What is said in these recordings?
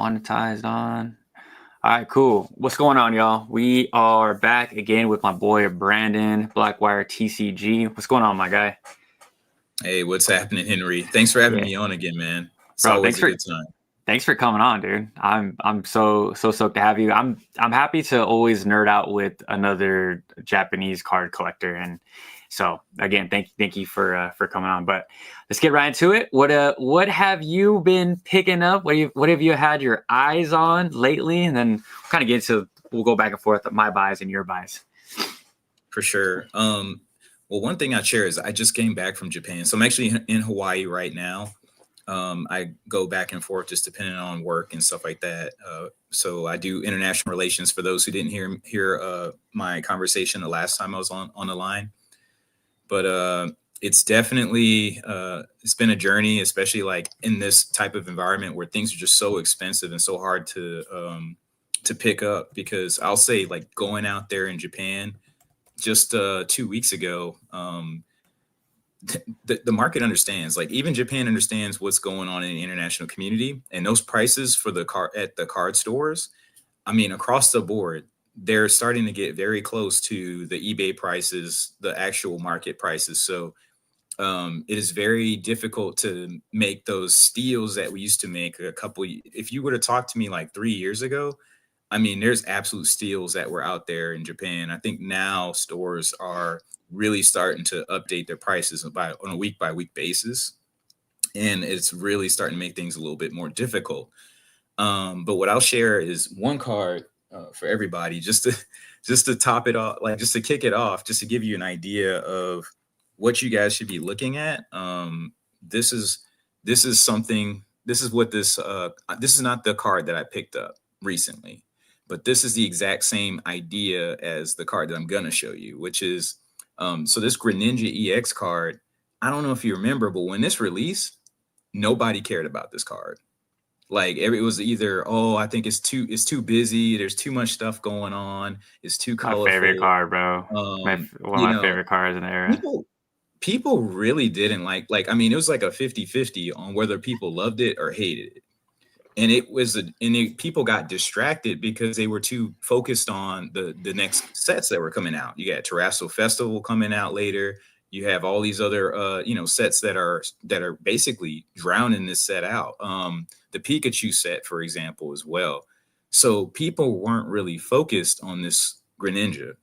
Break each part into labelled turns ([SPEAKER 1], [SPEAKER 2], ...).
[SPEAKER 1] Monetized on. All right, cool. What's going on, y'all? We are back again with my boy Brandon, Blakwiretcg. What's going on, my guy?
[SPEAKER 2] Hey, what's happening, Henry? Thanks for having
[SPEAKER 1] Yeah,
[SPEAKER 2] me on again, man. It's
[SPEAKER 1] bro.
[SPEAKER 2] always a good time.
[SPEAKER 1] Thanks for coming on, dude. I'm so stoked to have you. I'm happy to always nerd out with another Japanese card collector, and so again, thank you for coming on. But let's get right into it. What have you been picking up? What have you had your eyes on lately? And then kind of get into, we'll go back and forth at my buys and your buys.
[SPEAKER 2] For sure. Well, one thing I'd share is I just came back from Japan, so I'm actually in Hawaii right now. I go back and forth just depending on work and stuff like that. So I do international relations. For those who didn't hear my conversation the last time I was on the line, but it's definitely it's been a journey, especially like in this type of environment where things are just so expensive and so hard to pick up. Because I'll say, like, going out there in Japan just 2 weeks ago, the market understands, like, even Japan understands what's going on in the international community, and those prices for the car at the card stores, I mean, across the board, they're starting to get very close to the eBay prices, the actual market prices. So it is very difficult to make those steals that we used to make if you would have talked to me like 3 years ago. I mean, there's absolute steals that were out there in Japan. I think now stores are really starting to update their prices on a week by week basis. And it's really starting to make things a little bit more difficult. But what I'll share is one card for everybody, just to top it off, like just to kick it off, just to give you an idea of what you guys should be looking at. This is something. This is what this is not the card that I picked up recently, but this is the exact same idea as the card that I'm gonna show you, which is so this Greninja EX card. I don't know if you remember, but when this released, nobody cared about this card. Like, it was either, oh, I think it's too busy. There's too much stuff going on. It's too
[SPEAKER 1] My favorite
[SPEAKER 2] colorful.
[SPEAKER 1] card, bro. One of
[SPEAKER 2] You
[SPEAKER 1] my
[SPEAKER 2] know,
[SPEAKER 1] favorite cards in the era.
[SPEAKER 2] people really didn't like, I mean, it was like a 50-50 on whether people loved it or hated it. And people got distracted because they were too focused on the next sets that were coming out. You got Terrasso Festival coming out later. You have all these other sets that are basically drowning this set out. The Pikachu set, for example, as well. So people weren't really focused on this Greninja.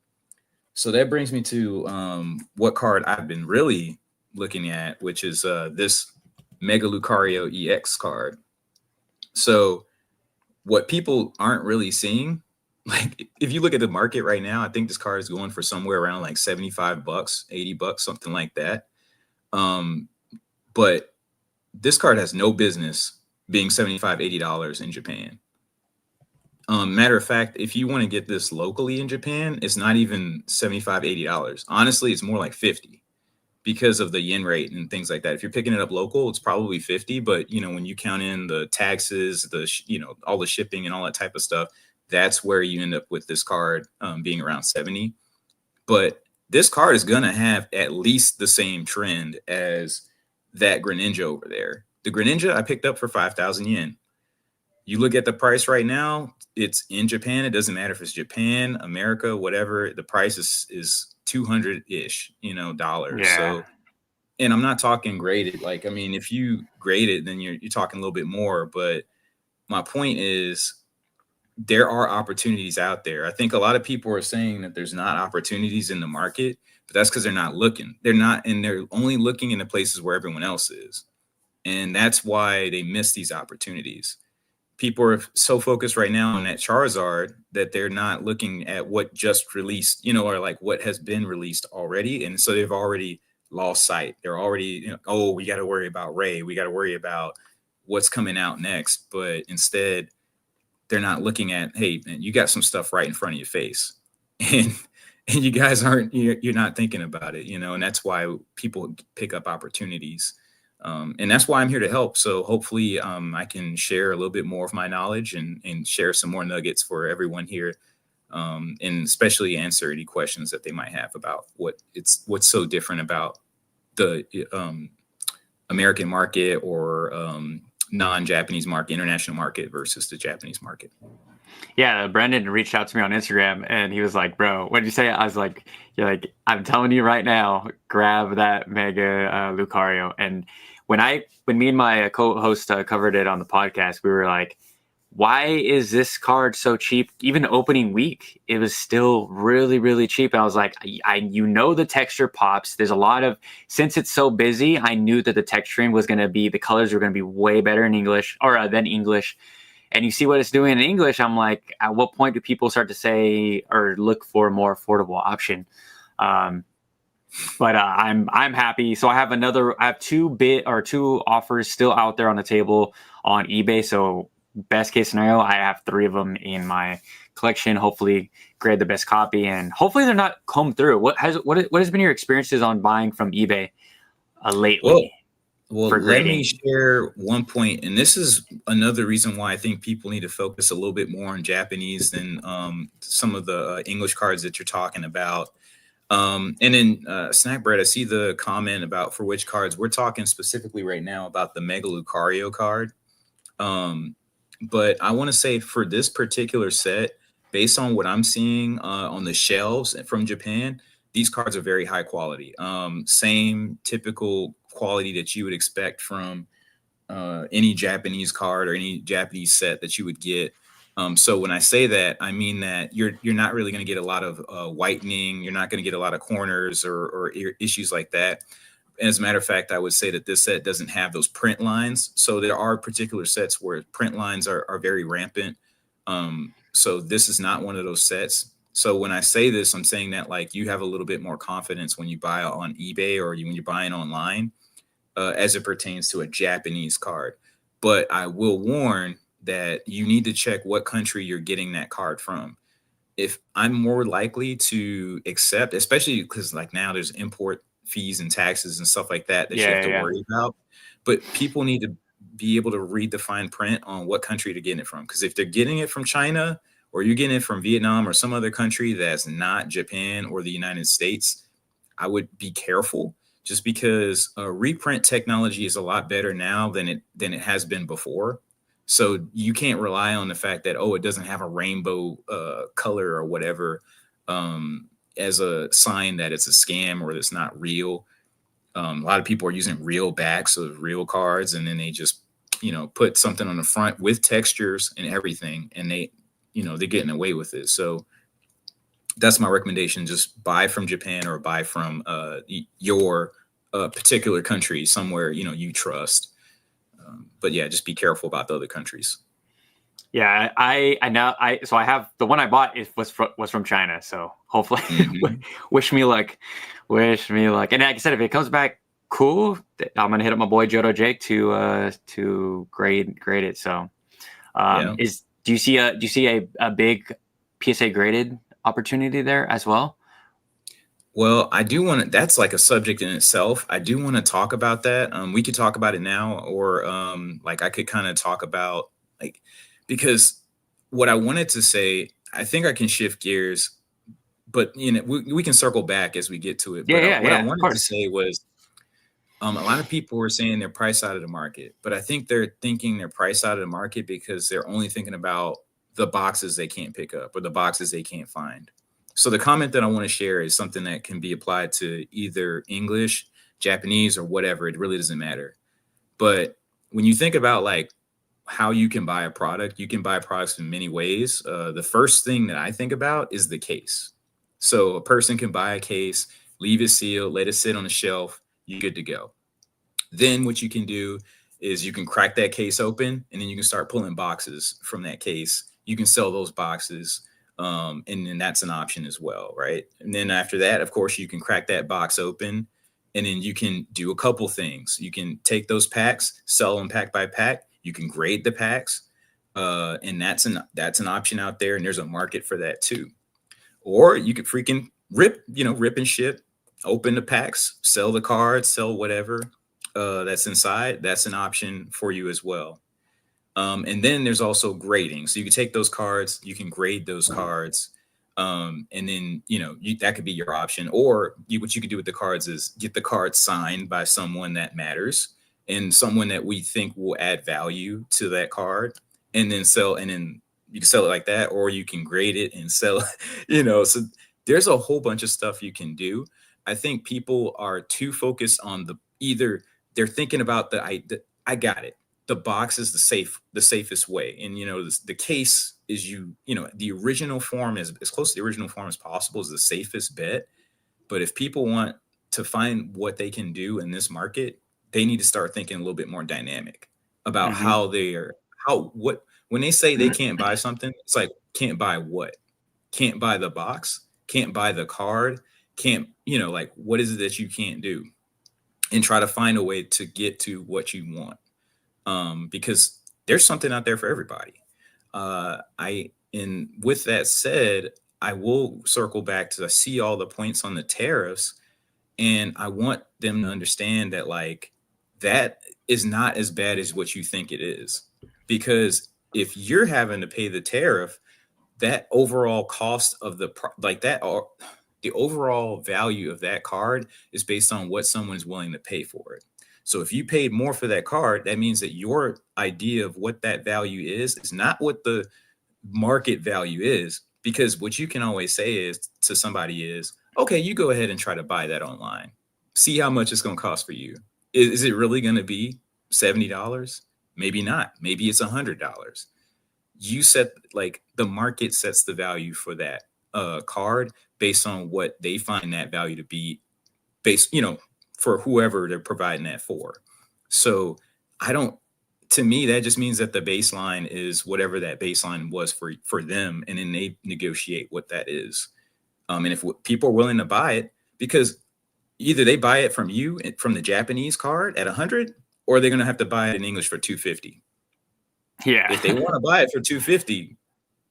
[SPEAKER 2] So that brings me to what card I've been really looking at, which is this Mega Lucario EX card. So what people aren't really seeing, like, if you look at the market right now, I think this card is going for somewhere around like $75, $80, something like that. But this card has no business being $75, $80 in Japan. Matter of fact, if you want to get this locally in Japan, it's not even $75, $80. Honestly, it's more like 50 because of the yen rate and things like that. If you're picking it up local, it's probably 50. But, when you count in the taxes, all the shipping and all that type of stuff, that's where you end up with this card being around 70. But this card is going to have at least the same trend as that Greninja over there. The Greninja I picked up for 5,000 yen. You look at the price right now, it's in Japan. It doesn't matter if it's Japan, America, whatever. The price is 200-ish, dollars.
[SPEAKER 1] Yeah.
[SPEAKER 2] So, and I'm not talking graded. Like, I mean, if you grade it, then you're talking a little bit more. But my point is, there are opportunities out there. I think a lot of people are saying that there's not opportunities in the market, but that's because they're not looking. They're only looking in the places where everyone else is. And that's why they miss these opportunities. People are so focused right now on that Charizard that they're not looking at what just released, or like what has been released already. And so they've already lost sight. They're already, oh, we got to worry about Ray. We got to worry about what's coming out next. But instead, they're not looking at, hey, man, you got some stuff right in front of your face. And you guys you're not thinking about it, and that's why people pick up opportunities. And that's why I'm here to help. So hopefully I can share a little bit more of my knowledge and share some more nuggets for everyone here, and especially answer any questions that they might have about what's so different about the American market or non-Japanese market, international market versus the Japanese market.
[SPEAKER 1] Yeah, Brendan reached out to me on Instagram and he was like, "Bro, what did you say?" I was like, "You're like, I'm telling you right now, grab that Mega Lucario." And when me and my co-host covered it on the podcast, we were like, "Why is this card so cheap?" Even opening week, it was still really, really cheap. And I was like, the texture pops. There's a lot of, since it's so busy, I knew that the texturing was going to be, the colors were going to be way better in English or than English. And you see what it's doing in English. I'm like, at what point do people start to say or look for a more affordable option? But I'm happy. So I have two offers still out there on the table on eBay. So best case scenario, I have 3 of them in my collection. Hopefully, grade the best copy, and hopefully they're not combed through. What has been your experiences on buying from eBay lately?
[SPEAKER 2] Well, let me share one point, and this is another reason why I think people need to focus a little bit more on Japanese than some of the English cards that you're talking about. And then Snack Bread, I see the comment about for which cards. We're talking specifically right now about the Mega Lucario card. But I want to say for this particular set, based on what I'm seeing on the shelves from Japan, these cards are very high quality. Same typical quality that you would expect from any Japanese card or any Japanese set that you would get. So when I say that, I mean that you're not really going to get a lot of whitening. You're not going to get a lot of corners or issues like that. As a matter of fact, I would say that this set doesn't have those print lines. So there are particular sets where print lines are very rampant. So this is not one of those sets. So when I say this, I'm saying that like you have a little bit more confidence when you buy on eBay or when you're buying online as it pertains to a Japanese card. But I will warn that you need to check what country you're getting that card from. If I'm more likely to accept, especially because like now there's import fees and taxes and stuff like that you have to worry about. But people need to be able to read the fine print on what country to get it from. Because if they're getting it from China or you're getting it from Vietnam or some other country that's not Japan or the United States, I would be careful just because reprint technology is a lot better now than it has been before. So you can't rely on the fact that, it doesn't have a rainbow color or whatever as a sign that it's a scam or it's not real. A lot of people are using real backs of real cards, and then they just, put something on the front with textures and everything, and they're getting away with it. So that's my recommendation. Just buy from Japan or buy from your particular country somewhere, you trust. But yeah, just be careful about the other countries.
[SPEAKER 1] Yeah, I know. So I have the one I bought was from China. So hopefully, wish me luck. And like I said, if it comes back cool, I'm gonna hit up my boy Jodo Jake to grade it. So, do you see a big PSA graded opportunity there as well?
[SPEAKER 2] Well, I do want to, that's like a subject in itself. I do want to talk about that. We could talk about it now, or like I could kind of talk about because what I wanted to say, I think I can shift gears, but we can circle back as we get to it. But what I wanted to say was a lot of people were saying they're priced out of the market, but I think they're thinking they're priced out of the market because they're only thinking about the boxes they can't pick up or the boxes they can't find. So the comment that I want to share is something that can be applied to either English, Japanese, or whatever. It really doesn't matter. But when you think about like how you can buy a product, you can buy products in many ways. The first thing that I think about is the case. So a person can buy a case, leave it sealed, let it sit on the shelf, you're good to go. Then what you can do is you can crack that case open, and then you can start pulling boxes from that case. You can sell those boxes. And then that's an option as well, right? And then after that, of course, you can crack that box open, and then you can do a couple things. You can take those packs, sell them pack by pack. You can grade the packs, and that's an option out there, and there's a market for that too. Or you could freaking rip and ship, open the packs, sell the cards, sell whatever that's inside. That's an option for you as well. And then there's also grading. So you can take those cards, you can grade those cards. And then, that could be your option. Or what you could do with the cards is get the cards signed by someone that matters. and someone that we think will add value to that card, and then sell, and then you can sell it like that, or you can grade it and sell so there's a whole bunch of stuff you can do. I think people are too focused on either they're thinking about I got it, the box is the safest way, and the case is the original form is as close to the original form as possible is the safest bet. But if people want to find what they can do in this market, they need to start thinking a little bit more dynamic about how they are, what, when they say they can't buy something, it's like, can't buy what? Can't buy the box, can't buy the card, can't, like, what is it that you can't do? And try to find a way to get to what you want. Because there's something out there for everybody. And with that said, I will circle back to, I see all the points on the tariffs, and I want them to understand that, like, that is not as bad as what you think it is. Because if you're having to pay the tariff, that overall cost of the overall value of that card is based on what someone's willing to pay for it. So if you paid more for that card, that means that your idea of what that value is not what the market value is. Because what you can always say is to somebody is, okay, you go ahead and try to buy that online. See how much it's going to cost for you. Is it really going to be $70? Maybe not. Maybe it's $100. You set, like, the market sets the value for that card based on what they find that value to be, based, for whoever they're providing that for. So to me, that just means that the baseline is whatever that baseline was for them, and then they negotiate what that is. And if people are willing to buy it, because either they buy it from you, from the Japanese card at 100, or they're going to have to buy it in English for 250.
[SPEAKER 1] Yeah.
[SPEAKER 2] If they want to buy it for 250,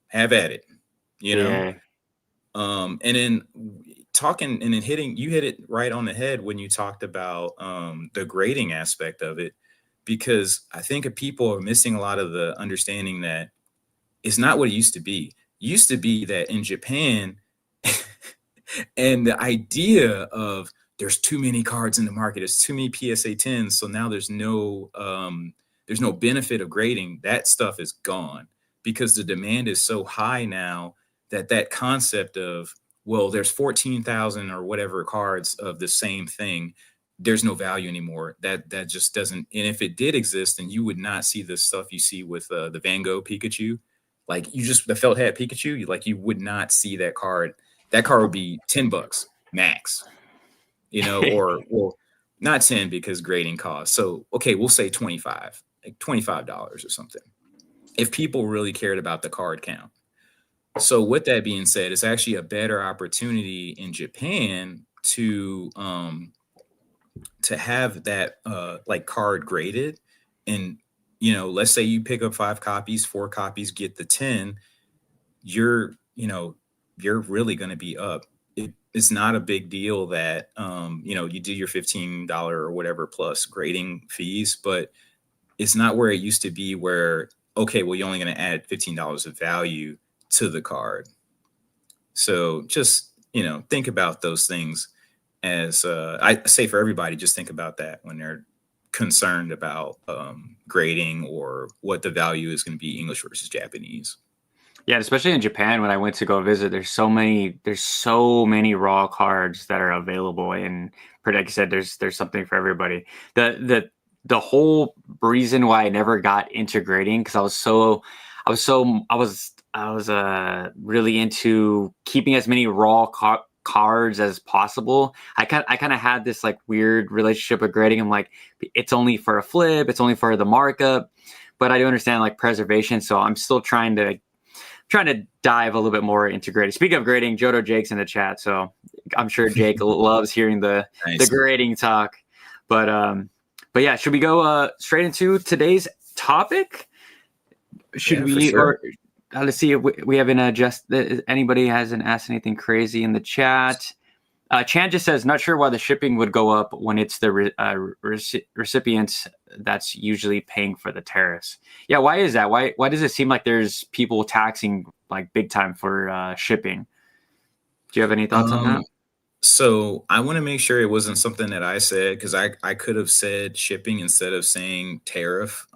[SPEAKER 2] have at it,
[SPEAKER 1] Yeah.
[SPEAKER 2] And then talking, and then you hit it right on the head when you talked about the grading aspect of it, because I think people are missing a lot of the understanding that it's not what it used to be. It used to be that in Japan, and the idea of there's too many cards in the market, there's too many PSA 10s, so now there's no benefit of grading. That stuff is gone, because the demand is so high now that concept of, well, there's 14,000 or whatever cards of the same thing, there's no value anymore. That just doesn't. And if it did exist, then you would not see the stuff you see with the Van Gogh Pikachu. Like, the felt hat Pikachu, you would not see that card. That card would be $10 max, or, well, not 10 because grading costs. So, okay, we'll say 25, like $25 or something, if people really cared about the card count. So with that being said, it's actually a better opportunity in Japan to have that like card graded. And let's say you pick up 5 copies, 4 copies, get the 10, you're really going to be up. It's not a big deal that you do your $15 or whatever plus grading fees, but it's not where it used to be, where, okay, well, you're only going to add $15 of value to the card. So just think about those things. As I say for everybody, just think about that when they're concerned about grading or what the value is going to be, English versus Japanese.
[SPEAKER 1] Yeah, especially in Japan, when I went to go visit, there's so many raw cards that are available, and like I said, there's something for everybody. The whole reason why I never got into grading, because I was really into keeping as many raw cards as possible. I kind of had this like weird relationship with grading. I'm like, it's only for a flip, it's only for the markup, but I do understand like preservation. So I'm still trying to dive a little bit more into grading. Speaking of grading, Jodo Jake's in the chat, so I'm sure Jake loves hearing the grading talk. But yeah, should we go straight into today's topic? Should we? Sure. Or let's see if we haven't anybody hasn't asked anything crazy in the chat. Chan just says, not sure why the shipping would go up when it's the recipients that's usually paying for the tariffs. Yeah, why is that? Why does it seem like there's people taxing like big time for shipping? Do you have any thoughts on that?
[SPEAKER 2] So I want to make sure it wasn't something that I said, because I could have said shipping instead of saying tariff.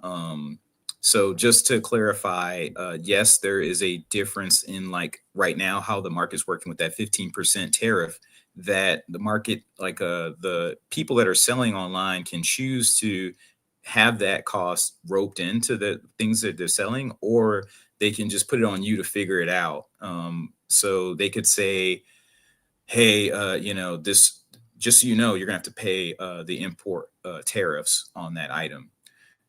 [SPEAKER 2] So just to clarify, yes, there is a difference in like right now how the market's working with that 15% tariff, that the market, like the people that are selling online can choose to have that cost roped into the things that they're selling, or they can just put it on you to figure it out. So they could say, hey, this, just so you know, you're gonna have to pay the import tariffs on that item.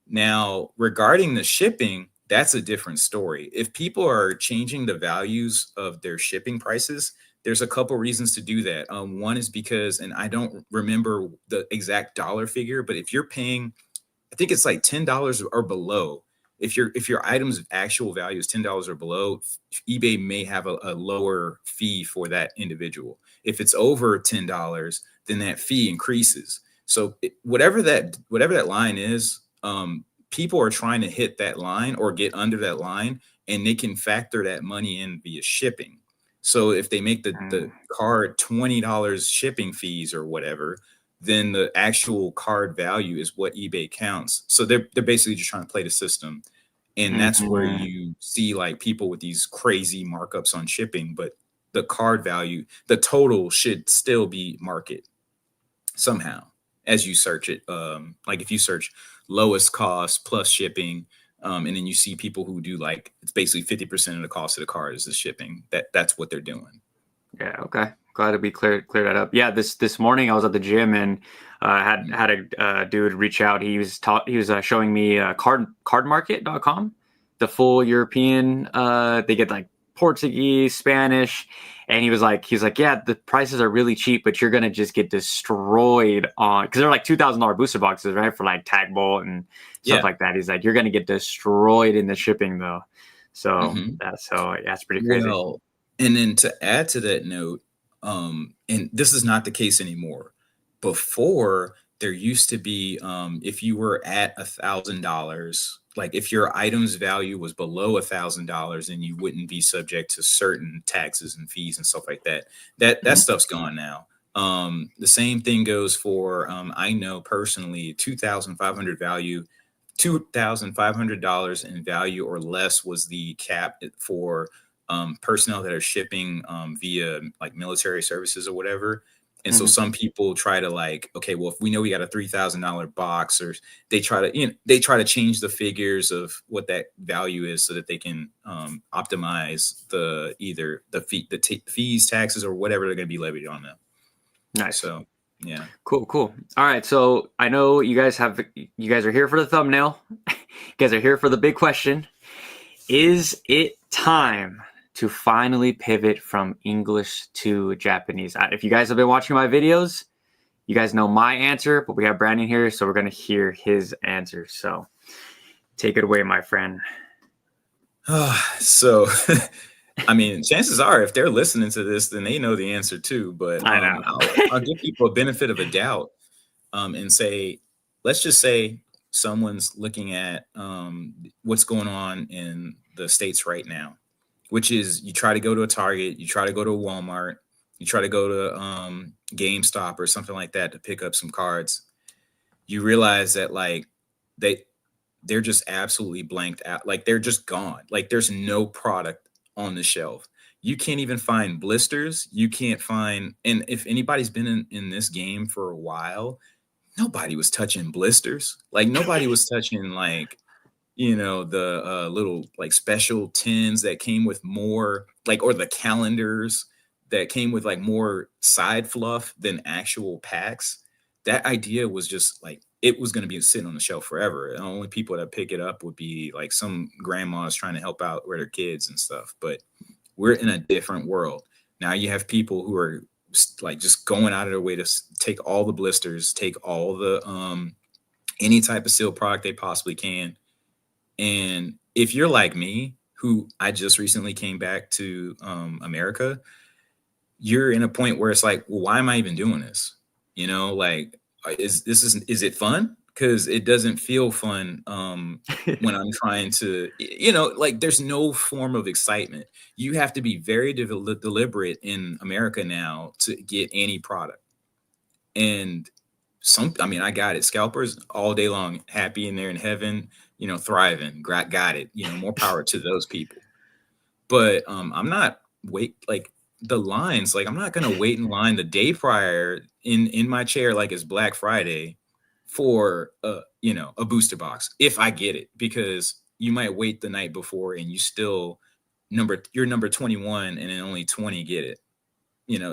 [SPEAKER 2] Now, regarding the shipping, that's a different story. If people are changing the values of their shipping prices, there's a couple reasons to do that. One is because, and I don't remember the exact dollar figure, but if you're paying, I think it's like $10 or below. If your item's actual value is $10 or below, eBay may have a lower fee for that individual. If it's over $10, then that fee increases. So whatever that line is, people are trying to hit that line or get under that line, and they can factor that money in via shipping. So if they make the
[SPEAKER 1] Mm,
[SPEAKER 2] card $20 shipping fees or whatever, then the actual card value is what eBay counts. So they're basically just trying to play the system. And that's where
[SPEAKER 1] mhm.
[SPEAKER 2] you see like people with these crazy markups on shipping, but the card value, the total should still be market somehow as you search it. Like if you search lowest cost plus shipping, and then you see people who do like it's basically 50% of the cost of the card is the shipping. That's what they're doing.
[SPEAKER 1] Yeah. Okay. Glad to be clear that up. Yeah. This morning I was at the gym and had a dude reach out. He was showing me cardmarket.com, the full European. They get like Portuguese, Spanish, and he's like, yeah, the prices are really cheap, but you're gonna just get destroyed on because they're like $2,000 booster boxes, right, for like tag bolt and stuff
[SPEAKER 2] Yeah.
[SPEAKER 1] like that. He's like, you're gonna get destroyed in the shipping though.
[SPEAKER 2] Hmm.
[SPEAKER 1] That's pretty crazy.
[SPEAKER 2] Well, and then to add to that note, and this is not the case anymore. Before, there used to be, if you were at $1,000, like if your item's value was below $1,000, then you wouldn't be subject to certain taxes and fees and stuff like that. That
[SPEAKER 1] Mhm.
[SPEAKER 2] stuff's gone now. The same thing goes for, I know personally, 2,500 in value or less was the cap for personnel that are shipping via like military services or whatever. And so
[SPEAKER 1] Mhm.
[SPEAKER 2] some people try to like, okay, well, if we know we got a $3,000 box, or they try to change the figures of what that value is so that they can optimize the either the fees, taxes, or whatever they're going to be levied on them.
[SPEAKER 1] Nice.
[SPEAKER 2] So yeah.
[SPEAKER 1] Cool, cool. All right, so I know you guys are here for the thumbnail. You guys are here for the big question. Is it time to finally pivot from English to Japanese? If you guys have been watching my videos, you guys know my answer, but we have Brandon here, so we're going to hear his answer. So take it away, my friend.
[SPEAKER 2] So I mean, chances are, if they're listening to this, then they know the answer too. But
[SPEAKER 1] I know.
[SPEAKER 2] I'll give people a benefit of a doubt, and say, let's just say someone's looking at what's going on in the States right now, which is you try to go to a Target, you try to go to a Walmart, you try to go to GameStop or something like that to pick up some cards. You realize that like they they're just absolutely blanked out. Like they're just gone. Like there's no product on the shelf. You can't even find blisters. You can't find, and if anybody's been in this game for a while, nobody was touching blisters. Like nobody was touching like, the little like special tins that came with more like, or the calendars that came with like more side fluff than actual packs. That idea was just like it was going to be sitting on the shelf forever. The only people that pick it up would be like some grandmas trying to help out with their kids and stuff. But we're in a different world now. You have people who are like just going out of their way to take all the blisters, take all the any type of sealed product they possibly can. And if you're like me, who I just recently came back to America, you're in a point where it's like, well, why am I even doing this? Like, is it fun? because it doesn't feel fun when I'm trying to, like there's no form of excitement. You have to be very deliberate in America now to get any product. And I mean, I got it. Scalpers all day long, happy in there in heaven, thriving. Got it. More power to those people. But I'm not like the lines. Like I'm not gonna wait in line the day prior in my chair like it's Black Friday for a booster box if I get it, because you might wait the night before and you still you're number 21 and then only 20 get it.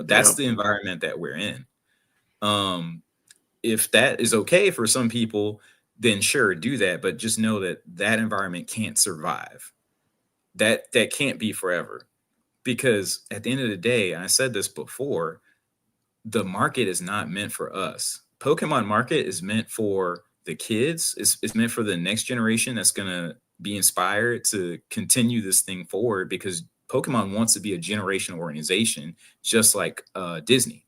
[SPEAKER 2] That's
[SPEAKER 1] Yep.
[SPEAKER 2] the environment that we're in. If that is okay for some people, then sure, do that. But just know that that environment can't survive. That can't be forever. Because at the end of the day, and I said this before, the market is not meant for us. Pokemon market is meant for the kids. It's meant for the next generation that's going to be inspired to continue this thing forward, because Pokemon wants to be a generational organization, just like Disney.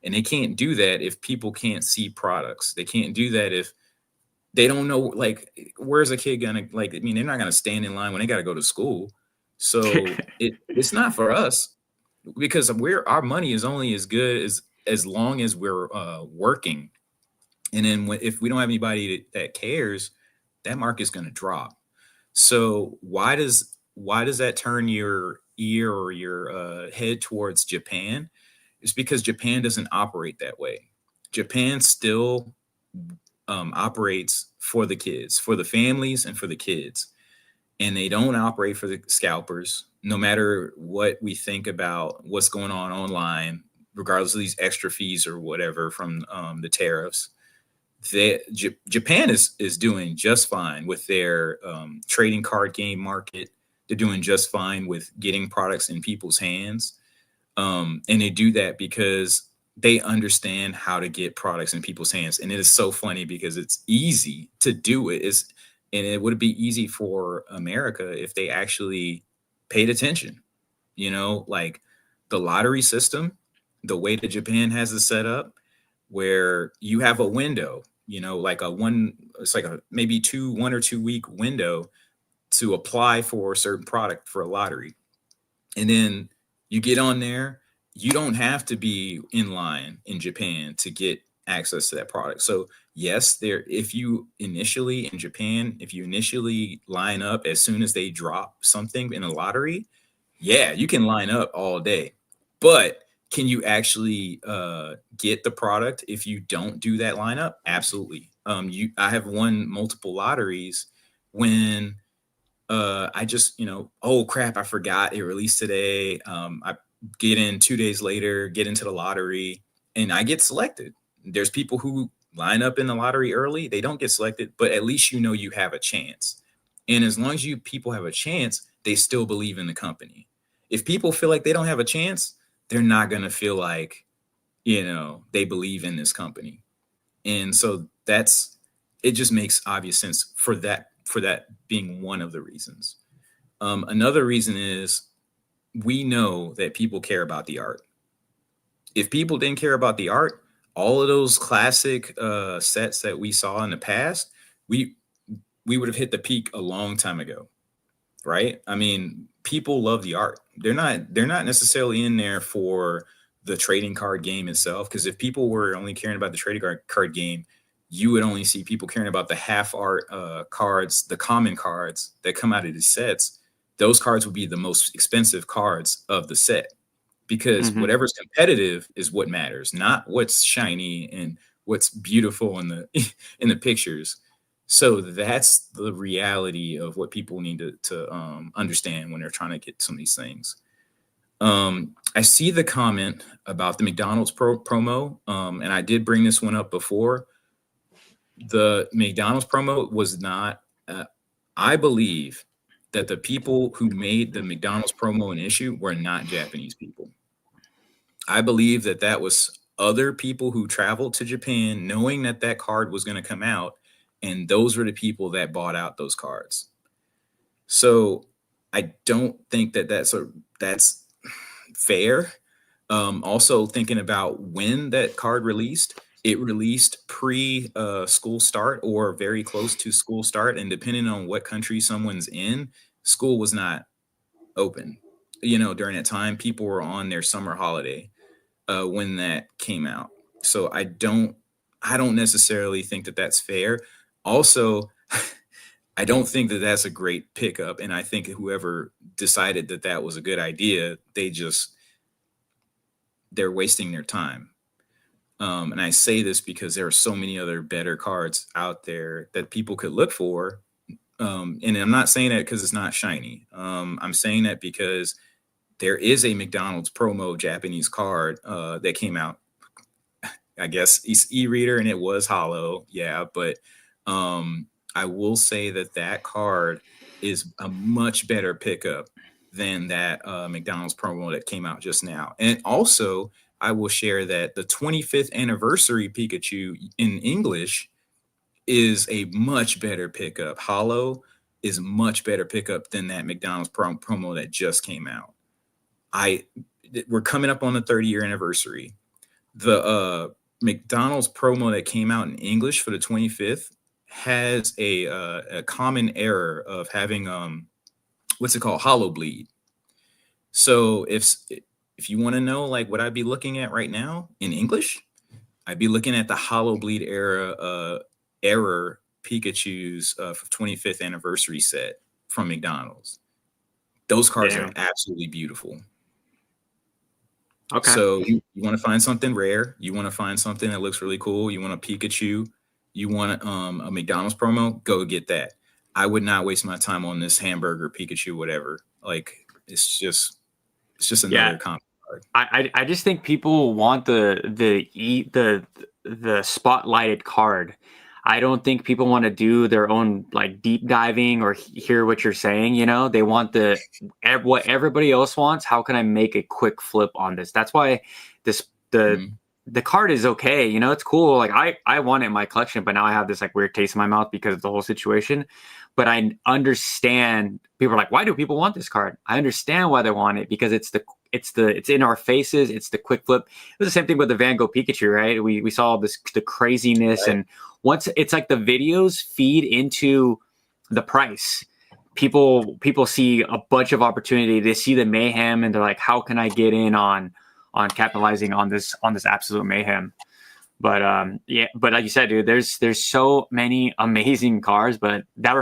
[SPEAKER 2] And they can't do that if people can't see products. They can't do that if they don't know, like, where's a kid gonna, like, I mean, they're not gonna stand in line when they got to go to school. So it's not for us, because our money is only as good as long as we're working. And then if we don't have anybody that cares, that market's going to drop. So why does that turn your ear or your head towards Japan? It's because Japan doesn't operate that way. Japan still operates for the kids, for the families, and for the kids. And they don't operate for the scalpers, no matter what we think about what's going on online, regardless of these extra fees or whatever from the tariffs. Japan is doing just fine with their trading card game market. They're doing just fine with getting products in people's hands. And they do that because they understand how to get products in people's hands. And it is so funny because it's easy to do it. And it would be easy for America if they actually paid attention. Like the lottery system, the way that Japan has it set up, where you have a window, like it's like a maybe 1 or 2 week window to apply for a certain product for a lottery. And then you get on there. You don't have to be in line in Japan to get access to that product. So yes, if you initially line up as soon as they drop something in a lottery, yeah, you can line up all day. But can you actually get the product if you don't do that lineup? Absolutely. I have won multiple lotteries when I just, oh crap, I forgot it released today. I get in 2 days later, get into the lottery, and I get selected. There's people who line up in the lottery early, they don't get selected, but at least you have a chance. And as long as people have a chance, they still believe in the company. If people feel like they don't have a chance, they're not going to feel like, they believe in this company. And so it just makes obvious sense for that being one of the reasons. Another reason is we know that people care about the art. If people didn't care about the art, all of those classic sets that we saw in the past, we would have hit the peak a long time ago, right? I mean, people love the art. They're not necessarily in there for the trading card game itself, because if people were only caring about the trading card game, you would only see people caring about the half art cards, the common cards that come out of these sets. Those cards would be the most expensive cards of the set, because whatever's competitive is what matters, not what's shiny and what's beautiful in the pictures. So that's the reality of what people need to understand when they're trying to get some of these things. I see the comment about the McDonald's promo, and I did bring this one up before. The McDonald's promo was not, I believe that the people who made the McDonald's promo an issue were not Japanese people. I believe that was other people who traveled to Japan knowing that card was going to come out, and those were the people that bought out those cards. So I don't think that's fair. Also thinking about when that card released, it released pre school start or very close to school start, and depending on what country someone's in, school was not open. You know, during that time, people were on their summer holiday when that came out. So I don't necessarily think that that's fair. Also, I don't think that that's a great pickup, and I think whoever decided that that was a good idea, they're wasting their time. And I say this because there are so many other better cards out there that people could look for. And I'm not saying that because it's not shiny. I'm saying that because there is a McDonald's promo Japanese card that came out. I guess it's e-reader and it was hollow. Yeah, but I will say that that card is a much better pickup than that McDonald's promo that came out just now. And also, I will share that the 25th anniversary Pikachu in English is a much better pickup. Hollow is much better pickup than that McDonald's promo that just came out. We're coming up on the 30-year anniversary. The McDonald's promo that came out in English for the 25th has a common error of having what's it called, hollow bleed. So if you want to know like what I'd be looking at right now in English, I'd be looking at the hollow bleed error Pikachu's 25th anniversary set from McDonald's. Those cards are absolutely beautiful.
[SPEAKER 1] Okay.
[SPEAKER 2] So you want to find something rare, you want to find something that looks really cool, you want a Pikachu, you want a McDonald's promo, go get that. I would not waste my time on this hamburger Pikachu, whatever. Like it's just another comp card.
[SPEAKER 1] I just think people want the spotlighted card. I don't think people want to do their own like deep diving or hear what you're saying. You know, they want what everybody else wants. How can I make a quick flip on this? That's why the card is okay. You know, it's cool. Like I want it in my collection, but now I have this like weird taste in my mouth because of the whole situation. But I understand people are like, why do people want this card? I understand why they want it because it's in our faces. It's the quick flip. It was the same thing with the Van Gogh Pikachu, right? We saw the craziness, right. And once it's like the videos feed into the price, people see a bunch of opportunity. They see the mayhem, and they're like, how can I get in on capitalizing on this absolute mayhem? But but like you said, dude, there's so many amazing cars, but that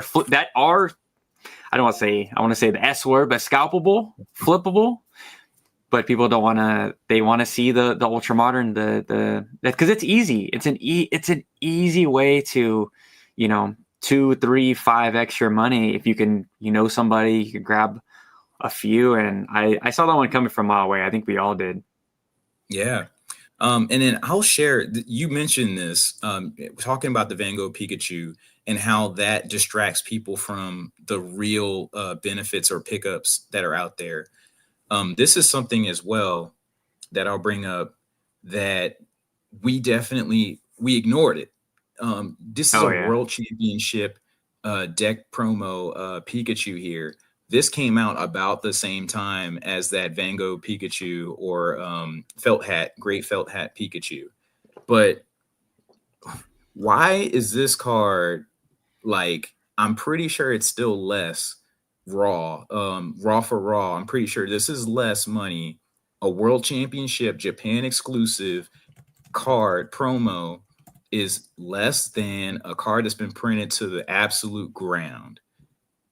[SPEAKER 1] are I don't want to say, I want to say the S word, but scalpable, flippable. But people don't want to. They want to see the ultra modern, because it's easy. It's an easy way to, 2, 3, 5 extra money if you can, somebody, you can grab a few. And I saw that one coming from a mile away. I think we all did.
[SPEAKER 2] Yeah. And then I'll share. You mentioned this, talking about the Van Gogh Pikachu and how that distracts people from the real benefits or pickups that are out there. This is something as well that I'll bring up that we ignored it. This is a World Championship deck promo Pikachu here. This came out about the same time as that Van Gogh Pikachu or Great Felt Hat Pikachu. But why is this card like, I'm pretty sure it's still less raw for raw. I'm pretty sure this is less money. A World Championship Japan exclusive card promo is less than a card that's been printed to the absolute ground.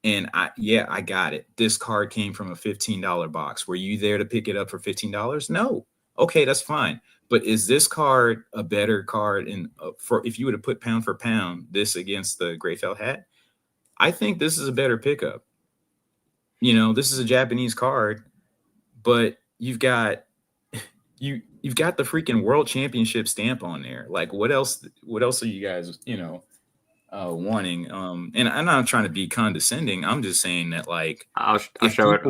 [SPEAKER 2] And I got it. This card came from a $15 box. Were you there to pick it up for $15? No. Okay, that's fine. But is this card a better card for if you were to put pound for pound this against the Great Felt Hat? I think this is a better pickup. This is a Japanese card, but you've got the freaking World Championship stamp on there. Like, what else are you guys, wanting? And I'm not trying to be condescending. I'm just saying that, like,
[SPEAKER 1] I'll show it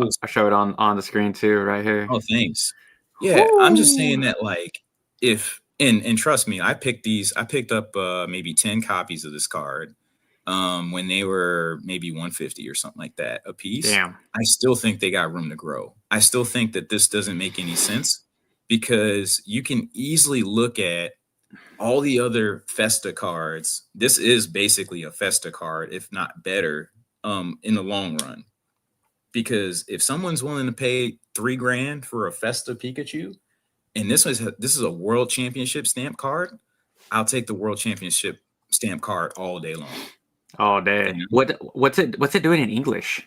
[SPEAKER 1] on the screen too, right here.
[SPEAKER 2] Oh, thanks. Yeah, Ooh. I'm just saying that, like, if and trust me, I picked up maybe 10 copies of this card. When they were maybe 150 or something like that a piece.
[SPEAKER 1] Damn.
[SPEAKER 2] I still think they got room to grow. I still think that this doesn't make any sense because you can easily look at all the other Festa cards, this is basically a Festa card, if not better, in the long run. Because if someone's willing to pay $3,000 for a Festa Pikachu, and this is a World Championship stamp card, I'll take the World Championship stamp card all day long.
[SPEAKER 1] All day.
[SPEAKER 2] You know?
[SPEAKER 1] What's it doing in English?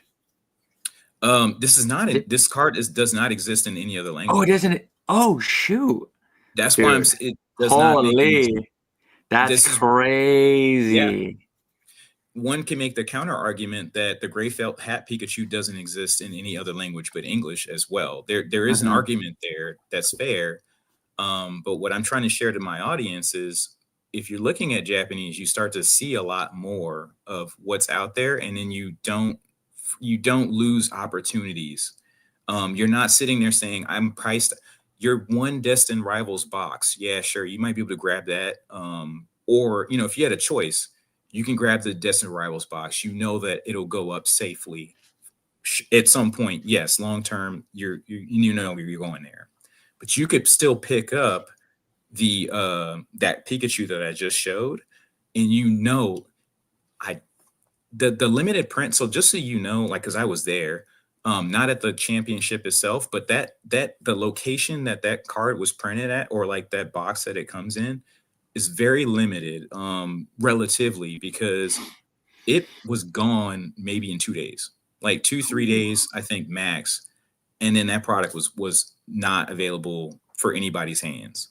[SPEAKER 2] This card does not exist in any other language.
[SPEAKER 1] Oh, it doesn't. Oh, shoot.
[SPEAKER 2] That's
[SPEAKER 1] Dude.
[SPEAKER 2] why it does not make any sense.
[SPEAKER 1] That's crazy.
[SPEAKER 2] Yeah. One can make the counter argument that the gray felt hat Pikachu doesn't exist in any other language but English as well. There is an argument there that's fair. But what I'm trying to share to my audience is, if you're looking at Japanese, you start to see a lot more of what's out there, and then you don't lose opportunities. You're not sitting there saying, I'm priced. Your one Destined Rivals box. Yeah, sure. You might be able to grab that. Or, if you had a choice, you can grab the Destined Rivals box. You know that it'll go up safely at some point. Yes, long term, you know you're going there. But you could still pick up the that Pikachu that I just showed, and the limited print. So just so you know, like, because I was there, not at the championship itself, but that the location that card was printed at, or like that box that it comes in, is very limited, relatively, because it was gone maybe in 2 days, like 2-3 days, I think, max. And then that product was not available for anybody's hands.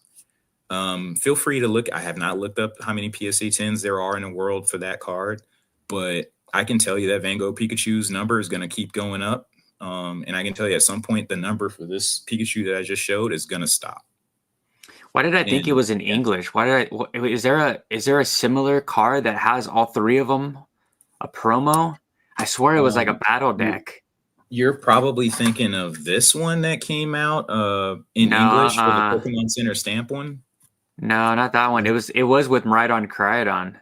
[SPEAKER 2] Feel free to look. I have not looked up how many PSA 10s there are in the world for that card, but I can tell you that Van Gogh Pikachu's number is going to keep going up. And I can tell you at some point, the number for this Pikachu that I just showed is going to stop.
[SPEAKER 1] Why did I think it was in English? Is there a similar card that has all three of them? A promo? I swear it was like a battle deck.
[SPEAKER 2] You're probably thinking of this one that came out in English for the Pokemon Center stamp one.
[SPEAKER 1] No, not that one. It was with Miraidon Cryogon.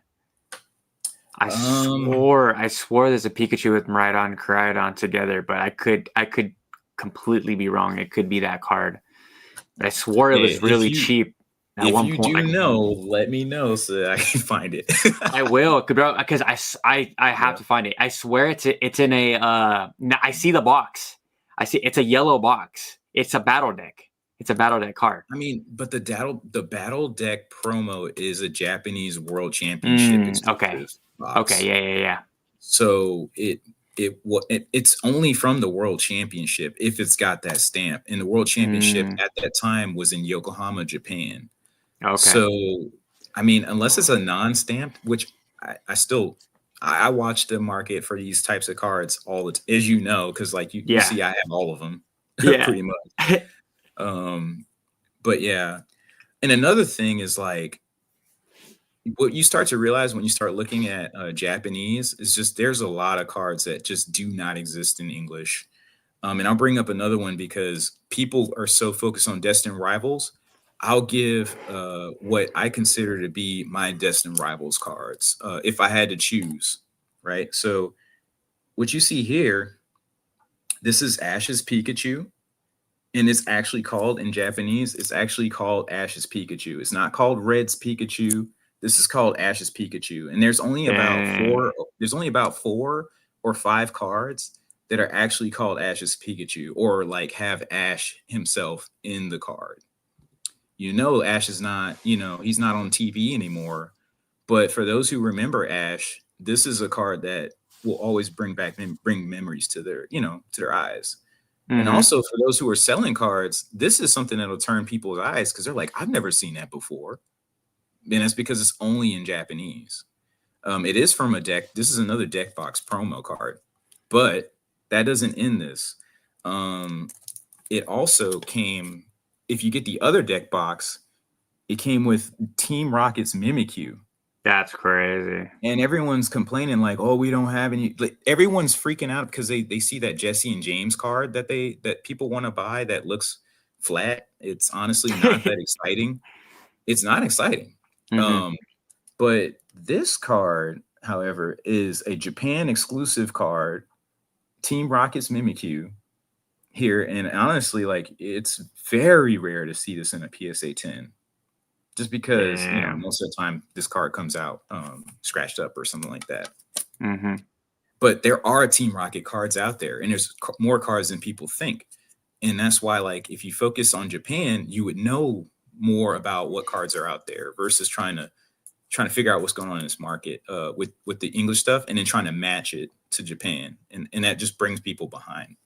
[SPEAKER 1] I swore there's a Pikachu with Miraidon Cryogon together, but I could completely be wrong. It could be that card. But I swore it was really cheap.
[SPEAKER 2] If you do know, let me know so that I can find it.
[SPEAKER 1] I will, because I have to find it. I swear it's in a. I see the box. I see it's a yellow box. It's a battle deck. It's a battle deck card.
[SPEAKER 2] I mean, but the battle deck promo is a Japanese World Championship.
[SPEAKER 1] Okay. Box. Okay. Yeah.
[SPEAKER 2] So it's only from the World Championship if it's got that stamp, and the World Championship at that time was in Yokohama, Japan. Okay. So, I mean, unless it's a non-stamped, which I watch the market for these types of cards as you know, because like you see, I have all of them, pretty much. But yeah, and another thing is, like, what you start to realize when you start looking at Japanese is just there's a lot of cards that just do not exist in English. And I'll bring up another one because people are so focused on Destined Rivals. I'll give what I consider to be my Destined Rivals cards if I had to choose, right? So what you see here, this is Ash's Pikachu, and it's actually called, in Japanese, it's actually called Ash's Pikachu. It's not called Red's Pikachu. This is called Ash's Pikachu, and there's only about 4 or 5 cards that are actually called Ash's Pikachu, or like have Ash himself in the card. Ash is not, he's not on TV anymore. But for those who remember Ash, this is a card that will always bring memories to their eyes. Mm-hmm. And also for those who are selling cards, this is something that'll turn people's eyes because they're like, I've never seen that before. And that's because it's only in Japanese. It is from a deck. This is another deck box promo card, but that doesn't end this. It also came, if you get the other deck box, it came with Team Rocket's Mimikyu.
[SPEAKER 1] That's crazy.
[SPEAKER 2] And everyone's complaining like, oh, we don't have any. Like, everyone's freaking out because they see that Jesse and James card that people want to buy that looks flat. It's honestly not that exciting. It's not exciting. Mm-hmm. But this card, however, is a Japan exclusive card, Team Rocket's Mimikyu here. And honestly, like, it's very rare to see this in a PSA 10. just because,
[SPEAKER 1] Damn.
[SPEAKER 2] most of the time this card comes out scratched up or something like that.
[SPEAKER 1] Mm-hmm.
[SPEAKER 2] But there are Team Rocket cards out there, and there's more cards than people think. And that's why, like, if you focus on Japan, you would know more about what cards are out there versus trying to figure out what's going on in this market with the English stuff, and then trying to match it to Japan, and that just brings people behind.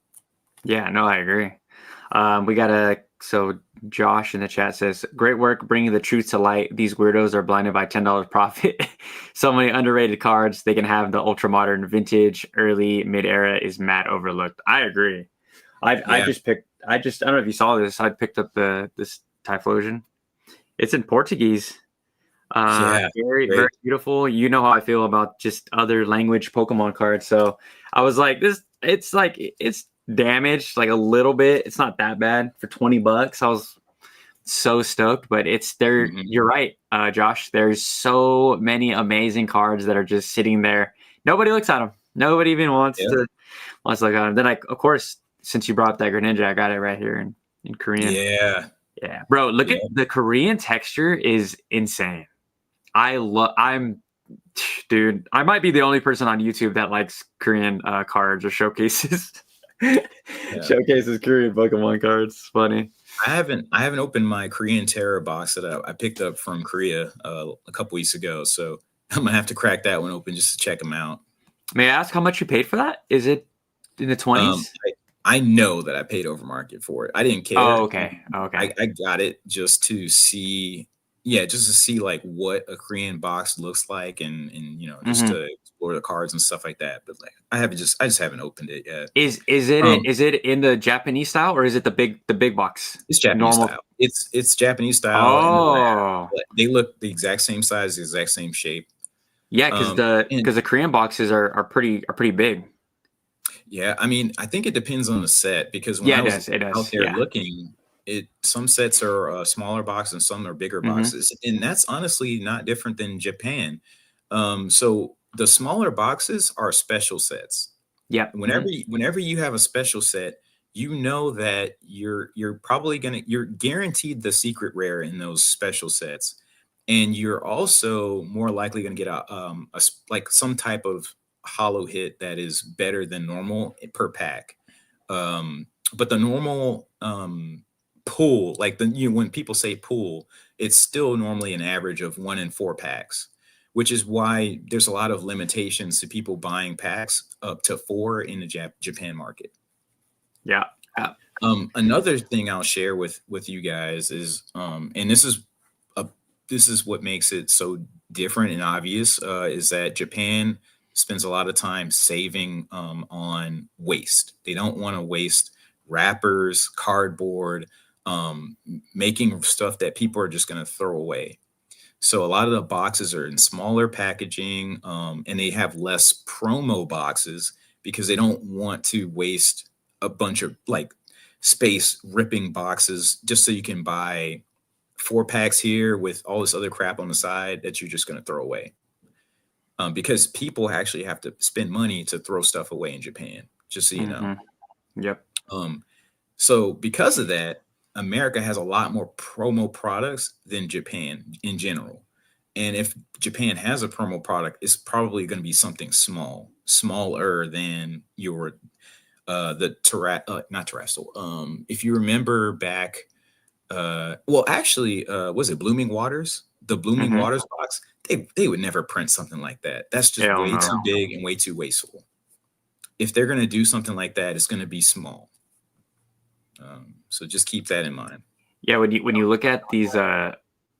[SPEAKER 1] Yeah, no, I agree. So Josh in the chat says, great work bringing the truth to light. These weirdos are blinded by $10 profit. So many underrated cards. They can have the ultra modern, vintage, early, mid era is mad overlooked. I agree. I don't know if you saw this. I picked up this Typhlosion. It's in Portuguese. Very,
[SPEAKER 2] great.
[SPEAKER 1] very beautiful. You know how I feel about just other language Pokemon cards. So I was like, it's damaged like a little bit. It's not that bad for $20. I was so stoked, but it's there.
[SPEAKER 2] Mm-hmm.
[SPEAKER 1] You're right, Josh. There's so many amazing cards that are just sitting there. Nobody looks at them. Nobody even wants to look at them. Then of course, since you brought up that Greninja, I got it right here in Korean. Yeah, bro. Look at the Korean texture is insane. Dude, I might be the only person on YouTube that likes Korean cards or showcases. Showcases Korean Pokemon cards. Funny.
[SPEAKER 2] I haven't opened my Korean Terror box that I picked up from Korea a couple weeks ago, so I'm gonna have to crack that one open just to check them out.
[SPEAKER 1] May I ask how much you paid for that? Is it in the 20s?
[SPEAKER 2] I know that I paid over market for it. I didn't care.
[SPEAKER 1] Oh, okay.
[SPEAKER 2] I got it just to see, like what a Korean box looks like, and just to explore the cards and stuff like that. But like I just haven't opened it yet.
[SPEAKER 1] Is it in the Japanese style, or is it the big box?
[SPEAKER 2] It's Japanese style. It's Japanese style.
[SPEAKER 1] Oh,
[SPEAKER 2] they look the exact same size, the exact same shape.
[SPEAKER 1] Yeah, because the Korean boxes are pretty big.
[SPEAKER 2] Yeah, I mean, I think it depends on the set, because when I was out there looking, some sets are smaller boxes and some are bigger boxes, and that's honestly not different than Japan. So the smaller boxes are special sets.
[SPEAKER 1] Yeah.
[SPEAKER 2] Whenever you have a special set, that you're guaranteed the secret rare in those special sets, and you're also more likely going to get some type of hollow hit that is better than normal per pack. But the normal pool, when people say pool, it's still normally an average of 1 in 4 packs, which is why there's a lot of limitations to people buying packs up to 4 in the Japan market.
[SPEAKER 1] Yeah.
[SPEAKER 2] Another thing I'll share with you guys is, and this is what makes it so different and obvious, is that Japan spends a lot of time saving on waste. They don't want to waste wrappers, cardboard, making stuff that people are just going to throw away. So a lot of the boxes are in smaller packaging, and they have less promo boxes because they don't want to waste a bunch of space ripping boxes just so you can buy 4 packs here with all this other crap on the side that you're just going to throw away. Because people actually have to spend money to throw stuff away in Japan, just so you know.
[SPEAKER 1] Yep.
[SPEAKER 2] So because of that, America has a lot more promo products than Japan in general. And if Japan has a promo product, it's probably going to be something smaller than your not Terrestrial. If you remember back, was it Blooming Waters? The Blooming Waters box, they would never print something like that. That's just way too big and way too wasteful. If they're going to do something like that, it's going to be small. So just keep that in mind.
[SPEAKER 1] Yeah, when you look at these, is there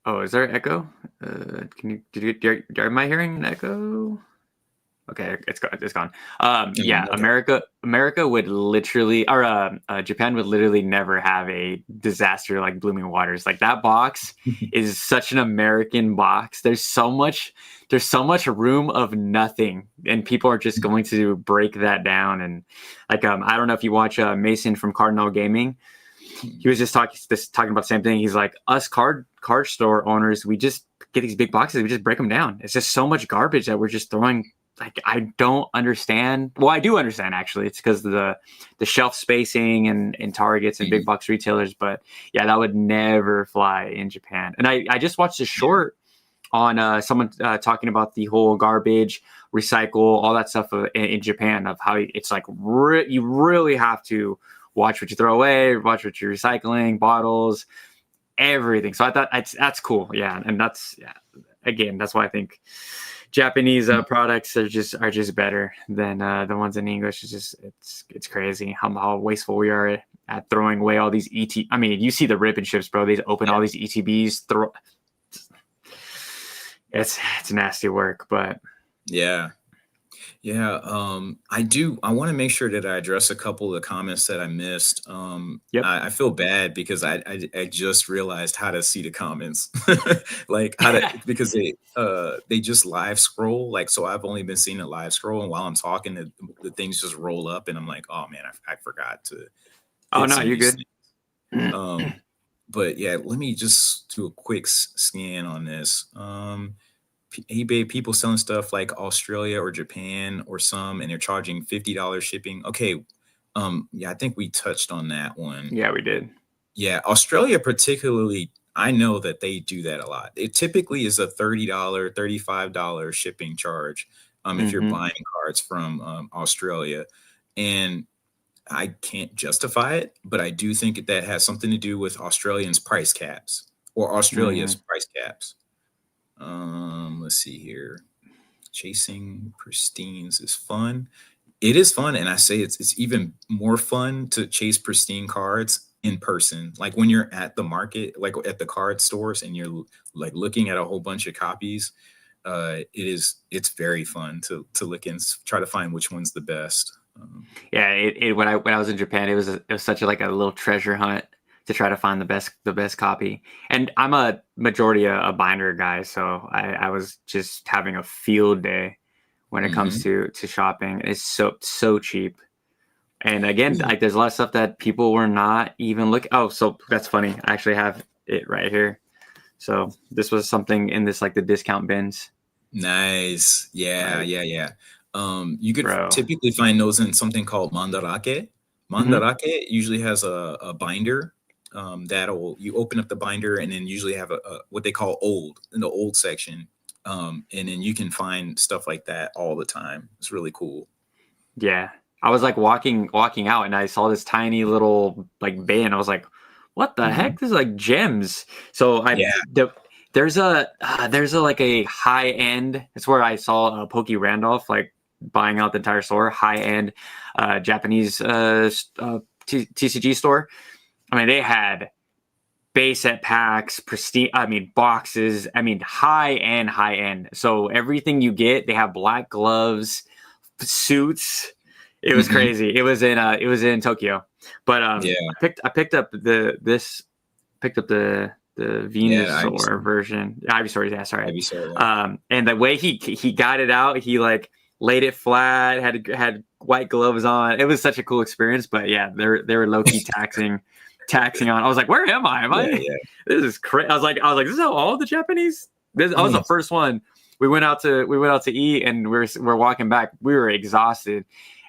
[SPEAKER 1] an echo? Am I hearing an echo? Okay, it's gone. Yeah, America would literally, or Japan would literally never have a disaster like Blooming Waters. Like that box is such an American box. There's so much room of nothing, and people are just going to break that down. And I don't know if you watch Mason from Cardinal Gaming. He was just talking about the same thing. He's like, us card store owners, we just get these big boxes, we just break them down. It's just so much garbage that we're just throwing like I don't understand. Well, I do understand actually. It's because of the shelf spacing and Targets and big box retailers. But yeah, that would never fly in Japan. And I just watched a short on someone talking about the whole garbage, recycle, all that stuff in Japan, of how it's like you really have to watch what you throw away, watch what you're recycling, bottles, everything. So I thought that's cool. Yeah, and that's again, that's why I think Japanese products are just better than the ones in English. It's crazy how wasteful we are at throwing away all these ET. I mean, you see the rip and ships, bro. They open all these ETBs. It's nasty work, but
[SPEAKER 2] yeah. I want to make sure that I address a couple of the comments that I missed. I feel bad because I just realized how to see the comments, like because they just live scroll. Like, so I've only been seeing it live scroll, and while I'm talking, the things just roll up, and I'm like, oh man, I forgot to.
[SPEAKER 1] Oh no, you're good.
[SPEAKER 2] But yeah, let me just do a quick scan on this. eBay, people selling stuff like Australia or Japan or some, and they're charging $50 shipping. Okay. Yeah, I think we touched on that one.
[SPEAKER 1] Yeah, we did.
[SPEAKER 2] Yeah. Australia particularly, I know that they do that a lot. It typically is a $30, $35 shipping charge if you're buying cards from Australia. And I can't justify it, but I do think that has something to do with Australians' price caps or Australia's price caps. Let's see here. Chasing pristines is fun. It is fun, and I say it's even more fun to chase pristine cards in person. Like when you're at the market, like at the card stores, and you're like looking at a whole bunch of copies. It's very fun to look and try to find which one's the best.
[SPEAKER 1] When I was in Japan, it was such a little treasure hunt to try to find the best copy. And I'm a majority a binder guy, so I was just having a field day when it comes to shopping. It's so cheap. And again, like there's a lot of stuff that people were not even looking. Oh, so that's funny. I actually have it right here. So this was something in this like the discount bins.
[SPEAKER 2] Nice. Yeah. You could typically find those in something called mandarake. Mandarake usually has a binder. You open up the binder and then usually have a what they call old in the old section. And then you can find stuff like that all the time. It's really cool.
[SPEAKER 1] Yeah. I was like walking out and I saw this tiny little like bin. I was like, what the heck? This is like gems. So there's a like a high end. It's where I saw Pokey Randolph like buying out the entire store, high end Japanese TCG store. I mean, they had base set packs, pristine, boxes, high end. So everything you get, they have black gloves, suits. It was crazy. It was in Tokyo. But I picked up the Venusaur version. Ivysaur, yeah, sorry. Ivysaur, and the way he got it out, he like laid it flat, had white gloves on. It was such a cool experience. But yeah, they were low key taxing on. I was like, where am I? This is crazy. I was like, this is how all the Japanese. I was the first one. We went out to eat, and we're walking back. We were exhausted,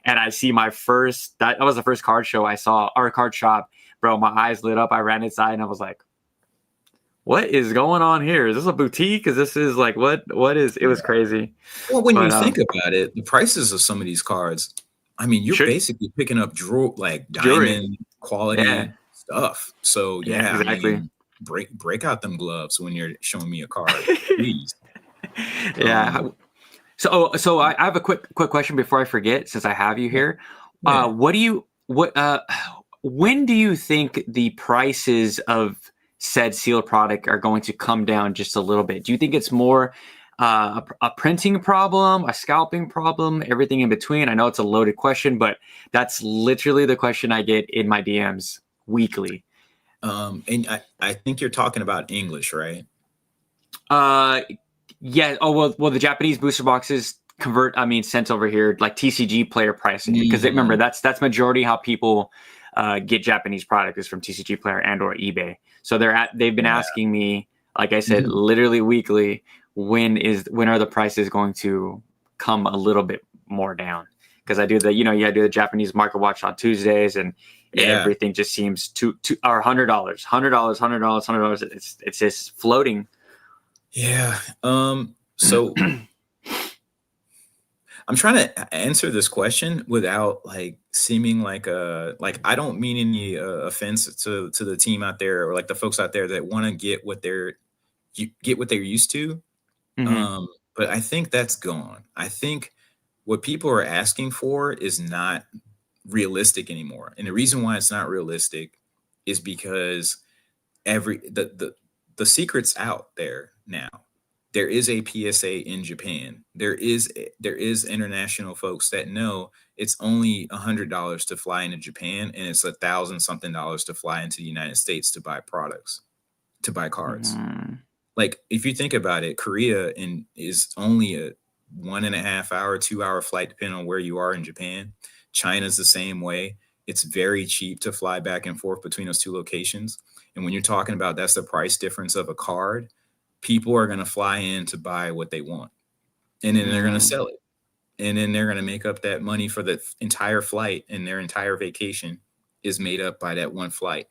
[SPEAKER 1] and I see that was the first card show I saw. Our card shop, bro. My eyes lit up. I ran inside, and I was like, what is going on here? Is this a boutique? Is this like what is? It was crazy.
[SPEAKER 2] Well, when you think about it, the prices of some of these cards. I mean, you're basically picking up diamond quality stuff. So yeah,
[SPEAKER 1] exactly.
[SPEAKER 2] Break out them gloves when you're showing me a card, please.
[SPEAKER 1] Yeah. So I have a quick question before I forget, since I have you here. When do you think the prices of said sealed product are going to come down just a little bit? Do you think it's more a printing problem, a scalping problem, everything in between? I know it's a loaded question, but that's literally the question I get in my DMs weekly.
[SPEAKER 2] And I think you're talking about English, right?
[SPEAKER 1] Yeah. Oh, well, the Japanese booster boxes sent over here like TCG player pricing, because remember that's majority how people get Japanese product is from TCG player and or eBay. So they've been asking me, like I said, literally weekly, when are the prices going to come a little bit more down, because I do the, you do the Japanese market watch on Tuesdays, and everything just seems to or $100. It's just floating.
[SPEAKER 2] Yeah. So I'm trying to answer this question without like seeming like I don't mean any offense to the team out there, or like the folks out there that want to get what they're used to.
[SPEAKER 1] Mm-hmm.
[SPEAKER 2] But I think that's gone. I think what people are asking for is not realistic anymore. And the reason why it's not realistic is because the secret's out there now. There is a PSA in Japan. There is international folks that know it's only $100 to fly into Japan, and it's $1,000 something to fly into the United States to buy products, to buy cards.
[SPEAKER 1] Mm-hmm.
[SPEAKER 2] Like if you think about it, Korea is only a 1.5 hour, 2 hour flight, depending on where you are in Japan. China's the same way. It's very cheap to fly back and forth between those two locations. And when you're talking about that's the price difference of a card, people are going to fly in to buy what they want, and then they're going to sell it, and then they're going to make up that money for the entire flight, and their entire vacation is made up by that one flight.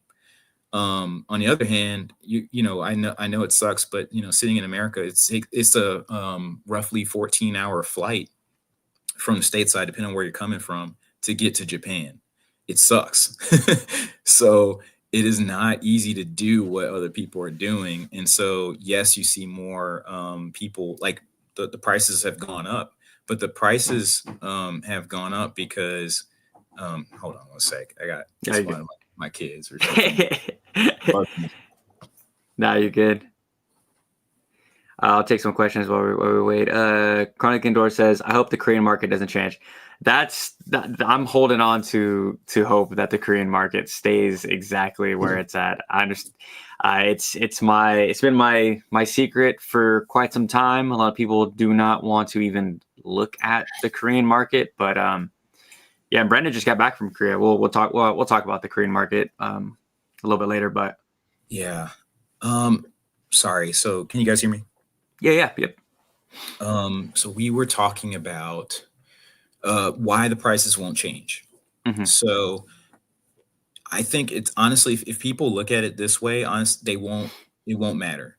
[SPEAKER 2] On the other hand, I know it sucks, but sitting in America, it's a roughly 14-hour flight from the stateside, depending on where you're coming from, to get to Japan. It sucks. So it is not easy to do what other people are doing. And so, yes, you see more people, like the prices have gone up, but the prices have gone up because, hold on one sec. I got just one of my kids or something.
[SPEAKER 1] Nah, you're good. I'll take some questions while we wait. Chronic Indoor says, I hope the Korean market doesn't change. I'm holding on to hope that the Korean market stays exactly where it's at. I understand. It's been my secret for quite some time. A lot of people do not want to even look at the Korean market, but yeah, Brendan just got back from Korea. We'll talk about the Korean market a little bit later, but
[SPEAKER 2] yeah. Sorry. So can you guys hear me?
[SPEAKER 1] Yeah.
[SPEAKER 2] So we were talking about why the prices won't change.
[SPEAKER 1] Mm-hmm.
[SPEAKER 2] So I think it's honestly, if people look at it this way, it won't matter.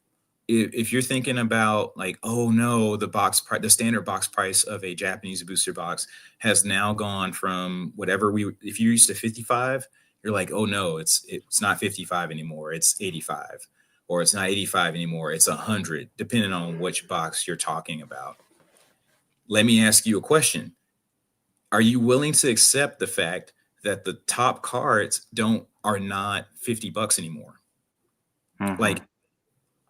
[SPEAKER 2] If you're thinking about like, oh no, the standard box price of a Japanese booster box has now gone from whatever if you're used to 55, you're like, oh no, it's not 55 anymore. It's 85, or it's not 85 anymore. It's 100, depending on which box you're talking about. Let me ask you a question. Are you willing to accept the fact that the top cards are not $50 anymore?
[SPEAKER 1] Mm-hmm.
[SPEAKER 2] Like,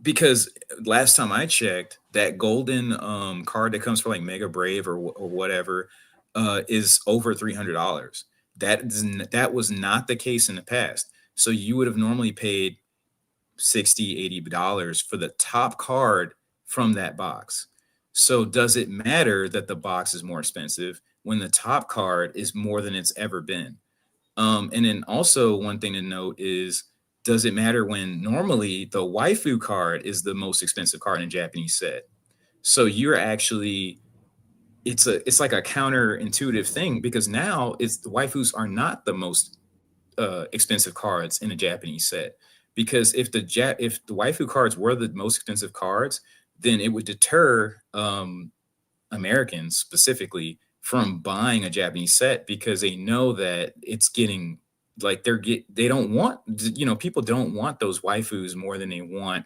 [SPEAKER 2] because last time I checked, that golden card that comes for like Mega Brave or whatever is over $300. That was not the case in the past. So you would have normally paid $60, $80 for the top card from that box. So does it matter that the box is more expensive when the top card is more than it's ever been? And then also one thing to note is, does it matter when normally the waifu card is the most expensive card in a Japanese set? So you're actually, it's like a counterintuitive thing, because now the waifus are not the most expensive cards in a Japanese set. Because if the waifu cards were the most expensive cards, then it would deter Americans specifically from buying a Japanese set, because they know that it's getting like they don't want, people don't want those waifus more than they want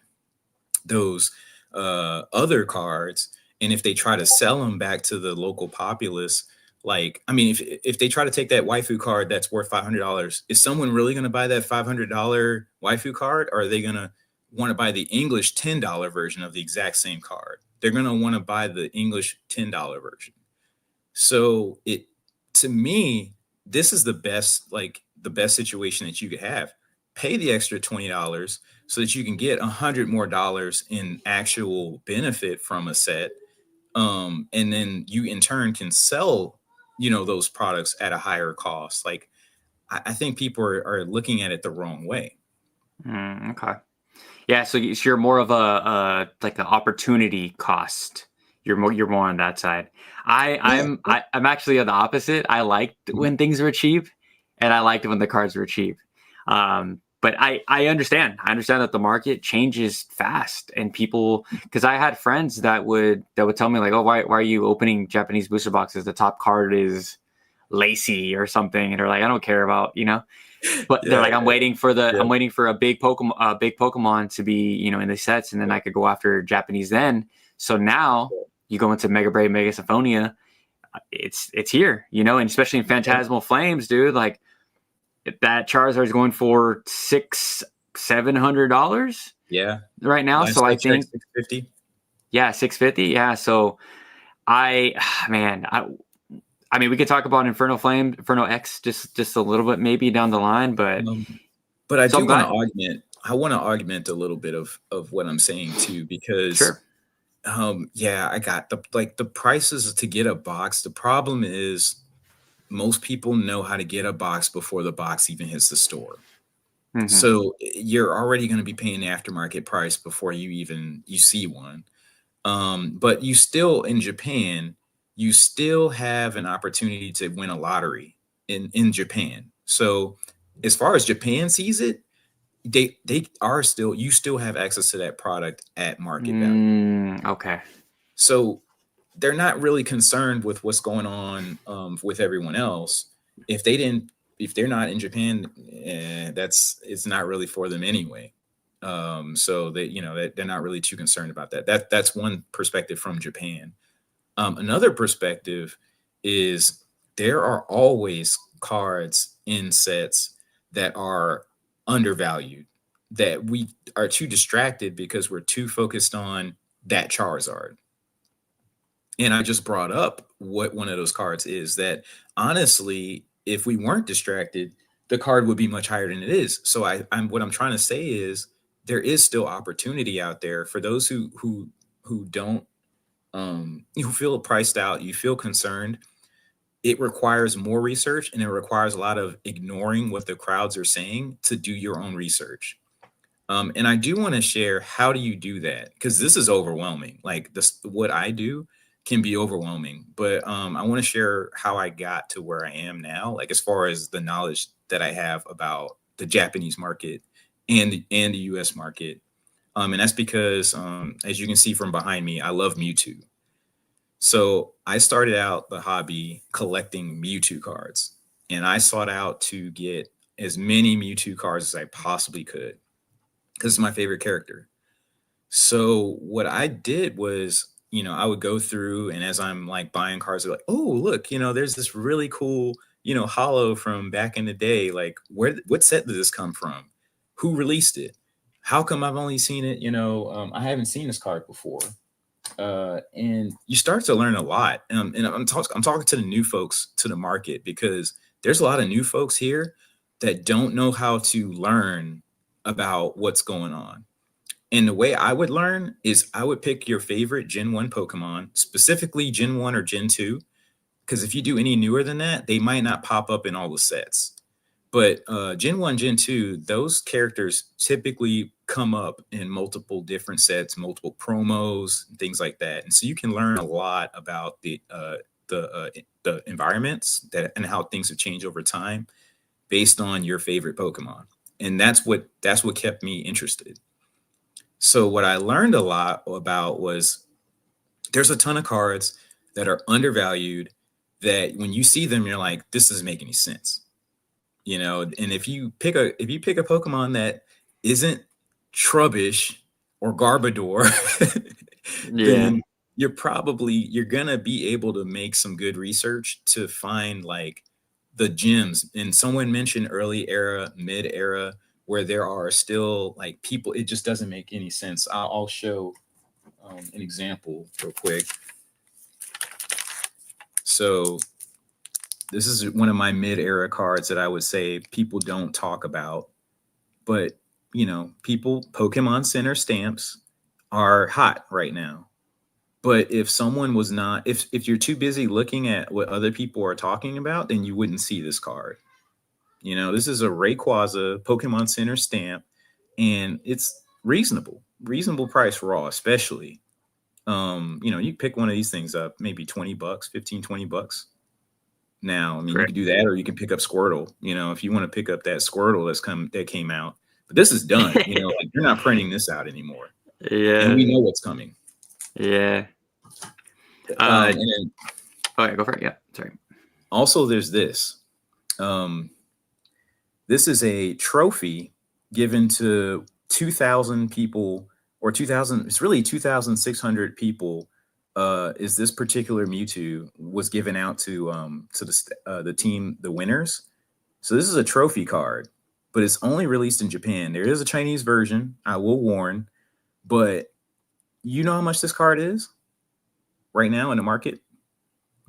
[SPEAKER 2] those other cards. And if they try to sell them back to the local populace, like, I mean, if they try to take that waifu card that's worth $500, is someone really going to buy that $500 waifu card? Or are they going to want to buy the English $10 version of the exact same card? They're going to want to buy the English $10 version. So to me, this is the best situation that you could have. Pay the extra $20 so that you can get $100 more in actual benefit from a set. And then you in turn can sell, those products at a higher cost. Like, I think people are looking at it the wrong way.
[SPEAKER 1] Okay. Yeah. So you're more of like an opportunity cost. you're more on that side. I'm actually on the opposite. I liked when things were cheap, and I liked when the cards were cheap. But I understand. I understand that the market changes fast, and people, because I had friends that would tell me like, oh, why are you opening Japanese booster boxes? The top card is Lacey or something, and they're like, I don't care about, But they're like, I'm waiting for a big Pokemon to be, in the sets, and then I could go after Japanese then. So now you go into Mega Brave, Mega Symphonia, it's here, and especially in Phantasmal Flames, dude. Like that Charizard is going for $600-700.
[SPEAKER 2] Yeah.
[SPEAKER 1] Right now. So I think
[SPEAKER 2] $650.
[SPEAKER 1] Yeah, $650. Yeah. So I mean, we could talk about Inferno X just a little bit maybe down the line, but
[SPEAKER 2] I do want to augment. I want to augment a little bit of what I'm saying too, because
[SPEAKER 1] sure.
[SPEAKER 2] I got the prices to get a box. The problem is most people know how to get a box before the box even hits the store. Mm-hmm. So you're already going to be paying the aftermarket price before you see one. But you still, in Japan, you still have an opportunity to win a lottery in Japan. So as far as Japan sees it, you still have access to that product at market value.
[SPEAKER 1] Okay.
[SPEAKER 2] So they're not really concerned with what's going on with everyone else. If they're not in Japan, it's not really for them anyway. So they're not really too concerned about that. That's one perspective from Japan. Another perspective is there are always cards in sets that are undervalued, that we are too distracted because we're too focused on that Charizard. And I just brought up what one of those cards is, that honestly, if we weren't distracted, the card would be much higher than it is. So what I'm trying to say is there is still opportunity out there for those who don't, you feel priced out, you feel concerned. It requires more research, and it requires a lot of ignoring what the crowds are saying to do your own research. And I do want to share, how do you do that? Because this is overwhelming. Like what I do can be overwhelming, but I want to share how I got to where I am now, like as far as the knowledge that I have about the Japanese market and the US market. And that's because, as you can see from behind me, I love Mewtwo. So I started out the hobby collecting Mewtwo cards, and I sought out to get as many Mewtwo cards as I possibly could, because it's my favorite character. So what I did was, I would go through, and as I'm like buying cards, they're like, oh, look, there's this really cool, holo from back in the day. Like, what set did this come from? Who released it? How come I've only seen it? I haven't seen this card before. And you start to learn a lot. And I'm talking to the new folks to the market, because there's a lot of new folks here that don't know how to learn about what's going on. And the way I would learn is I would pick your favorite Gen 1 Pokemon, specifically Gen 1 or Gen 2, because if you do any newer than that, they might not pop up in all the sets. But Gen 1, Gen 2, those characters typically come up in multiple different sets, multiple promos, things like that. And so you can learn a lot about the environments and how things have changed over time based on your favorite Pokemon. And that's what kept me interested. So what I learned a lot about was there's a ton of cards that are undervalued, that when you see them, you're like, this doesn't make any sense. And if you pick a Pokemon that isn't Trubbish or Garbodor, then you're gonna be able to make some good research to find like the gems. And someone mentioned early era, mid era, where there are still like people, it just doesn't make any sense. I'll show an example real quick. So this is one of my mid-era cards that I would say people don't talk about, but Pokemon Center stamps are hot right now. But if someone was not, if you're too busy looking at what other people are talking about, then you wouldn't see this card. This is a Rayquaza Pokemon Center stamp, and it's reasonable price raw, especially. You pick one of these things up, maybe $20, 15, $20. Now, I mean, you
[SPEAKER 1] Great.
[SPEAKER 2] can do that, or you can pick up Squirtle. If you want to pick up that Squirtle that came out, but this is done. Like you're not printing this out anymore.
[SPEAKER 1] Yeah.
[SPEAKER 2] And we know what's coming.
[SPEAKER 1] Yeah.
[SPEAKER 2] And then,
[SPEAKER 1] yeah, go for it. Yeah. Sorry.
[SPEAKER 2] Also, there's this. This is a trophy given to 2,000 people, or 2,000. It's really 2,600 people. Is this particular Mewtwo was given out to the team, the winners. So this is a trophy card, but it's only released in Japan. There is a Chinese version, I will warn, but you know how much this card is right now in the market?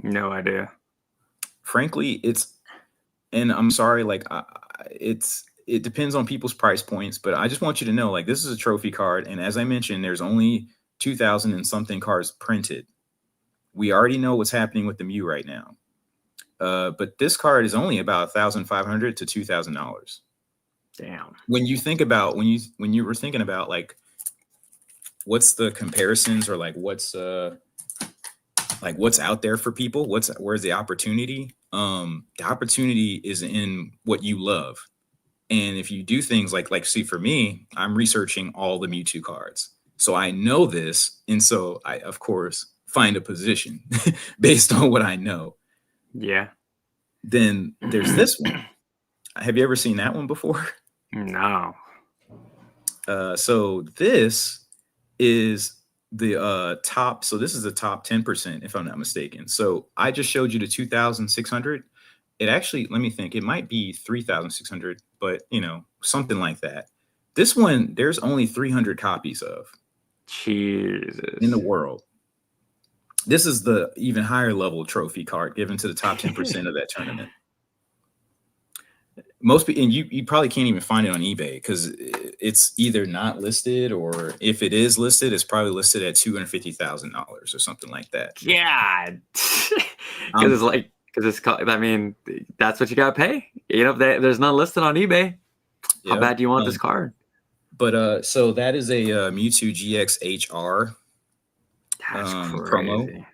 [SPEAKER 1] No idea.
[SPEAKER 2] Frankly, and I'm sorry, like it depends on people's price points, but I just want you to know, like, this is a trophy card, and as I mentioned, there's only 2,000 and something cards printed. We already know what's happening with the Mew right now. But this card is only about $1,500 to $2,000.
[SPEAKER 1] Damn.
[SPEAKER 2] When you think about when you were thinking about like what's the comparisons, or like what's out there for people, where's the opportunity? The opportunity is in what you love. And if you do things like see, for me, I'm researching all the Mewtwo cards. So I know this, and so I, of course, find a position based on what I know.
[SPEAKER 1] Yeah.
[SPEAKER 2] Then there's this one. Have you ever seen that one before?
[SPEAKER 1] No.
[SPEAKER 2] So this is the top. So this is the top 10%, if I'm not mistaken. So I just showed you the 2,600. It actually, let me think, it might be 3,600, but something like that. This one, there's only 300 copies of.
[SPEAKER 1] Jesus.
[SPEAKER 2] In the world. This is the even higher level trophy card given to the top 10% of that tournament. Most people, and you probably can't even find it on eBay because it's either not listed, or if it is listed, it's probably listed at $250,000 or something like that.
[SPEAKER 1] Yeah. Because I mean, that's what you got to pay. There's none listed on eBay. How bad do you want this card?
[SPEAKER 2] But so that is a Mewtwo GX HR promo.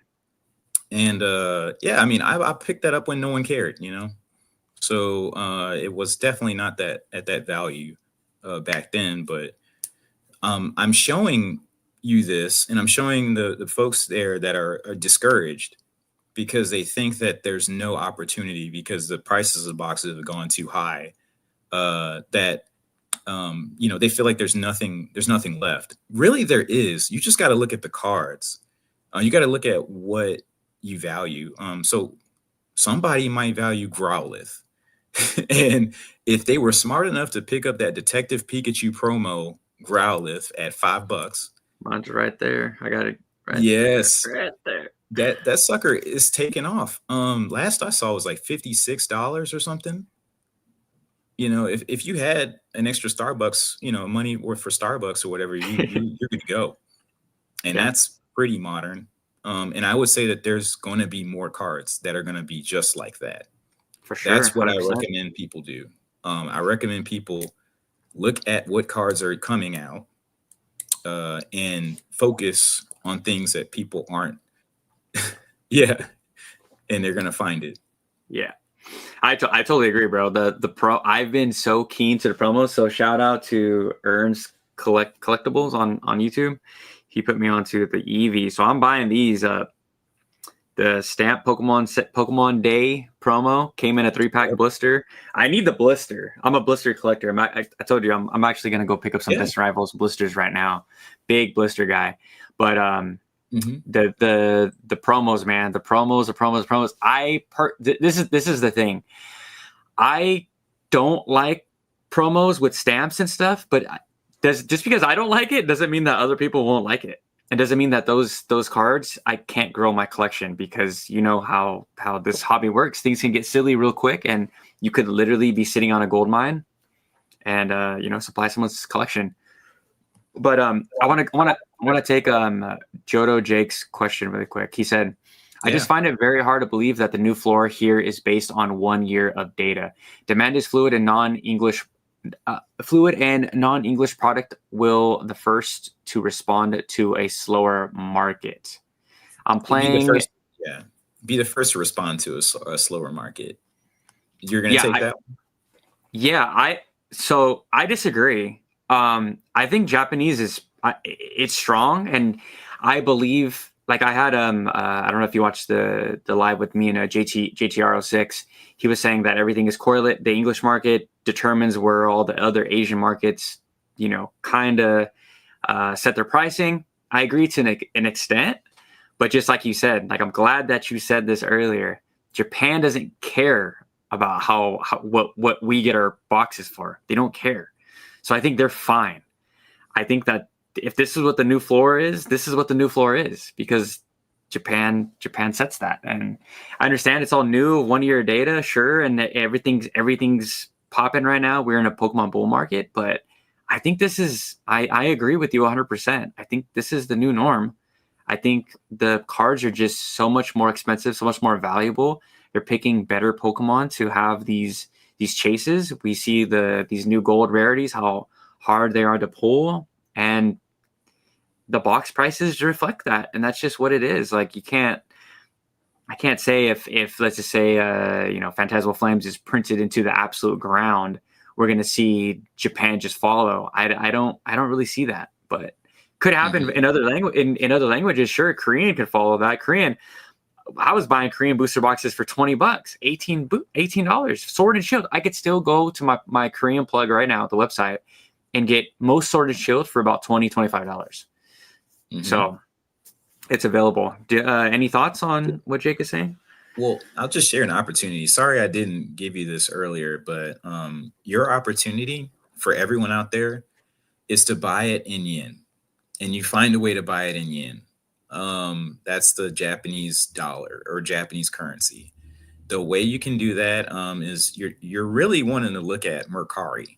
[SPEAKER 2] And yeah, I mean, I picked that up when no one cared, So it was definitely not that at that value back then. But I'm showing you this, and I'm showing the folks there that are discouraged because they think that there's no opportunity because the prices of boxes have gone too high. That they feel like there's nothing left. Really, there is. You just got to look at the cards. You got to look at what you value. So somebody might value Growlithe. And if they were smart enough to pick up that Detective Pikachu promo Growlithe at $5.
[SPEAKER 1] Mine's right there. I got it right.
[SPEAKER 2] Yes.
[SPEAKER 1] Right there.
[SPEAKER 2] That sucker is taking off. Last I saw was like $56 or something. If you had an extra Starbucks, money worth for Starbucks or whatever, you're good to go. And that's pretty modern. And I would say that there's going to be more cards that are going to be just like that.
[SPEAKER 1] For sure.
[SPEAKER 2] That's what 100%. I
[SPEAKER 1] 100%.
[SPEAKER 2] recommend people do. I recommend people look at what cards are coming out and focus on things that people aren't. Yeah. And they're going to find it.
[SPEAKER 1] Yeah. I totally agree, bro. I've been so keen to the promos. So shout out to Ern's Collectibles on YouTube. He put me onto the EV. So I'm buying these. The stamp Pokemon Day promo came in a 3-pack blister. I need the blister. I'm a blister collector. I told you I'm actually gonna go pick up some Distant Rivals blisters right now. Big blister guy. But the promos, man, the promos. This is the thing. I don't like promos with stamps and stuff, but just because I don't like it doesn't mean that other people won't like it. It doesn't mean that those cards, I can't grow my collection, because you know how this hobby works. Things can get silly real quick, and you could literally be sitting on a gold mine and supply someone's collection. But I want to take Jodo Jake's question really quick. He said, I just find it very hard to believe that the new floor here is based on 1 year of data. Demand is fluid and fluid and non-English product will the first to respond to a slower market. I'm
[SPEAKER 2] Be the
[SPEAKER 1] playing.
[SPEAKER 2] first, yeah. Be the first to respond to a slower market. You're going to
[SPEAKER 1] Yeah,
[SPEAKER 2] take that?
[SPEAKER 1] yeah. So I disagree. I think Japanese is it's strong, and I believe. Like I had I don't know if you watched the live with me and JTR06. He was saying that everything is correlate. The English market determines where all the other Asian markets, kind of set their pricing. I agree to an extent, but just like you said, like I'm glad that you said this earlier. Japan doesn't care about what we get our boxes for. They don't care. So I think they're fine. I think that if this is what the new floor is, this is what the new floor is, because Japan sets that. And I understand it's all new, 1 year data, sure, and everything's popping right now. We're in a Pokemon bull market, but I think this is I agree with you 100%. I think this is the new norm. I think the cards are just so much more expensive, so much more valuable. They're picking better Pokemon to have these chases. We see these new gold rarities, how hard they are to pull, and the box prices reflect that, and that's just what it is. Like I can't say if let's just say Phantasmal Flames is printed into the absolute ground, we're going to see Japan just follow. I don't really see that, but could happen in other in other languages. Sure, Korean could follow that. Korean, I was buying Korean booster boxes for $20, $18, Sword and Shield. I could still go to my Korean plug right now at the website and get most Sword and Shield for about $25. So it's available. Any thoughts on what Jake is saying?
[SPEAKER 2] Well, I'll just share an opportunity. Sorry I didn't give you this earlier, but your opportunity for everyone out there is to buy it in yen, and you find a way to buy it in yen. That's the Japanese dollar or Japanese currency. The way you can do that is you're really wanting to look at Mercari.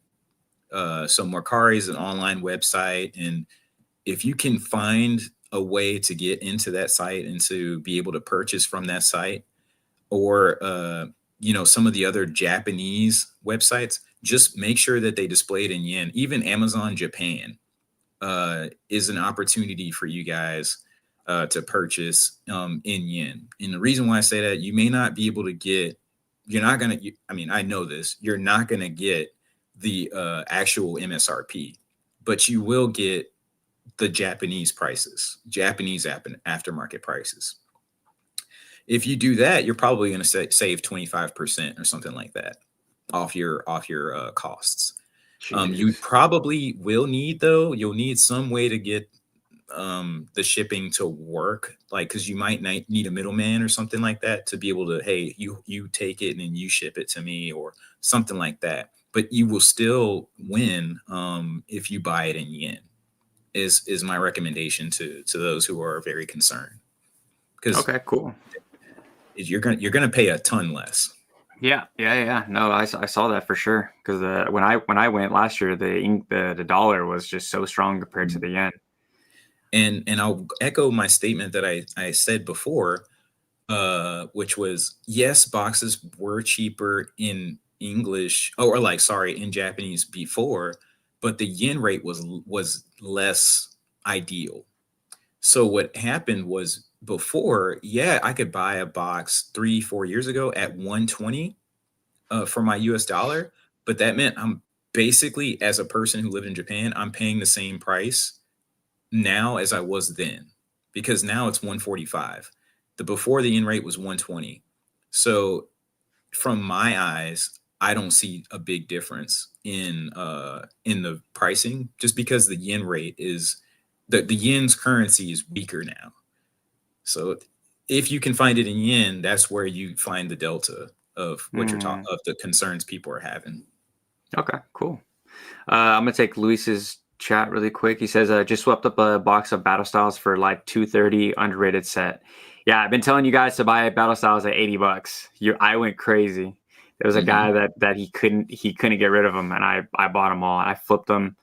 [SPEAKER 2] So Mercari is an online website, and if you can find a way to get into that site and to be able to purchase from that site, or some of the other Japanese websites, just make sure that they display it in yen. Even Amazon Japan is an opportunity for you guys to purchase in yen. And the reason why I say that, you may not be able to get, I know this, you're not going to get the actual MSRP, but you will get the Japanese prices, Japanese aftermarket prices. If you do that, you're probably going to save 25% or something like that off your costs. You probably will need, though, you'll need some way to get the shipping to work, like, because you might need a middleman or something like that to be able to, hey, you take it and then you ship it to me or something like that. But you will still win if you buy it in yen. Is my recommendation to those who are very concerned. Because
[SPEAKER 1] okay, cool.
[SPEAKER 2] You're gonna pay a ton less.
[SPEAKER 1] Yeah. No, I saw that for sure, because when I went last year, the dollar was just so strong compared to the yen.
[SPEAKER 2] And I'll echo my statement that I said before, which was, yes, boxes were cheaper in English in Japanese before, but the yen rate was less ideal. So what happened was, before, I could buy a box 3-4 years ago at 120 for my US dollar, but that meant I'm basically, as a person who lived in Japan, I'm paying the same price now as I was then, because now it's 145. Before, the yen rate was 120. So from my eyes, I don't see a big difference in the pricing, just because the yen rate is the yen's currency is weaker now. So if you can find it in yen, that's where you find the delta of what you're talking of, the concerns people are having.
[SPEAKER 1] Okay, cool. I'm gonna take Luis's chat really quick. He says, just swept up a box of Battle Styles for like $230, underrated set. Yeah, I've been telling you guys to buy Battle Styles at $80. I went crazy. There was a guy that he couldn't get rid of them, and I bought them all. I flipped them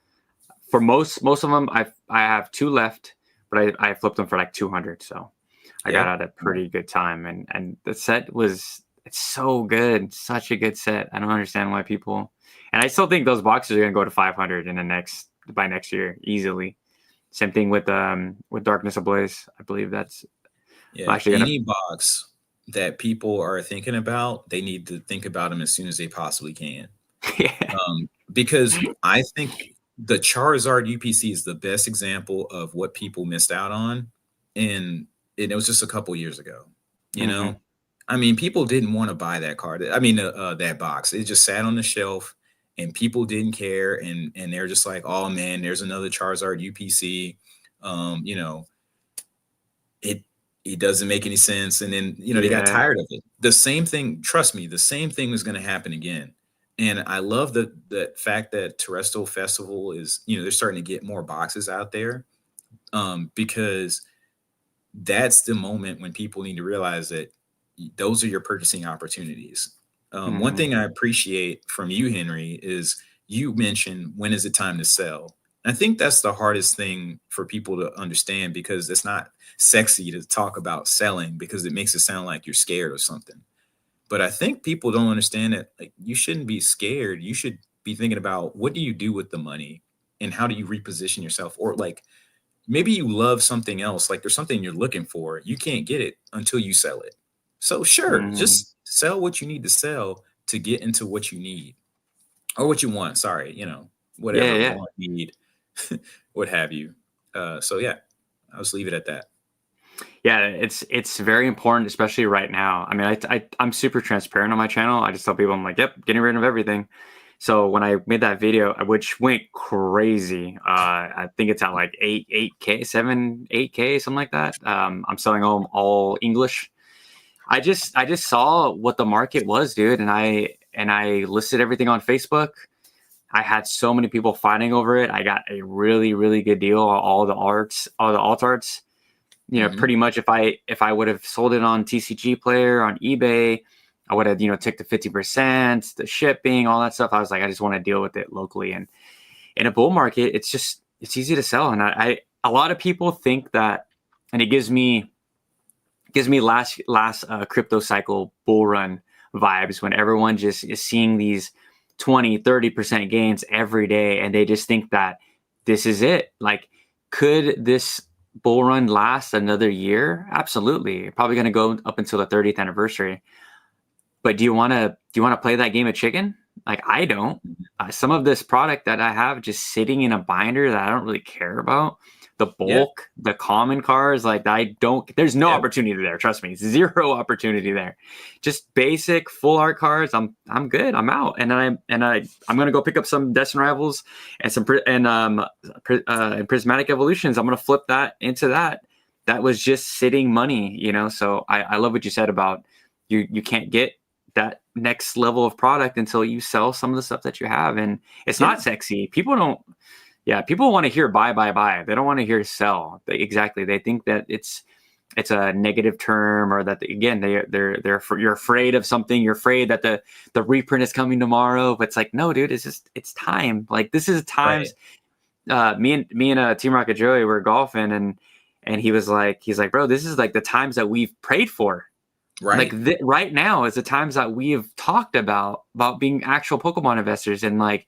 [SPEAKER 1] for most of them. I have 2 left, but I flipped them for like 200. So I got out at a pretty good time, and the set it's so good, such a good set. I don't understand why people. And I still think those boxes are going to go to 500 by next year easily. Same thing with Darkness Ablaze. I believe that's actually
[SPEAKER 2] any box that people are thinking about, they need to think about them as soon as they possibly can.
[SPEAKER 1] Yeah.
[SPEAKER 2] Because I think the Charizard UPC is the best example of what people missed out on, and it was just a couple years ago. You know, I mean, people didn't want to buy that card. I mean, that box. It just sat on the shelf, and people didn't care, and they're just like, "Oh man, there's another Charizard UPC." You know, it doesn't make any sense, and then they got tired of it. The same thing. Trust me, the same thing was going to happen again. And I love the fact that Terrestrial Festival is, they're starting to get more boxes out there, because that's the moment when people need to realize that those are your purchasing opportunities. One thing I appreciate from you, Henry, is you mentioned, when is it time to sell? And I think that's the hardest thing for people to understand, because it's not sexy to talk about selling, because it makes it sound like you're scared or something. But I think people don't understand that, like, you shouldn't be scared. You should be thinking about, what do you do with the money and how do you reposition yourself? Or like, maybe you love something else. Like, there's something you're looking for. You can't get it until you sell it. So sure, just sell what you need to sell to get into what you need or what you want. Sorry, whatever you want, need, what have you. So yeah, I'll just leave it at that.
[SPEAKER 1] Yeah, it's very important, especially right now. I mean, I'm super transparent on my channel. I just tell people, I'm like, yep, getting rid of everything. So when I made that video, which went crazy, I think it's at like 8K, 8K, something like that. I'm selling all English. I just saw what the market was, dude, and I listed everything on Facebook. I had so many people fighting over it. I got a really, really good deal on all the alt arts. Pretty much if I would have sold it on TCG Player, on eBay, I would have, took the 50%, the shipping, all that stuff. I was like, I just want to deal with it locally. And in a bull market, it's easy to sell. And a lot of people think that, and it gives me last crypto cycle bull run vibes, when everyone just is seeing these 20-30% gains every day, and they just think that this is it. Like, could this bull run last another year? Absolutely. Probably going to go up until the 30th anniversary. But do you want to play that game of chicken? Like, I don't. Some of this product that I have just sitting in a binder that I don't really care about, the bulk, the common cars, like, there's no opportunity there. Trust me, zero opportunity there. Just basic full art cars. I'm good. I'm out. And I'm going to go pick up some Destined Rivals and some Prismatic Evolutions. I'm going to flip that into that. That was just sitting money, So I love what you said about you can't get that next level of product until you sell some of the stuff that you have. And it's not sexy. People want to hear buy. They don't want to hear sell. Exactly. They think that it's a negative term, or that you're afraid of something. You're afraid that the reprint is coming tomorrow. But it's like, no, dude, it's time. Like, this is times. Right. Me and Team Rocket Joey were golfing, and he's like, bro, this is like the times that we've prayed for. Right. Like, right now is the times that we have talked about being actual Pokemon investors, and like,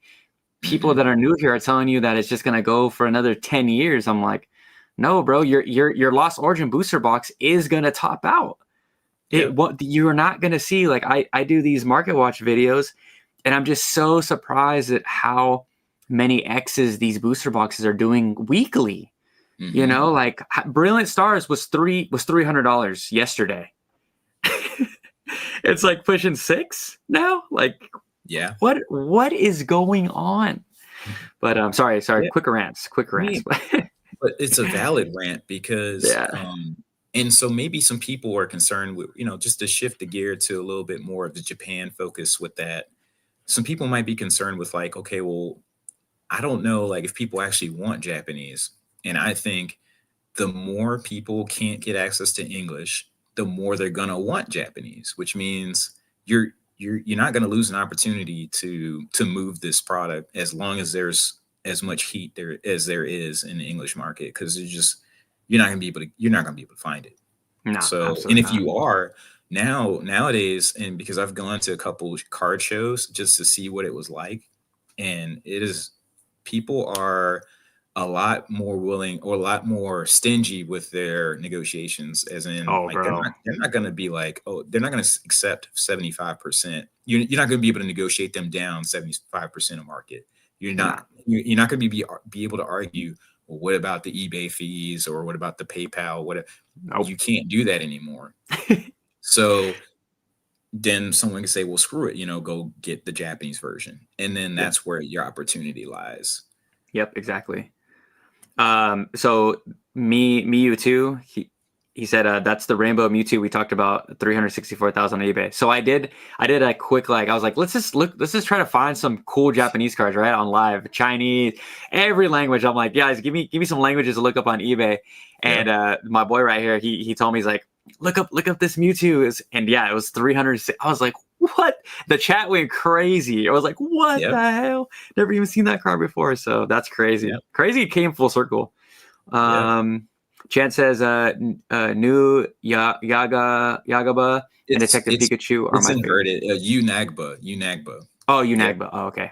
[SPEAKER 1] people that are new here are telling you that it's just going to go for another 10 years. I'm like, no, bro, your Lost Origin booster box is going to top out. You're not going to see, like, I do these market watch videos, and I'm just so surprised at how many X's these booster boxes are doing weekly. Like, Brilliant Stars was $300 yesterday. It's like pushing $600 now. Like, what is going on? But sorry, quick rants.
[SPEAKER 2] But it's a valid rant, because and so maybe some people are concerned with, just to shift the gear to a little bit more of the Japan focus with that. Some people might be concerned with, like, okay, well, I don't know, like, if people actually want Japanese. And I think the more people can't get access to English, the more they're gonna want Japanese, which means you're not gonna lose an opportunity to move this product, as long as there's as much heat there as there is in the English market, because you're not gonna be able to find it.
[SPEAKER 1] No,
[SPEAKER 2] so, and if you are nowadays, and because I've gone to a couple card shows just to see what it was like, and it is, people are a lot more willing or a lot more stingy with their negotiations, as in
[SPEAKER 1] Oh,
[SPEAKER 2] like
[SPEAKER 1] bro.
[SPEAKER 2] they're not going to be like, oh, they're not going to accept 75%. You're not going to be able to negotiate them down 75% of market.
[SPEAKER 1] Nah.
[SPEAKER 2] You're not going to be able to argue, well, what about the eBay fees, or what about the PayPal, what?
[SPEAKER 1] Nope.
[SPEAKER 2] You can't do that anymore. So then someone can say, well, screw it, go get the Japanese version. And then
[SPEAKER 1] Yep.
[SPEAKER 2] that's where your opportunity lies.
[SPEAKER 1] Yep, exactly. So Mewtwo, he said that's the Rainbow Mewtwo we talked about, 364,000 on eBay. So I did a quick, like, I was like, let's just try to find some cool Japanese cards, right, on live, Chinese, every language. I'm like, guys, give me some languages to look up on eBay. And my boy right here, he told me, he's like, look up this Mewtwo, and yeah, it was 300. I was like, what? The chat went crazy. I was like, what
[SPEAKER 2] Yep.
[SPEAKER 1] the hell? Never even seen that card before. So that's crazy.
[SPEAKER 2] Yep.
[SPEAKER 1] Crazy, it came full circle. Chan says new Yagaba and Detective Pikachu are my
[SPEAKER 2] inverted. Unagba.
[SPEAKER 1] Oh, Unagba. Yeah. Oh, okay.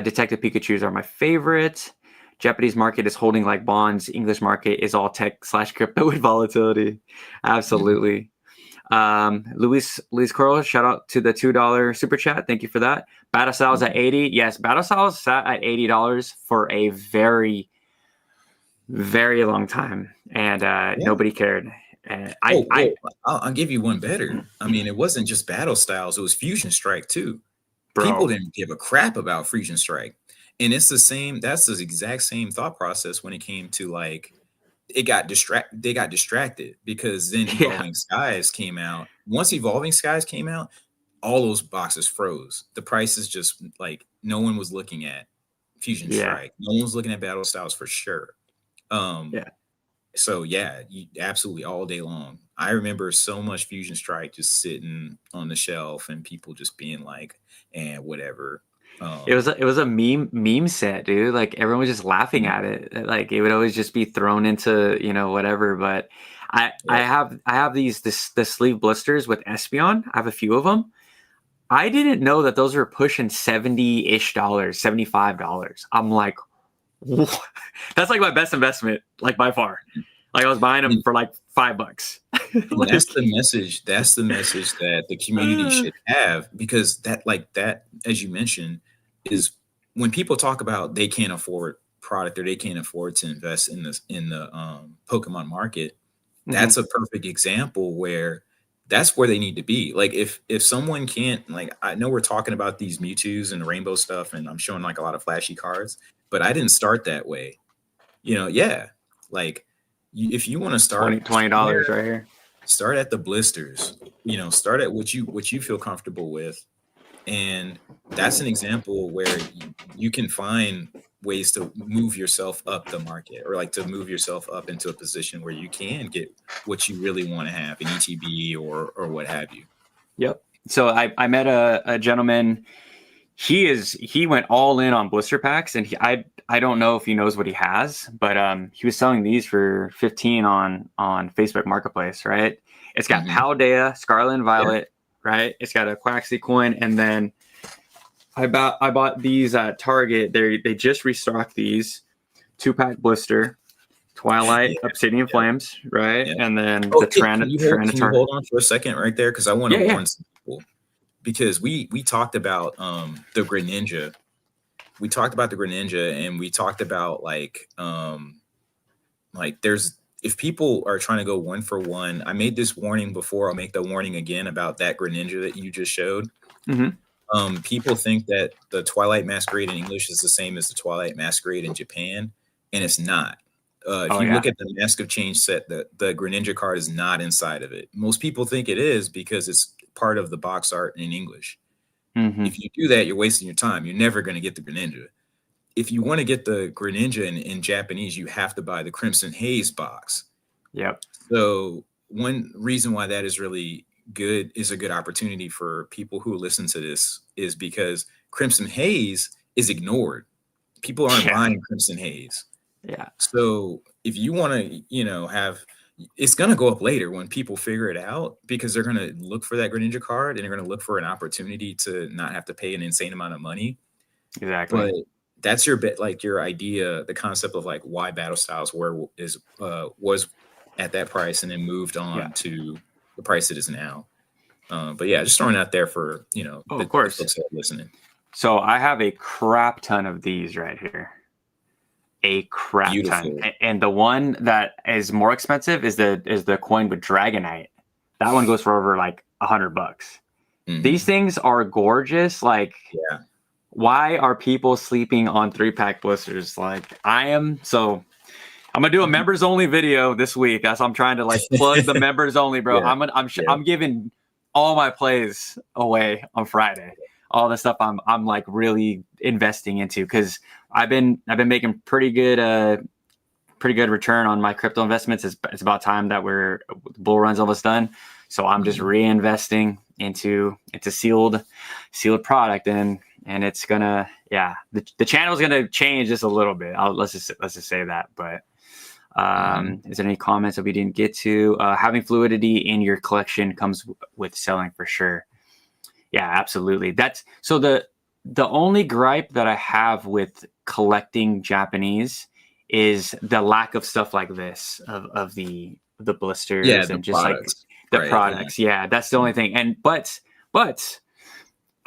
[SPEAKER 1] Detective Pikachus are my favorite. Japanese market is holding like bonds. English market is all tech/crypto with volatility. Absolutely. Luis Coral, shout out to the $2 super chat. Thank you for that. Battle Styles at 80. Yes, Battle Styles sat at $80 for a very, very long time, and nobody cared. And
[SPEAKER 2] I'll give you one better. I mean, it wasn't just Battle Styles; it was Fusion Strike too.
[SPEAKER 1] Bro.
[SPEAKER 2] People didn't give a crap about Fusion Strike, and it's the same. That's the exact same thought process when it came to like. They got distracted because then Evolving Skies came out. Once Evolving Skies came out, all those boxes froze. The prices just, like, no one was looking at Fusion Strike. No one was looking at Battle Styles for sure. So yeah, absolutely all day long. I remember so much Fusion Strike just sitting on the shelf and people just being like, and whatever.
[SPEAKER 1] It was a meme set, dude. Like, everyone was just laughing at it. Like, it would always just be thrown into, whatever. But I have the sleeve blisters with Espeon. I have a few of them. I didn't know that those were pushing $70-ish, $75. I'm like, what? That's like my best investment, like, by far. Like, I was buying them for like $5.
[SPEAKER 2] Like, that's the message. That's the message that the community should have, because that, as you mentioned, is when people talk about they can't afford product or they can't afford to invest in the Pokemon market. That's a perfect example where that's where they need to be. Like, if someone can't, like, I know we're talking about these Mewtwo's and the rainbow stuff, and I'm showing like a lot of flashy cards, but I didn't start that way. Like, if you want to start
[SPEAKER 1] $20 right here,
[SPEAKER 2] start at the blisters. Start at what you feel comfortable with, and that's an example where you can find ways to move yourself up the market, or like to move yourself up into a position where you can get what you really want to have, an ETB or what have you.
[SPEAKER 1] Yep. So I met a gentleman. He went all in on blister packs, and I don't know if he knows what he has, but he was selling these for $15 on Facebook Marketplace, right? It's got Paldea, Scarlet and Violet, right? It's got a Quaxley coin, and then I bought these at Target. They just restocked these 2-pack blister, Twilight, Obsidian Flames, right? And then the Tyranitar.
[SPEAKER 2] Can you hold on for a second right there, because I want to warn some people. Because we talked about the Greninja. We talked about the Greninja, and we talked about like there's, if people are trying to go 1-for-1, I made this warning before. I'll make the warning again about that Greninja that you just showed. People think that the Twilight Masquerade in English is the same as the Twilight Masquerade in Japan, and it's not. If you look at the Mask of Change set, the Greninja card is not inside of it. Most people think it is because it's part of the box art in English. If you do that, you're wasting your time. You're never going to get the Greninja. If you want to get the Greninja in Japanese, you have to buy the Crimson Haze box.
[SPEAKER 1] Yep.
[SPEAKER 2] So one reason why that is really good, is a good opportunity for people who listen to this, is because Crimson Haze is ignored. People aren't buying Crimson Haze.
[SPEAKER 1] Yeah.
[SPEAKER 2] So if you want to, have, it's going to go up later when people figure it out, because they're going to look for that Greninja card, and they're going to look for an opportunity to not have to pay an insane amount of money.
[SPEAKER 1] Exactly.
[SPEAKER 2] But that's your bit, like your idea, the concept of like why battle styles was at that price and then moved
[SPEAKER 1] Yeah.
[SPEAKER 2] on to the price it is now. But yeah, just throwing it out there for
[SPEAKER 1] Oh,
[SPEAKER 2] the
[SPEAKER 1] of course.
[SPEAKER 2] folks that are listening.
[SPEAKER 1] So I have a crap ton of these right here. A crap
[SPEAKER 2] Beautiful.
[SPEAKER 1] ton. And the one that is more expensive is the coin with Dragonite. That one goes for over like $100.
[SPEAKER 2] Mhm.
[SPEAKER 1] These things are gorgeous. Like,
[SPEAKER 2] Yeah.
[SPEAKER 1] why are people sleeping on 3-pack blisters? Like, I'm gonna do a members only video this week. That's I'm trying to like plug the members only, bro.
[SPEAKER 2] Yeah.
[SPEAKER 1] I'm giving all my plays away on Friday. All the stuff I'm like really investing into because I've been making pretty good return on my crypto investments. It's about time that the bull run's almost done. So I'm just reinvesting into sealed product and it's gonna the channel's gonna change just a little bit. Let's just say that. But is there any comments that we didn't get to? Having fluidity in your collection comes with selling for sure. Yeah, absolutely. That's so the only gripe that I have with collecting Japanese is the lack of stuff like this of the blisters and just
[SPEAKER 2] products.
[SPEAKER 1] like the products. Yeah, that's the only thing. And but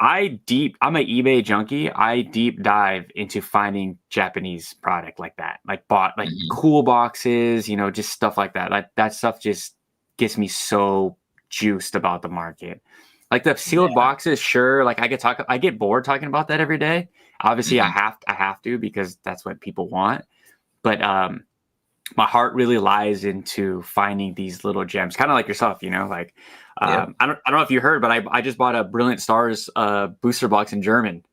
[SPEAKER 1] I'm an eBay junkie. I deep dive into finding Japanese product like that, like cool boxes, just stuff like that. Like that stuff just gets me so juiced about the market. Like the sealed boxes, sure. Like I get bored talking about that every day. Obviously, I have to because that's what people want. But my heart really lies into finding these little gems, kind of like yourself. Like I don't know if you heard, but I just bought a Brilliant Stars booster box in German.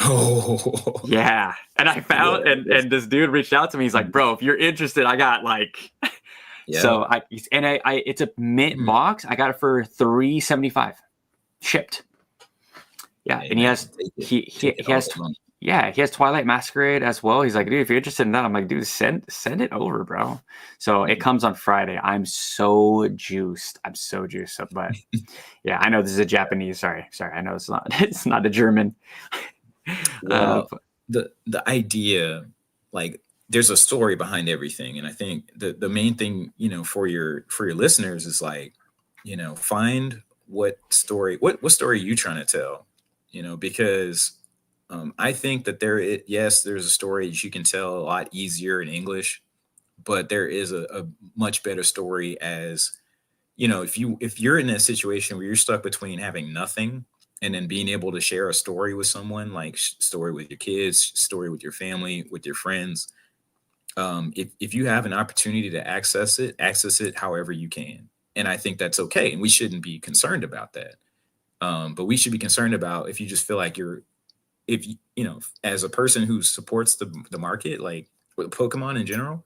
[SPEAKER 2] Oh
[SPEAKER 1] yeah, and I found and this dude reached out to me. He's like, "Bro, if you're interested, I got like." So I it's a mint box. I got it for $375 shipped. Yeah, and he has Twilight Masquerade as well. He's like, dude, if you're interested in that, I'm like, dude, send it over, bro. So it comes on Friday. I'm so juiced. But yeah, I know this is a Japanese. Sorry. I know it's not a German.
[SPEAKER 2] Well, the idea, like, there's a story behind everything, and I think the main thing, for your listeners is like, find what story are you trying to tell, because I think that there's a story that you can tell a lot easier in English, but there is a much better story as, if you're in a situation where you're stuck between having nothing and then being able to share a story with someone, like story with your kids, story with your family, with your friends. If you have an opportunity to access it however you can. And I think that's okay. And we shouldn't be concerned about that. But we should be concerned about if you just feel like as a person who supports the market, like with Pokemon in general,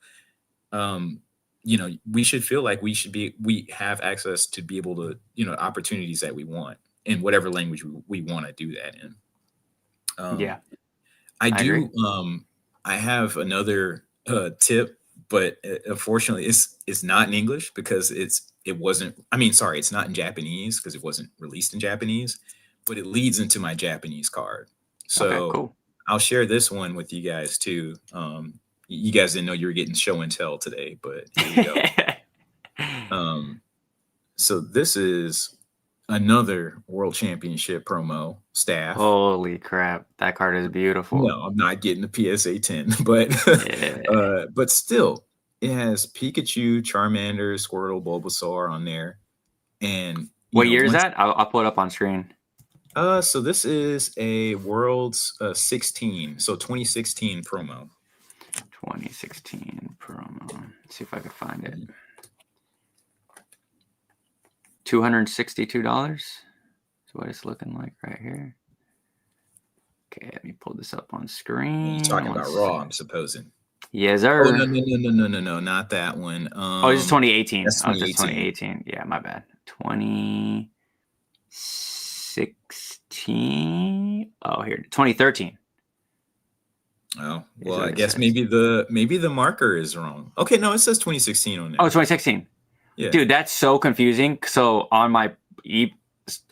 [SPEAKER 2] we should feel like we have access to be able to, opportunities that we want in whatever language we want to do that in. I do. I have another tip, but unfortunately it's not in English because it's not in Japanese because it wasn't released in Japanese, but it leads into my Japanese card. So
[SPEAKER 1] okay, cool.
[SPEAKER 2] I'll share this one with you guys too. You guys didn't know you were getting show and tell today, but here you go. So this is another World Championship promo staff.
[SPEAKER 1] Holy crap, that card is beautiful.
[SPEAKER 2] No, I'm not getting the PSA 10, but but still, it has Pikachu, Charmander, Squirtle, Bulbasaur on there. And
[SPEAKER 1] what year is that? I'll pull it up on screen.
[SPEAKER 2] So this is a World's 16, so 2016 promo.
[SPEAKER 1] 2016 promo. Let's see if I can find it. $262 is what it's looking like right here. Okay, let me pull this up on screen.
[SPEAKER 2] You're talking about Raw, I'm supposing.
[SPEAKER 1] Yes, sir.
[SPEAKER 2] Oh, no, not that one.
[SPEAKER 1] This is 2018.
[SPEAKER 2] That's 2018.
[SPEAKER 1] This is 2018. Yeah, my bad. 2016. Oh, here, 2013.
[SPEAKER 2] Oh, well, I guess maybe the marker is wrong. Okay, no, it says 2016 on there.
[SPEAKER 1] Oh, 2016. Yeah. Dude, that's so confusing. So on my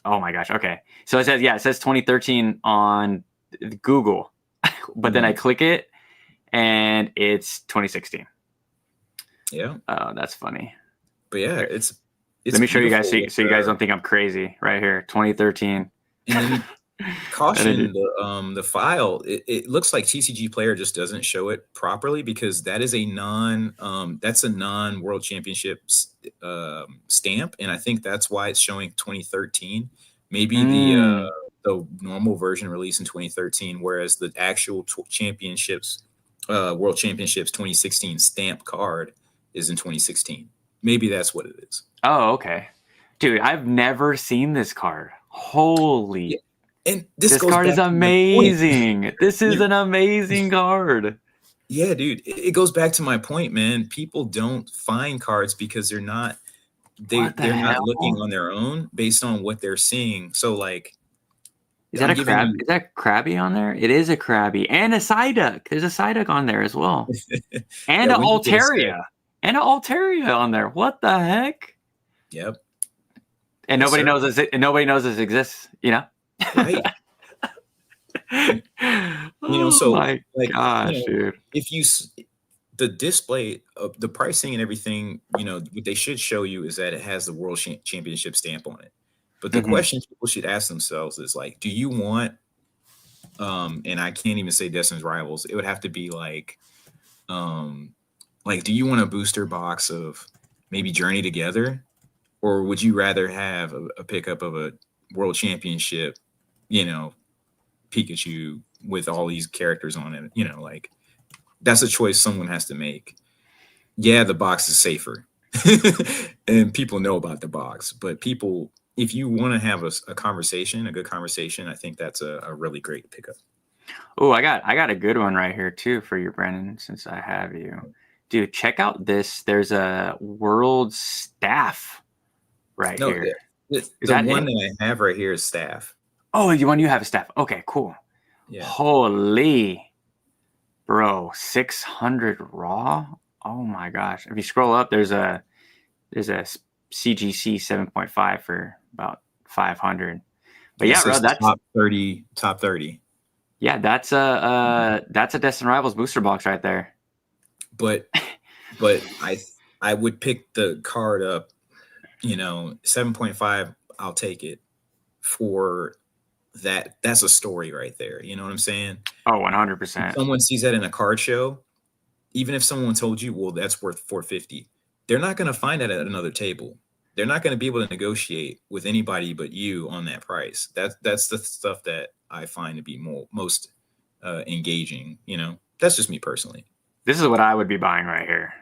[SPEAKER 1] oh my gosh. Okay. So it says 2013 on Google. but then I click it and it's 2016.
[SPEAKER 2] Yeah.
[SPEAKER 1] Oh, that's funny.
[SPEAKER 2] But yeah, it's
[SPEAKER 1] let me show you guys
[SPEAKER 2] beautiful
[SPEAKER 1] so you guys don't think I'm crazy. Right here, 2013.
[SPEAKER 2] And then caution the file. It looks like TCG Player just doesn't show it properly because that is a non World Championships stamp, and I think that's why it's showing 2013. Maybe the normal version released in 2013, whereas the actual championships, World Championships 2016 stamp card is in 2016. Maybe that's what it is.
[SPEAKER 1] Oh, okay. Dude, I've never seen this card. Holy.
[SPEAKER 2] Yeah. And this
[SPEAKER 1] card is amazing. This is an amazing card.
[SPEAKER 2] Yeah, dude. It goes back to my point, man. People don't find cards because they're not not looking on their own based on what they're seeing. So like,
[SPEAKER 1] is that a crab? Is that Krabby on there? It is a Krabby and a Psyduck. There's a Psyduck on there as well. And an Altaria. And an Altaria on there. What the heck?
[SPEAKER 2] Yep.
[SPEAKER 1] And nobody knows this. And nobody knows this exists. You know.
[SPEAKER 2] Right. So
[SPEAKER 1] my gosh, dude.
[SPEAKER 2] If the display of the pricing and everything, what they should show you is that it has the World Championship stamp on it. But the question people should ask themselves is like, do you want? And I can't even say Destin's Rivals. It would have to be like, do you want a booster box of maybe Journey Together, or would you rather have a pickup of a World Championship, Pikachu with all these characters on it? That's a choice someone has to make. Yeah, the box is safer and people know about the box, but if you want to have a conversation, a good conversation, I think that's a really great pickup.
[SPEAKER 1] Oh, I got a good one right here too for you, Brennan, since I have you. Dude, check out this. There's a world staff right here.
[SPEAKER 2] The one that I have right here is staff.
[SPEAKER 1] Oh, the one you have is staff. Okay, cool.
[SPEAKER 2] Yeah.
[SPEAKER 1] Holy, bro, 600 raw. Oh my gosh! If you scroll up, there's a CGC 7.5 for about 500. But yeah, bro, that's
[SPEAKER 2] top 30.
[SPEAKER 1] Yeah, that's a Destin Rivals booster box right there.
[SPEAKER 2] But I would pick the card up, 7.5. I'll take it for that. That's a story right there. You know what I'm saying?
[SPEAKER 1] Oh, 100%.
[SPEAKER 2] If someone sees that in a card show, even if someone told you, well, that's worth $450, they're not going to find that at another table. They're not going to be able to negotiate with anybody but you on that price. That's the stuff that I find to be most engaging. That's just me personally.
[SPEAKER 1] This is what I would be buying right here.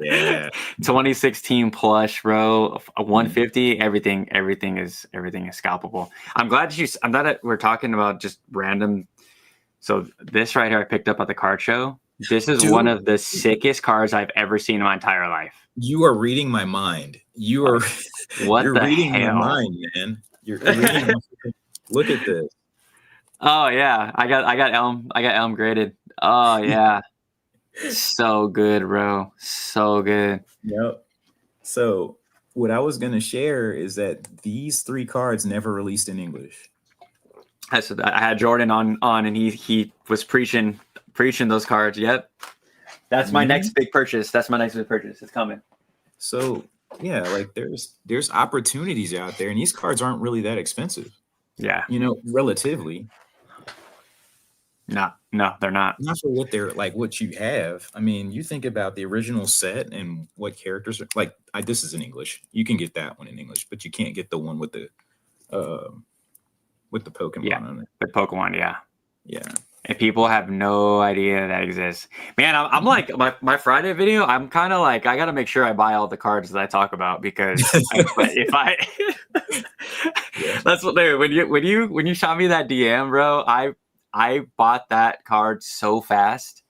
[SPEAKER 2] Yeah.
[SPEAKER 1] 2016 plush, bro. 150. Everything is scalpable. I'm glad that we're talking about just random. So this right here I picked up at the card show. This is one of the sickest cards I've ever seen in my entire life.
[SPEAKER 2] You are reading my mind. You're reading my mind, man. You're reading look at this.
[SPEAKER 1] Oh yeah. I got Elm graded. Oh yeah. So good, bro. So good.
[SPEAKER 2] Yep. So what I was going to share is that these 3 cards never released in English.
[SPEAKER 1] I had Jordan on and he was preaching those cards. Yep. That's my next big purchase. It's coming.
[SPEAKER 2] So yeah, there's opportunities out there, and these cards aren't really that expensive.
[SPEAKER 1] Yeah.
[SPEAKER 2] Relatively.
[SPEAKER 1] No, they're not.
[SPEAKER 2] Not for what you have. I mean, you think about the original set and what characters are this is in English. You can get that one in English, but you can't get the one with the Pokemon on it.
[SPEAKER 1] The Pokemon, yeah.
[SPEAKER 2] Yeah.
[SPEAKER 1] And people have no idea that exists. Man, I'm like my Friday video. I'm kind of like I got to make sure I buy all the cards that I talk about because if I that's what when you shot me that DM, bro. I bought that card so fast.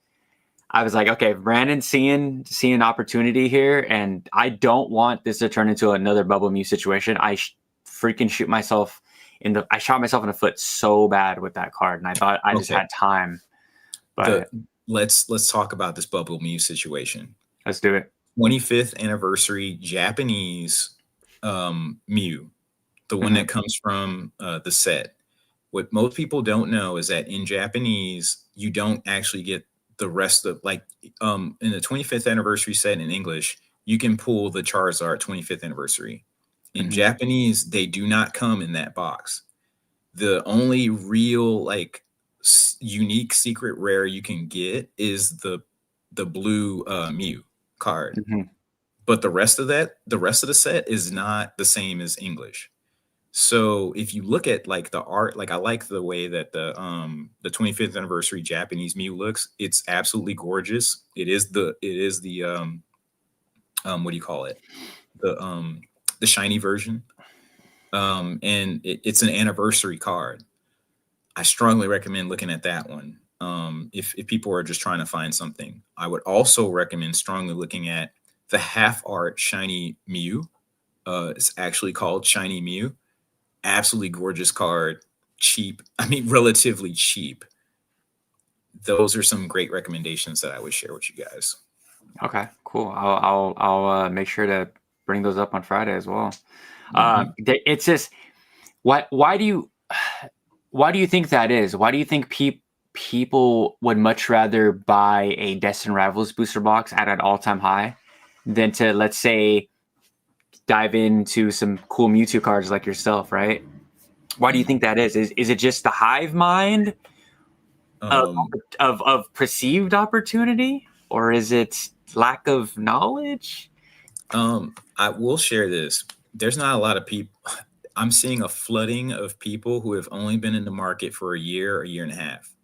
[SPEAKER 1] I was like, okay, Brandon's seeing an opportunity here, and I don't want this to turn into another Bubble Mew situation. I freaking shot myself in the foot so bad with that card, and I thought I just had time. But
[SPEAKER 2] let's talk about this Bubble Mew situation.
[SPEAKER 1] Let's do it.
[SPEAKER 2] 25th anniversary Japanese Mew, the one that comes from the set. What most people don't know is that in Japanese, you don't actually get the rest of, like, in the 25th anniversary set in English, you can pull the Charizard 25th anniversary. In
[SPEAKER 1] Mhm.
[SPEAKER 2] Japanese, they do not come in that box. The only real, like, unique secret rare you can get is the blue Mew card.
[SPEAKER 1] Mhm.
[SPEAKER 2] But the rest of the set is not the same as English. So if you look at, like, the art, like, I like the way that the 25th anniversary Japanese Mew looks. It's absolutely gorgeous. It is the what do you call it? The shiny version. And it's an anniversary card. I strongly recommend looking at that one. If people are just trying to find something, I would also recommend strongly looking at the half art shiny Mew. It's actually called Shiny Mew. Absolutely gorgeous card. Cheap. I mean, relatively cheap. Those are some great recommendations that I would share with you guys.
[SPEAKER 1] Okay, cool. I'll make sure to bring those up on Friday as well.
[SPEAKER 2] Mhm.
[SPEAKER 1] It's just why do you why do you think that is? Why do you think people would much rather buy a Destin Rivals booster box at an all-time high than to, let's say, dive into some cool Mewtwo cards like yourself, right? Why do you
[SPEAKER 2] Mm.
[SPEAKER 1] think that is? Is it just the hive mind of
[SPEAKER 2] Um,
[SPEAKER 1] of perceived opportunity, or is it lack of knowledge?
[SPEAKER 2] I will share this. There's not a lot of people. I'm seeing a flooding of people who have only been in the market for a year and a half.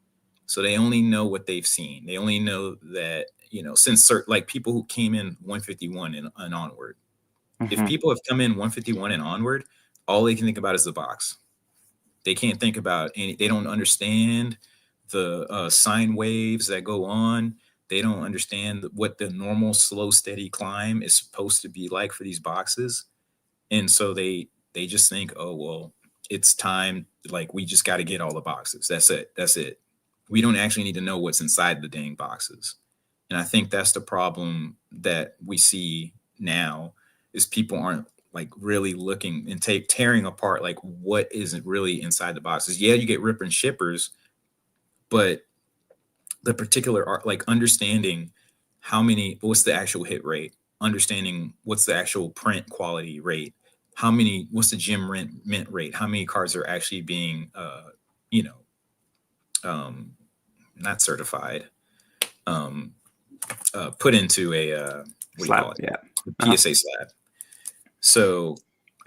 [SPEAKER 2] So they only know what they've seen. They only know that, since like people who came in 151 and onward. If
[SPEAKER 1] Mhm.
[SPEAKER 2] people have come in 151 and onward, all they can think about is the box. They can't think about they don't understand the sine waves that go on. They don't understand what the normal slow, steady climb is supposed to be like for these boxes. And so they just think, oh, well, it's time. Like, we just got to get all the boxes. That's it. That's it. We don't actually need to know what's inside the dang boxes. And I think that's the problem that we see now, is people aren't, like, really looking and tearing apart, like, what isn't really inside the boxes. Yeah, you get ripper and shippers, but the particular art, like, understanding what's the actual hit rate, understanding what's the actual print quality rate, what's the gym mint rate, how many cards are actually being, you know, um, not certified, um, put into a, what do you call
[SPEAKER 1] Slap,
[SPEAKER 2] it?
[SPEAKER 1] yeah. Uh-huh.
[SPEAKER 2] PSA slab. So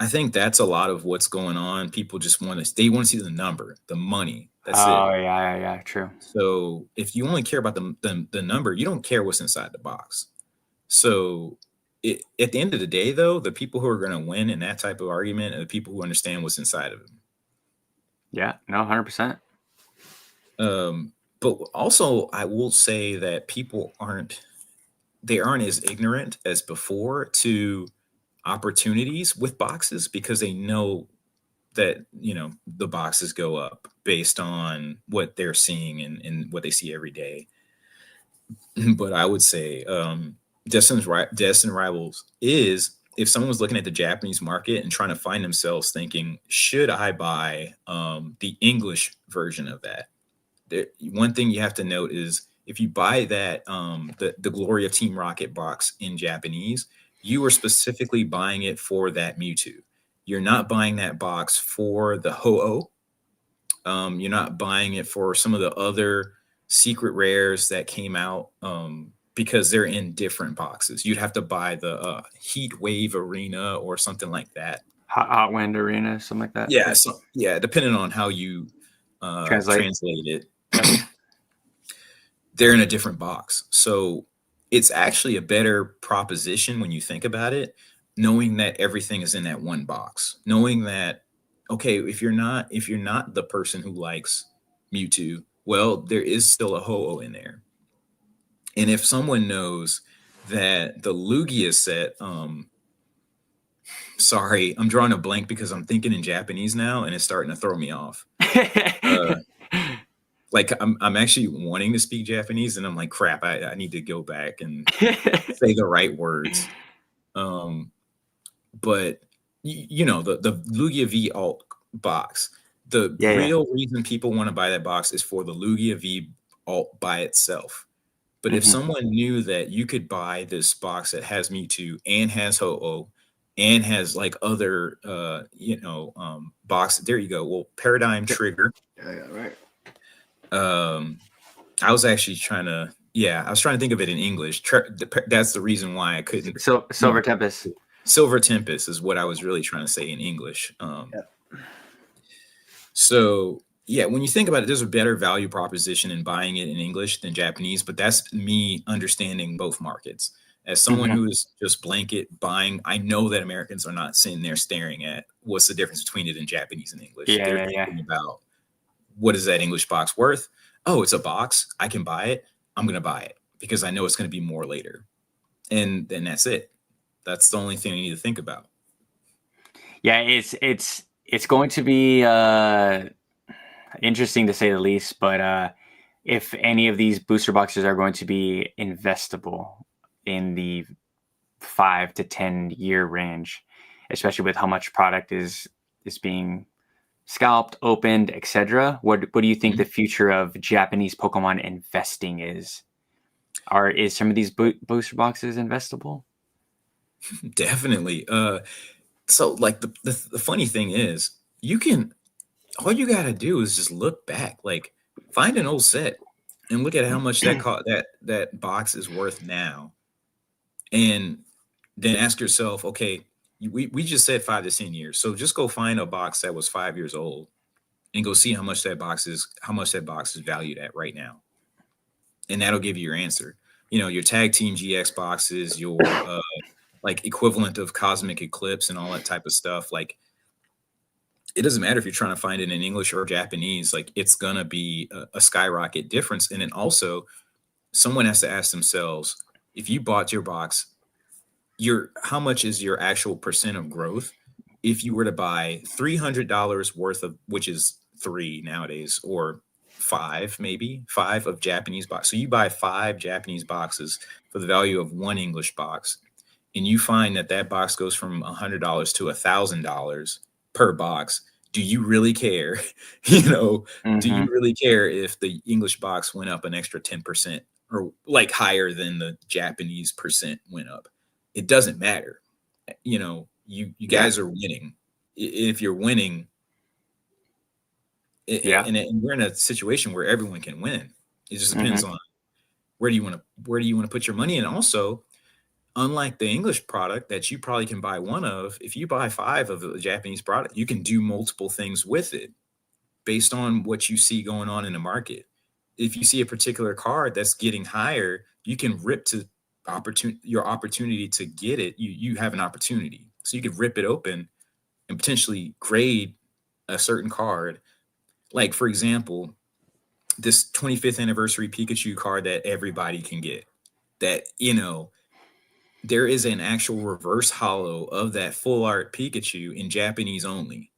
[SPEAKER 2] I think that's a lot of what's going on. People just they want to see the number, the money. That's it.
[SPEAKER 1] Oh yeah, true.
[SPEAKER 2] So if you only care about the number, you don't care what's inside the box. So at the end of the day, though, the people who are going to win in that type of argument are the people who understand what's inside of them.
[SPEAKER 1] Yeah, no, 100%.
[SPEAKER 2] But also, I will say that people aren't as ignorant as before to opportunities with boxes, because they know that, the boxes go up based on what they're seeing and what they see every day. But I would say, Destin Rivals is, if someone was looking at the Japanese market and trying to find themselves thinking, should I buy the English version of that? One thing you have to note is, if you buy that, the Glory of Team Rocket box in Japanese, you are specifically buying it for that Mewtwo. You're not buying that box for the Ho-Oh. You're not buying it for some of the other secret rares that came out, because they're in different boxes. You'd have to buy the Heat Wave Arena or something like that.
[SPEAKER 1] Hot Wind Arena, something like that.
[SPEAKER 2] Yeah, so yeah, depending on how you
[SPEAKER 1] Translate.
[SPEAKER 2] translate it,
[SPEAKER 1] Yep.
[SPEAKER 2] they're in a different box. So it's actually a better proposition when you think about it, knowing that everything is in that one box. Knowing that, okay, if you're not the person who likes Mewtwo, well, there is still a Ho-Oh in there. And if someone knows that the Lugia set, sorry, I'm drawing a blank because I'm thinking in Japanese now and it's starting to throw me off. Like, I'm actually wanting to speak Japanese and I'm like, crap, I need to go back and say the right words. But the Lugia V alt box, The
[SPEAKER 1] Yeah, yeah.
[SPEAKER 2] real reason people want to buy that box is for the Lugia V alt by itself. But if
[SPEAKER 1] Hmm.
[SPEAKER 2] someone knew that you could buy this box that has Mewtwo and has Ho-Oh and has like other box, there you go. Well, Paradigm Trigger.
[SPEAKER 3] Yeah, right.
[SPEAKER 2] I was actually trying to, I was trying to think of it in English. That's the reason why I couldn't.
[SPEAKER 1] So Silver Tempest.
[SPEAKER 2] Silver Tempest is what I was really trying to say in English.
[SPEAKER 3] Yeah.
[SPEAKER 2] So yeah, when you think about it, there's a better value proposition in buying it in English than Japanese, but that's me understanding both markets. As someone
[SPEAKER 1] Mhm.
[SPEAKER 2] who is just blanket buying, I know that Americans are not sitting there staring at what's the difference between it in Japanese and English.
[SPEAKER 1] Yeah,
[SPEAKER 2] They're
[SPEAKER 1] yeah, yeah.
[SPEAKER 2] thinking about, what is that English box worth? Oh, it's a box. I can buy it. I'm going to buy it because I know it's going to be more later. And then that's it. That's the only thing you need to think about.
[SPEAKER 1] Yeah, it's going to be interesting to say the least, but if any of these booster boxes are going to be investable in the 5 to 10 year range, especially with how much product is being scalped, opened, etc. What do you think the future of Japanese Pokemon investing is? Is some of these booster boxes investable?
[SPEAKER 2] Definitely. So like the funny thing is, all you gotta do is just look back, like find an old set and look at how much that box is worth now, and then ask yourself, okay, we just said 5 to 10 years, so just go find a box that was 5 years old and go see how much that box is valued at right now, and that'll give you your answer. Your Tag Team GX boxes, your like equivalent of Cosmic Eclipse and all that type of stuff. Like, it doesn't matter if you're trying to find it in English or Japanese, like it's gonna be a skyrocket difference. And then also, someone has to ask themselves, if you bought your box, how much is your actual percent of growth? If you were to buy $300 worth of, which is 3 nowadays, or 5, maybe 5 of Japanese box. So you buy 5 Japanese boxes for the value of 1 English box, and you find that box goes from $100 to $1,000 per box. Do you really care? Do you really care if the English box went up an extra 10% or like higher than the Japanese percent went up? It doesn't matter. You guys are winning. If you're winning, and we're in a situation where everyone can win. It just depends on where do you want to put your money in. Also, unlike the English product that you probably can buy one of, if you buy 5 of the Japanese product, you can do multiple things with it based on what you see going on in the market. If you see a particular card that's getting higher, you can rip to your opportunity to get it. You have an opportunity, so you could rip it open and potentially grade a certain card. Like, for example, this 25th anniversary Pikachu card that everybody can get, that there is an actual reverse holo of that full art Pikachu in Japanese only.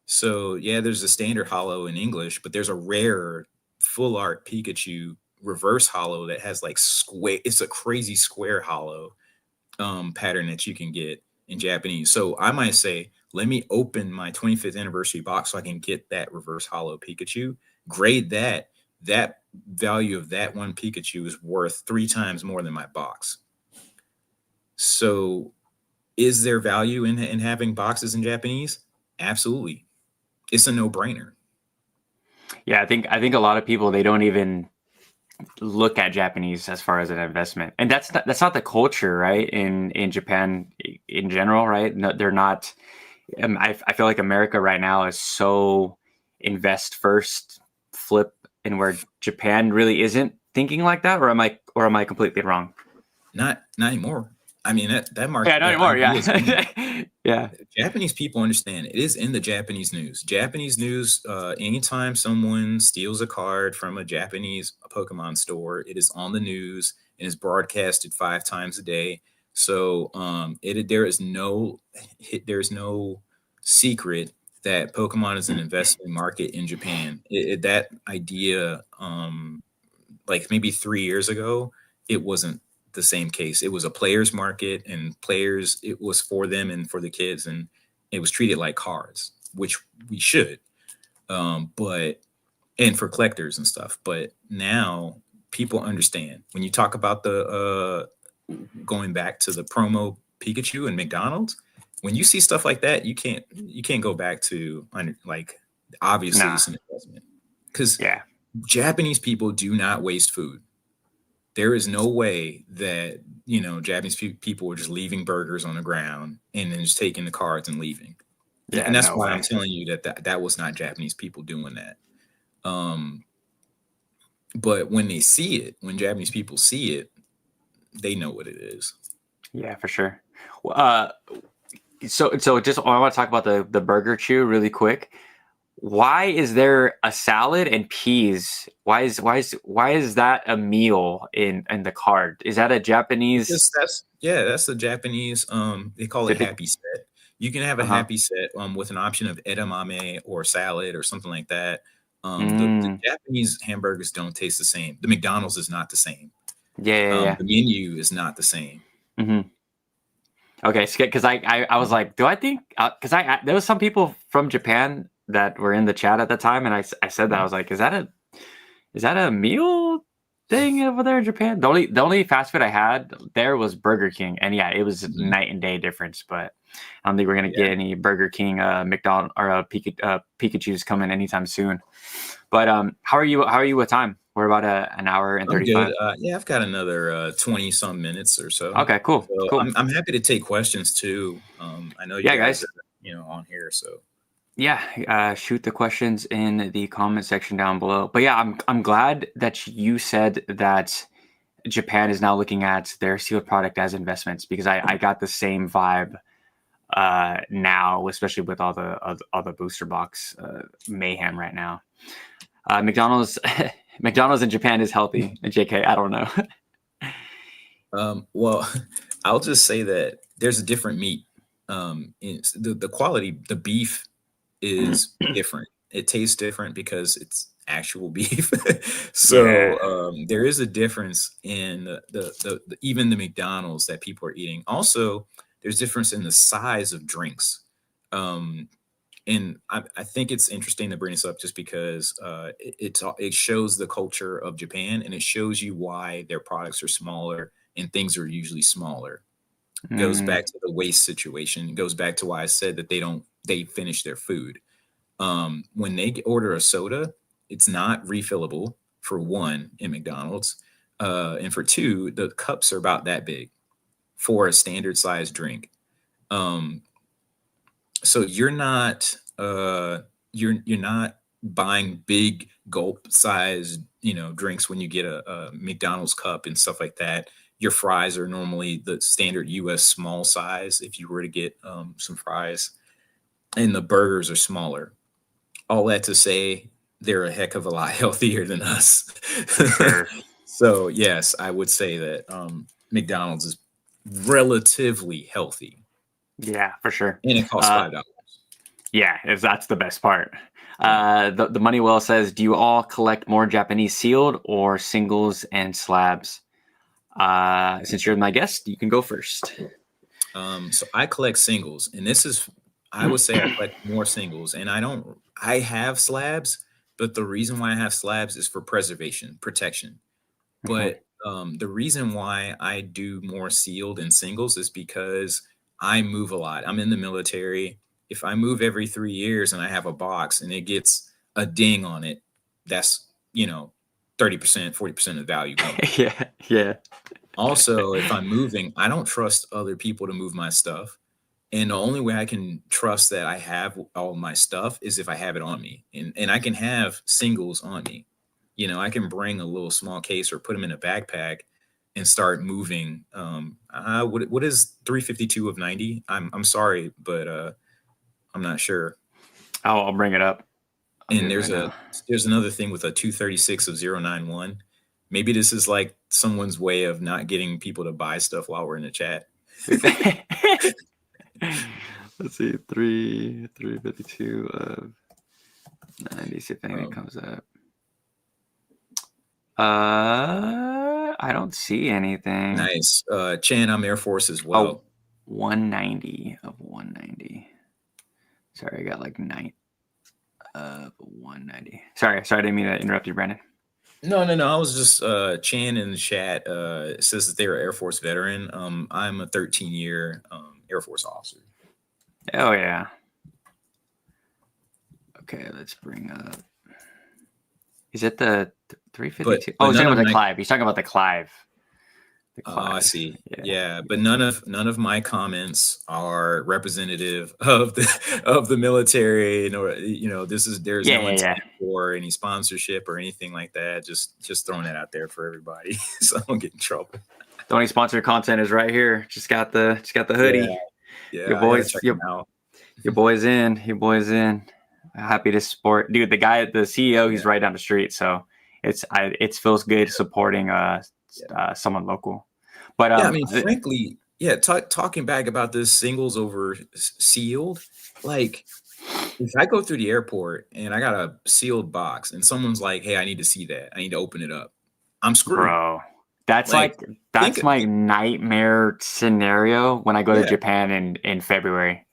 [SPEAKER 2] So yeah, there's a standard holo in English, but there's a rare full art Pikachu reverse holo that has like square. It's a crazy square holo pattern that you can get in Japanese. So I might say, let me open my 25th anniversary box so I can get that reverse holo Pikachu. Grade that. That value of that one Pikachu is worth 3 times more than my box. So is there value in having boxes in Japanese? Absolutely. It's a no-brainer.
[SPEAKER 1] Yeah, I think a lot of people, they don't even look at Japanese as far as an investment, and that's not the culture, right? In Japan in general, right? No, they're not. I feel like America right now is so invest first, flip, and where Japan really isn't thinking like that, or am I completely wrong?
[SPEAKER 2] Not anymore. I mean, that market.
[SPEAKER 1] Yeah, not anymore. Yeah. Yeah.
[SPEAKER 2] Japanese people understand it is in the Japanese news. Japanese news, anytime someone steals a card from a Japanese Pokemon store, it is on the news and is broadcasted 5 times a day. So there is no secret that Pokemon is an investment market in Japan. That idea, like maybe 3 years ago, it wasn't the same case. It was a players market, and players, it was for them and for the kids, and it was treated like cards, which we should. But and for collectors and stuff. But now people understand when you talk about the going back to the promo Pikachu and McDonald's. When you see stuff like that, you can't go back to like obviously
[SPEAKER 1] Nah.
[SPEAKER 2] it's an investment because
[SPEAKER 1] Yeah.
[SPEAKER 2] Japanese people do not waste food. There is no way that Japanese people are just leaving burgers on the ground and then just taking the cards and leaving.
[SPEAKER 1] Yeah.
[SPEAKER 2] And that's
[SPEAKER 1] No
[SPEAKER 2] why
[SPEAKER 1] way.
[SPEAKER 2] I'm telling you that was not Japanese people doing that. Um, but when they see it, when Japanese people see it, they know what it is.
[SPEAKER 1] Yeah, for sure. Uh, so just I want to talk about the burger chew really quick. Why is there a salad and peas? Why is that a meal in the card? Is that a Japanese?
[SPEAKER 2] Because that's the Japanese. They call it
[SPEAKER 1] Did they?
[SPEAKER 2] happy set. You can have a
[SPEAKER 1] Uh-huh.
[SPEAKER 2] happy set with an option of edamame or salad or something like that. The
[SPEAKER 1] Mm.
[SPEAKER 2] Japanese hamburgers don't taste the same. The McDonald's is not the same.
[SPEAKER 1] Yeah, yeah, yeah.
[SPEAKER 2] The menu is not the same.
[SPEAKER 1] Hmm. Okay, because I was like, do I think because there was some people from Japan that were in the chat at the time, and I said that I was like, is that a meal thing over there in Japan? The only fast food I had there was Burger King, and yeah, it was
[SPEAKER 2] Mhm.
[SPEAKER 1] night and day difference. But I don't think we're gonna
[SPEAKER 2] Yeah.
[SPEAKER 1] get any Burger King, McDonald or Pikachu's coming anytime soon. But how are you? How are you with time? We're about an hour and
[SPEAKER 2] I'm good.
[SPEAKER 1] 35.
[SPEAKER 2] Yeah, I've got another 20 some minutes or so.
[SPEAKER 1] Okay, cool,
[SPEAKER 2] So
[SPEAKER 1] cool.
[SPEAKER 2] I'm happy to take questions too. I know you
[SPEAKER 1] Yeah,
[SPEAKER 2] guys
[SPEAKER 1] guys.
[SPEAKER 2] are on here, so
[SPEAKER 1] Yeah, shoot the questions in the comment section down below. But yeah, I'm glad that you said that Japan is now looking at their sealed product as investments because I got the same vibe now, especially with all the booster box mayhem right now. McDonald's McDonald's in Japan is healthy. JK, I don't know.
[SPEAKER 2] well, I'll just say that there's a different meat. The quality, the beef is different. It tastes different because it's actual beef.
[SPEAKER 1] Yeah.
[SPEAKER 2] So there is a difference in even the McDonald's that people are eating. Also, there's difference in the size of drinks. Um, and I think it's interesting to bring this up just because it shows the culture of Japan and it shows you why their products are smaller and things are usually smaller. Goes
[SPEAKER 1] Mm,
[SPEAKER 2] back to the waste situation. Goes back to why I said that they finish their food. When they order a soda, it's not refillable for one in McDonald's, and for two, the cups are about that big for a standard size drink. Um, so you're not buying big gulp size drinks when you get a McDonald's cup and stuff like that. Your fries are normally the standard US small size if you were to get some fries, and the burgers are smaller. All that to say, they're a heck of a lot healthier than us.
[SPEAKER 1] for sure.
[SPEAKER 2] So yes, I would say that McDonald's is relatively healthy,
[SPEAKER 1] Yeah, for sure.
[SPEAKER 2] and it costs
[SPEAKER 1] Uh,
[SPEAKER 2] $5.
[SPEAKER 1] yeah, that's the best part.
[SPEAKER 2] Yeah.
[SPEAKER 1] The Money Well says, do you all collect more Japanese sealed or singles and slabs? Since you're my guest, you can go first.
[SPEAKER 2] So I collect singles, and I would say I collect more singles, and I have slabs, but the reason why I have slabs is for preservation, protection.
[SPEAKER 1] Mhm.
[SPEAKER 2] But the reason why I do more sealed and singles is because I move a lot. I'm in the military. If I move every 3 years and I have a box and it gets a ding on it, that's, 30%, 40% of the value gone.
[SPEAKER 1] Yeah, yeah.
[SPEAKER 2] Also, if I'm moving, I don't trust other people to move my stuff. And the only way I can trust that I have all my stuff is if I have it on me. And I can have singles on me. I can bring a little small case or put them in a backpack and start moving. What is 352 of 90? I'm sorry, but I'm not sure.
[SPEAKER 1] I'll bring it up. I'll do
[SPEAKER 2] And
[SPEAKER 1] it right now.
[SPEAKER 2] there's another thing with a 236 of 091. Maybe this is like someone's way of not getting people to buy stuff while we're in the chat.
[SPEAKER 1] Let's see, 352 of 90. See if anything comes up. I don't see anything.
[SPEAKER 2] Nice. Chan, I'm Air Force as
[SPEAKER 1] Oh,
[SPEAKER 2] well.
[SPEAKER 1] 190 of 190. Sorry, I got like 9. 190. Sorry, I didn't mean to interrupt you, Brandon.
[SPEAKER 2] No. I was just Chan in the chat says that they're an Air Force veteran. I'm a 13-year Air Force officer.
[SPEAKER 1] Oh yeah. Okay, let's bring up. Is it the 352? Oh, he's talking about the Clive. He's talking about the Clive.
[SPEAKER 2] Oh, I see. Yeah, but none of my comments are representative of the military, nor there's no intent for any sponsorship or anything like that. Just throwing that out there for everybody, so I don't get in trouble.
[SPEAKER 1] The only sponsored content is right here. Just got the hoodie.
[SPEAKER 2] Yeah,
[SPEAKER 1] your boys in. Your boys in. Happy to support, dude. The guy, the CEO, he's right down the street, so it feels good supporting someone local. But
[SPEAKER 2] I mean, frankly, talking back about this singles over sealed, like if I go through the airport and I got a sealed box and someone's like, "Hey, I need to see that. I need to open it up," I'm screwed,
[SPEAKER 1] bro. That's that's my nightmare scenario when I go to Japan in February.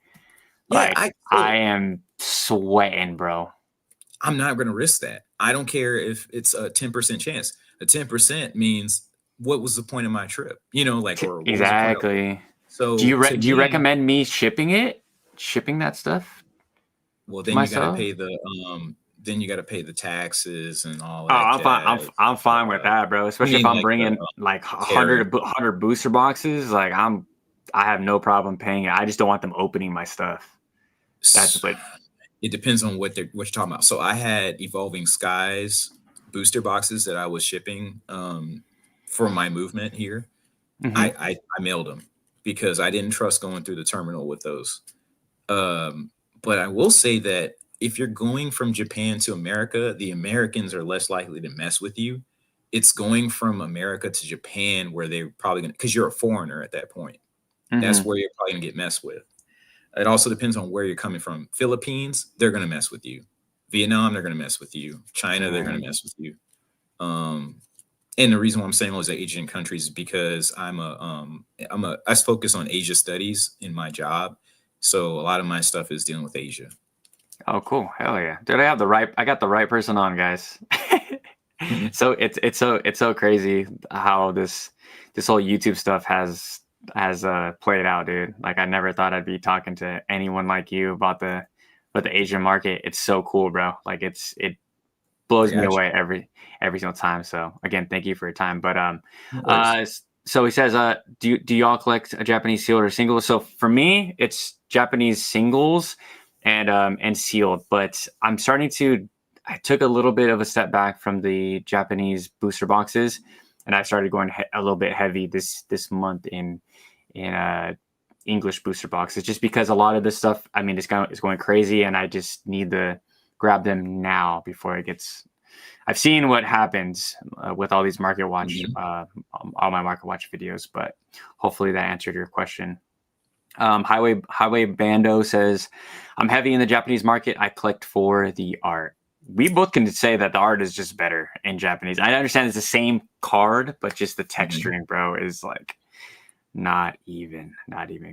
[SPEAKER 1] I am sweating, bro.
[SPEAKER 2] I'm not going to risk that. I don't care if it's a 10% chance. A 10% means what was the point of my trip?
[SPEAKER 1] Exactly.
[SPEAKER 2] So
[SPEAKER 1] do you recommend me shipping that stuff?
[SPEAKER 2] Well, then you got to pay the taxes and all that.
[SPEAKER 1] I'm fine with that, bro. Especially if I'm bringing like 100 booster boxes. Like I have no problem paying it. I just don't want them opening my stuff. That's what.
[SPEAKER 2] It depends on what you're talking about. So I had Evolving Skies booster boxes that I was shipping for my movement here. Mm-hmm. I mailed them because I didn't trust going through the terminal with those. But I will say that if you're going from Japan to America, the Americans are less likely to mess with you. It's going from America to Japan where they're probably going to, because you're a foreigner at that point. Mm-hmm. That's where you're probably going to get messed with. It also depends on where you're coming from. Philippines, they're going to mess with you. Vietnam, they're going to mess with you. China, they're going to mess with you. And the reason why I'm saying all those Asian countries is because I focus on Asia studies in my job. So a lot of my stuff is dealing with Asia.
[SPEAKER 1] Oh, cool. Hell yeah. Dude, I got the right person on, guys. So it's so crazy how this whole YouTube stuff has played out, dude. Like I never thought I'd be talking to anyone like you about the Asian market. It's so cool, bro. Like it blows me away every single time. So again, thank you for your time. But so he says, do y'all collect a Japanese sealed or single? So for me, it's Japanese singles and sealed. But I'm starting to. I took a little bit of a step back from the Japanese booster boxes, and I started going a little bit heavy this month in English booster boxes, just because a lot of this stuff, I mean, it's going crazy, and I just need to grab them now before it gets. I've seen what happens with all these market watch, all my market watch videos, but hopefully that answered your question. Highway Bando says, "I'm heavy in the Japanese market. I collect for the art." We both can say that the art is just better in Japanese. I understand it's the same card, but just the texturing, bro, is like not even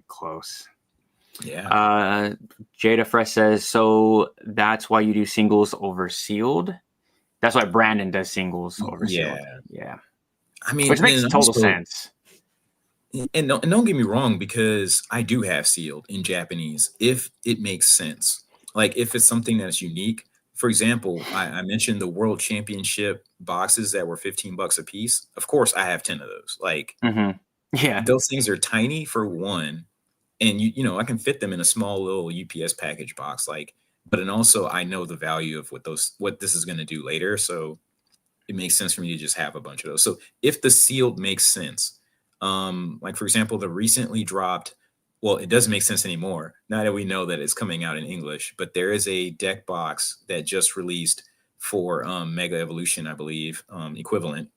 [SPEAKER 1] close.
[SPEAKER 2] Yeah.
[SPEAKER 1] Jada Fresh says, "So that's why you do singles over sealed." That's why Brandon does singles over sealed. Yeah.
[SPEAKER 2] I mean,
[SPEAKER 1] which makes total sense.
[SPEAKER 2] And don't get me wrong, because I do have sealed in Japanese if it makes sense. Like if it's something that's unique. For example, I mentioned the World Championship boxes that were $15 a piece. Of course, I have 10 of those. Like, those things are tiny for one, and I can fit them in a small little UPS package box. Like, but and also I know the value of what this is going to do later, so it makes sense for me to just have a bunch of those. So if the sealed makes sense, like for example, the recently dropped. Well, it doesn't make sense anymore now that we know that it's coming out in English, but there is a deck box that just released for Mega Evolution, I believe, equivalent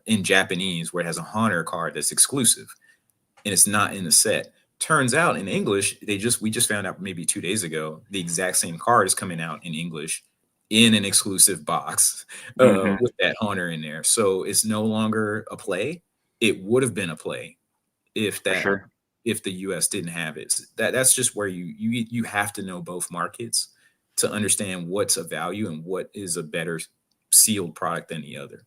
[SPEAKER 2] in Japanese, where it has a Haunter card that's exclusive and it's not in the set. Turns out in English, we just found out maybe 2 days ago, the exact same card is coming out in English in an exclusive box with that Haunter in there. So it's no longer a play. It would have been a play if the US didn't have it. That's just where you have to know both markets to understand what's of value and what is a better sealed product than the other.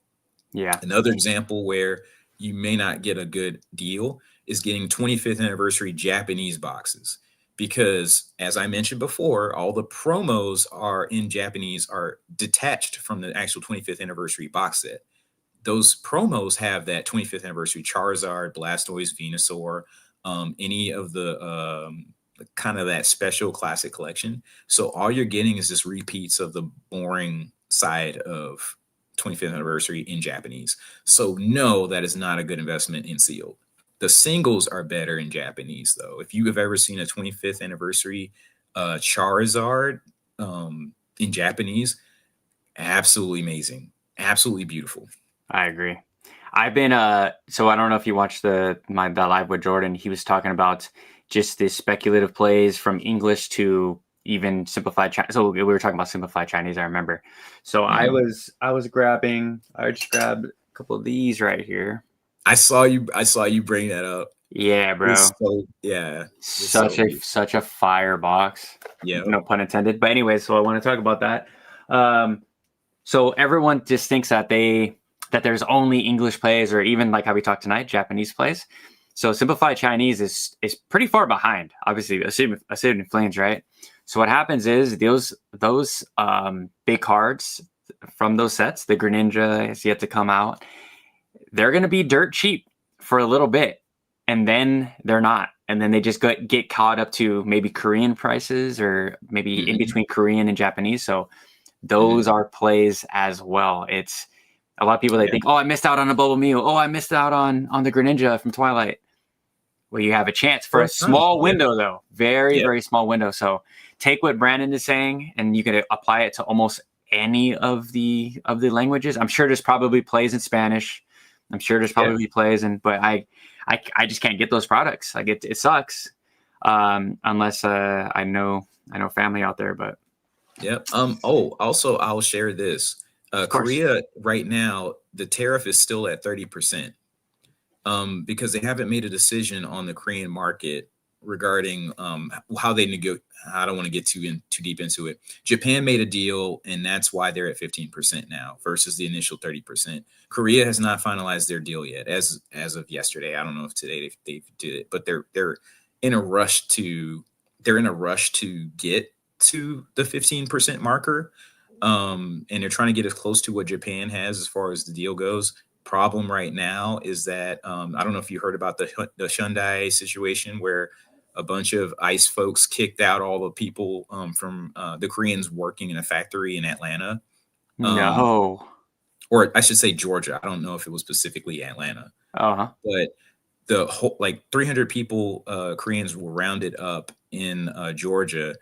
[SPEAKER 1] Yeah.
[SPEAKER 2] Another example where you may not get a good deal is getting 25th anniversary Japanese boxes. Because as I mentioned before, all the promos are in Japanese are detached from the actual 25th anniversary box set. Those promos have that 25th anniversary Charizard, Blastoise, Venusaur, any of the kind of that special classic collection. So all you're getting is just repeats of the boring side of 25th anniversary in Japanese. So no, that is not a good investment in sealed. The singles are better in Japanese, though. If you have ever seen a 25th anniversary Charizard in Japanese, absolutely amazing, absolutely beautiful.
[SPEAKER 1] I agree. I've been so I don't know if you watched the live with Jordan. He was talking about just the speculative plays from English to even simplified Chinese. So we were talking about simplified Chinese, I remember. So I just grabbed a couple of these right here.
[SPEAKER 2] I saw you bring that up.
[SPEAKER 1] Yeah, bro. Such a fire box.
[SPEAKER 2] Yeah.
[SPEAKER 1] No pun intended. But anyway, so I want to talk about that. So everyone just thinks that there's only English plays, or even like how we talked tonight, Japanese plays. So simplified Chinese is pretty far behind, obviously, Acidity Flames, right? So what happens is those big cards from those sets, the Greninja is yet to come out. They're going to be dirt cheap for a little bit, and then they're not. And then they just get caught up to maybe Korean prices, or maybe in between Korean and Japanese. So those are plays as well. It's a lot of people, they think, oh, I missed out on a Bubble Mew. Oh, I missed out on the Greninja from Twilight. Well, you have a chance for a small window, though. Very small window. So take what Brandon is saying, and you can apply it to almost any of the languages. I'm sure there's probably plays in Spanish. I'm sure there's probably plays, but I just can't get those products. Like it sucks, unless I know family out there. But
[SPEAKER 2] also I'll share this. Korea right now, the tariff is still at 30%, because they haven't made a decision on the Korean market regarding how they negotiate. I don't want to get too deep into it. Japan made a deal, and that's why they're at 15% now versus the initial 30%. Korea has not finalized their deal yet, as of yesterday. I don't know if today they did it, but they're in a rush to get to the 15% marker, and they're trying to get as close to what Japan has as far as the deal goes. Problem right now is that I don't know if you heard about the Hyundai situation where a bunch of ICE folks kicked out all the people from the Koreans working in a factory in Atlanta.
[SPEAKER 1] No.
[SPEAKER 2] Or I should say Georgia. I don't know if it was specifically Atlanta. But the whole 300 people, Koreans, were rounded up in Georgia,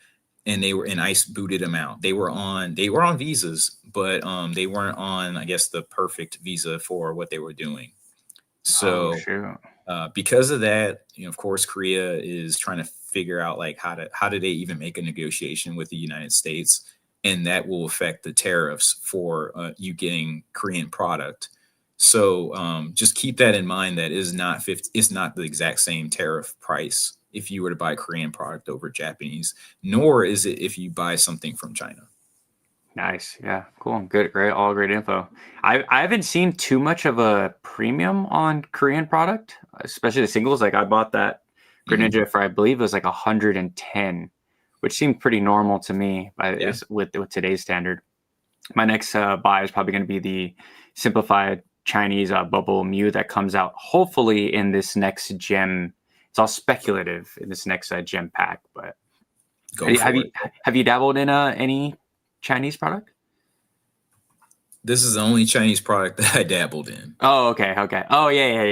[SPEAKER 2] and ICE booted them out. They were on visas, but they weren't on, I guess, the perfect visa for what they were doing. So because of that, of course, Korea is trying to figure out how do they even make a negotiation with the United States, and that will affect the tariffs for you getting Korean product. So just keep that in mind. That is not it's not the exact same tariff price if you were to buy Korean product over Japanese, nor is it if you buy something from China.
[SPEAKER 1] Nice. Yeah, cool. Good. Great. All great info. I haven't seen too much of a premium on Korean product, especially the singles. Like I bought that Greninja for, I believe it was 110, which seemed pretty normal to me with today's standard. My next buy is probably going to be the simplified Chinese Bubble Mew that comes out hopefully in this next gem. It's all speculative in this next gem pack, but have you dabbled in any Chinese product?
[SPEAKER 2] This is the only Chinese product that I dabbled in.
[SPEAKER 1] Oh, okay. Oh, yeah.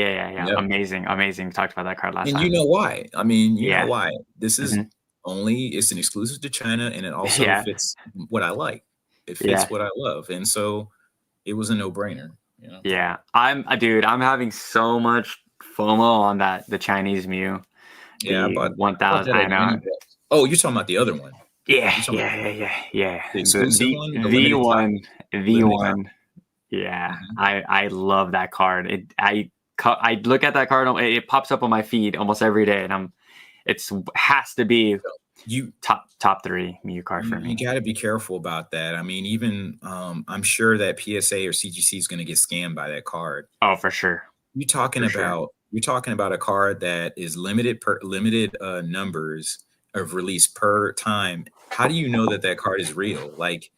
[SPEAKER 1] Yep. Amazing. We talked about that card last time.
[SPEAKER 2] And you know why? I mean, you know why. This is it's an exclusive to China, and it also fits what I like. It fits what I love, and so it was a no-brainer.
[SPEAKER 1] Yeah, I'm having so much FOMO on the Chinese Mew.
[SPEAKER 2] Yeah, but
[SPEAKER 1] 1000. I know.
[SPEAKER 2] Oh, you're talking about the other one.
[SPEAKER 1] Yeah.
[SPEAKER 2] The exclusive one?
[SPEAKER 1] The one. Yeah. I love that card. I look at that card, it pops up on my feed almost every day, and it has to be
[SPEAKER 2] You
[SPEAKER 1] top three Mew card for
[SPEAKER 2] you
[SPEAKER 1] me.
[SPEAKER 2] got to be careful about that. I mean, even I'm sure that PSA or CGC is going to get scammed by that card.
[SPEAKER 1] Oh, for sure.
[SPEAKER 2] You're talking about a card that is limited numbers of release per time. How do you know that that card is real? Like,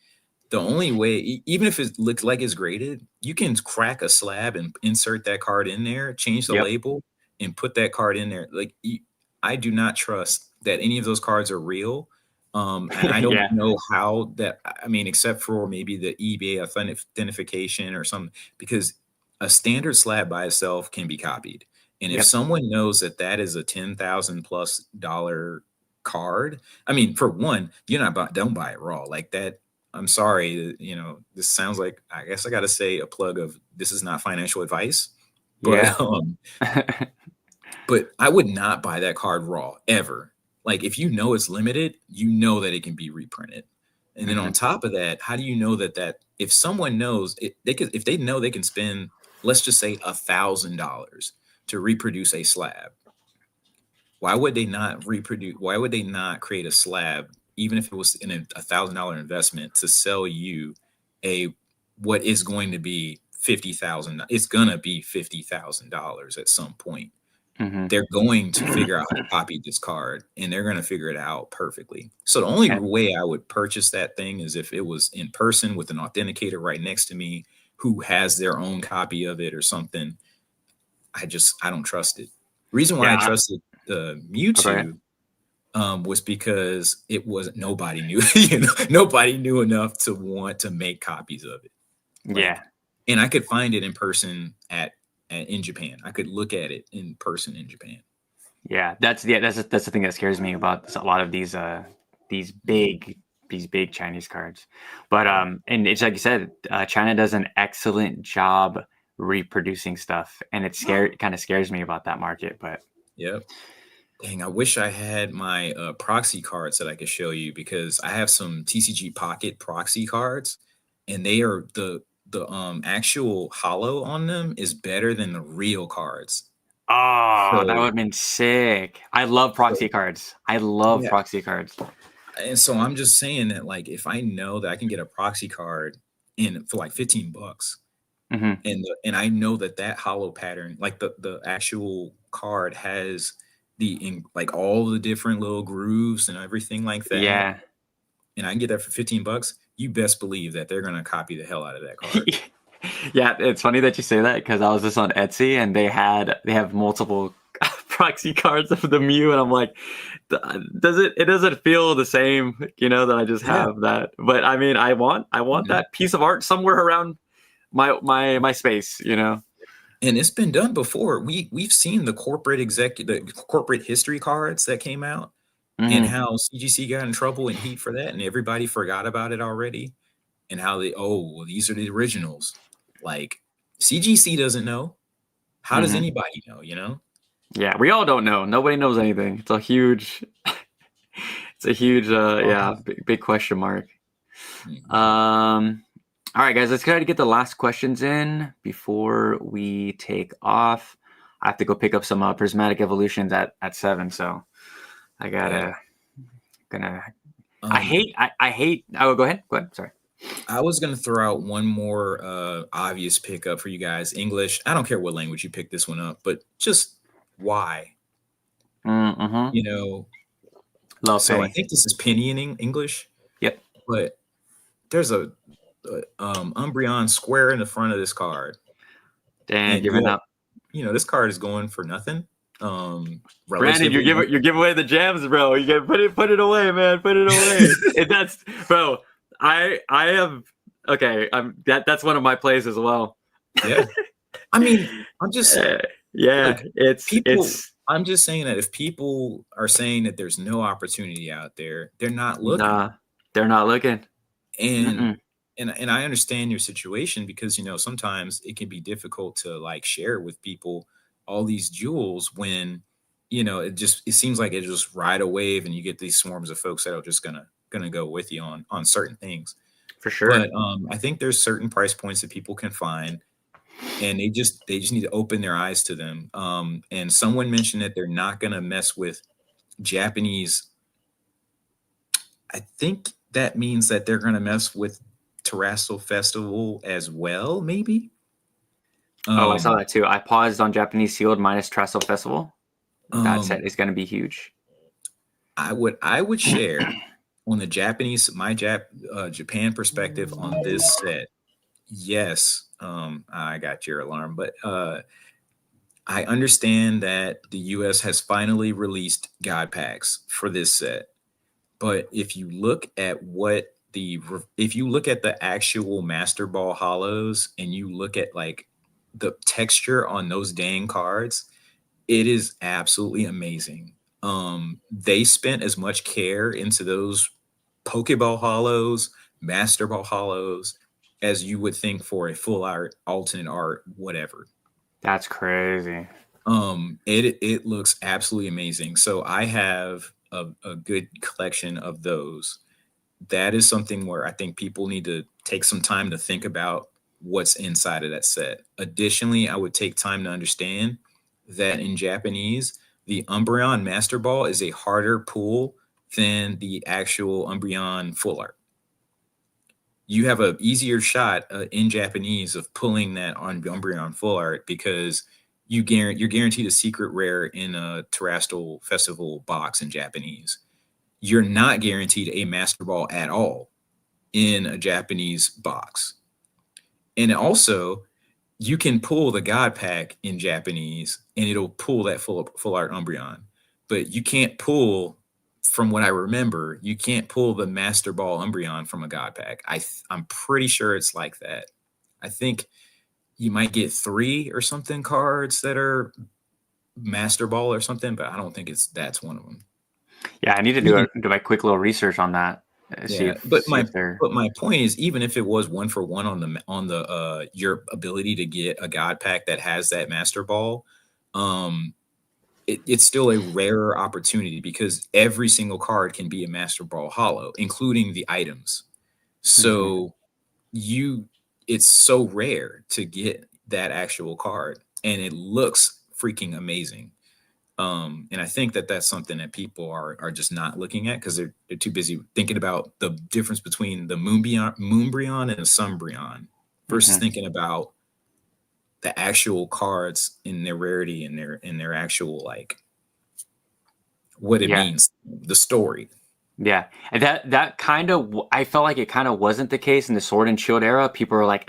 [SPEAKER 2] the only way, even if it looks like it's graded, you can crack a slab and insert that card in there, change the
[SPEAKER 1] Yep.
[SPEAKER 2] label, and put that card in there. Like, I do not trust that any of those cards are real. And I don't
[SPEAKER 1] Yeah.
[SPEAKER 2] know how that, I mean, except for maybe the eBay authentication or something, because a standard slab by itself can be copied. And if
[SPEAKER 1] Yep.
[SPEAKER 2] someone knows that that is a $10,000+ card, I mean, for one, don't buy it raw like that. I'm sorry, this sounds like, I guess I got to say a plug of, this is not financial advice, but
[SPEAKER 1] Yeah.
[SPEAKER 2] but I would not buy that card raw ever. Like, if you know it's limited, you know that it can be reprinted. And then on top of that, how do you know that if someone knows it, if they know they can spend, let's just say $1,000 to reproduce a slab, why would they not reproduce? Why would they not create a slab, even if it was in a $1,000 investment, to sell you what is going to be $50,000? It's gonna be $50,000 at some point. They're going to figure out how to copy this card, and they're going to figure it out perfectly. So the only way I would purchase that thing is if it was in person with an authenticator right next to me who has their own copy of it or something. I don't trust it. Reason why I trusted the Mewtwo was because it wasn't, nobody knew, nobody knew enough to want to make copies of it. And I could find it in person in Japan. I could look at it in person in Japan.
[SPEAKER 1] That's the thing that scares me about a lot of these big Chinese cards. But and it's like you said, China does an excellent job reproducing stuff, and it kind of scares me about that market. But
[SPEAKER 2] dang, I wish I had my proxy cards that I could show you, because I have some TCG Pocket proxy cards, and they are the actual holo on them is better than the real cards.
[SPEAKER 1] Oh, that would have been sick. I love proxy cards. I love proxy cards.
[SPEAKER 2] And so I'm just saying that, like, if I know that I can get a proxy card for like $15, and I know that holo pattern, like the actual card has like all the different little grooves and everything like that. And I can get that for $15, you best believe that they're gonna copy the hell out of that card.
[SPEAKER 1] Yeah, it's funny that you say that, because I was just on Etsy and they have multiple proxy cards of the Mew, and I'm like, it doesn't feel the same, that I just have that. But I mean, I want that piece of art somewhere around my space, And
[SPEAKER 2] it's been done before. We've seen the corporate history cards that came out, and how CGC got in trouble and heat for that, and everybody forgot about it already, and how these are the originals. Like, CGC doesn't know. How does anybody know,
[SPEAKER 1] Yeah, we all don't know. Nobody knows anything. It's a huge big question mark. All right, guys, let's try to get the last questions in before we take off. I have to go pick up some prismatic evolutions at 7, so I gotta I hate. Oh, go ahead. Sorry.
[SPEAKER 2] I was going to throw out one more obvious pickup for you guys. English. I don't care what language you pick this one up, but just why?
[SPEAKER 1] Love
[SPEAKER 2] so
[SPEAKER 1] Penny.
[SPEAKER 2] I think this is Penny in English.
[SPEAKER 1] Yep.
[SPEAKER 2] But there's a Umbreon square in the front of this card.
[SPEAKER 1] And giving up.
[SPEAKER 2] This card is going for nothing.
[SPEAKER 1] Brandon, you're giving away the gems, bro. You gotta put it away, man. Put it away. That's, bro. I have, okay. That's one of my plays as well.
[SPEAKER 2] Yeah. I mean, I'm just I'm just saying that if people are saying that there's no opportunity out there, they're not looking.
[SPEAKER 1] Nah, they're not looking.
[SPEAKER 2] And I understand your situation, because sometimes it can be difficult to like share with people all these jewels when it seems like it just ride a wave and you get these swarms of folks that are just gonna go with you on certain things.
[SPEAKER 1] For sure.
[SPEAKER 2] But I think there's certain price points that people can find, and they just need to open their eyes to them. And someone mentioned that they're not gonna mess with Japanese I think that means that they're going to mess with Terrestrial Festival as well, maybe.
[SPEAKER 1] Oh, I saw
[SPEAKER 2] Um,
[SPEAKER 1] that too. I paused on Japanese sealed minus Trestle Festival. That set
[SPEAKER 2] um,
[SPEAKER 1] is going to be huge.
[SPEAKER 2] I would share on the Japanese Japan perspective on this set. Yes, I got your alarm, but I understand that the US has finally released God packs for this set. But if you look at the actual Master Ball hollows and you look at like the texture on those dang cards, it is absolutely amazing. They spent as much care into those Pokeball hollows, Master Ball hollows, as you would think for a full art, alternate art, whatever.
[SPEAKER 1] That's crazy.
[SPEAKER 2] It looks absolutely amazing. So I have a good collection of those. That is something where I think people need to take some time to think about what's inside of that set. Additionally, I would take time to understand that in Japanese, the Umbreon Master Ball is a harder pull than the actual Umbreon full art. You have an easier shot in Japanese of pulling that on Umbreon full art because you're guaranteed a secret rare in a Terrestrial Festival box in Japanese. You're not guaranteed a Master Ball at all in a Japanese box. And also, you can pull the God Pack in Japanese and it'll pull that full art Umbreon. But you can't pull, from what I remember, you can't pull the Master Ball Umbreon from a God Pack. I'm pretty sure it's like that. I think you might get 3 or something cards that are Master Ball or something, but I don't think that's one of them.
[SPEAKER 1] Yeah, I need to do a quick little research on that.
[SPEAKER 2] Yeah, but my point is, even if it was 1-for-1 on the your ability to get a God Pack that has that Master Ball, it's still a rarer opportunity because every single card can be a Master Ball hollow, including the items. So it's so rare to get that actual card, and it looks freaking amazing. And I think that that's something that people are just not looking at because they're too busy thinking about the difference between the Moonbreon and a Sunbreon versus thinking about the actual cards in their rarity and their actual like what it means, the story.
[SPEAKER 1] Yeah, and that kind of, I felt like it kind of wasn't the case in the Sword and Shield era. People were like,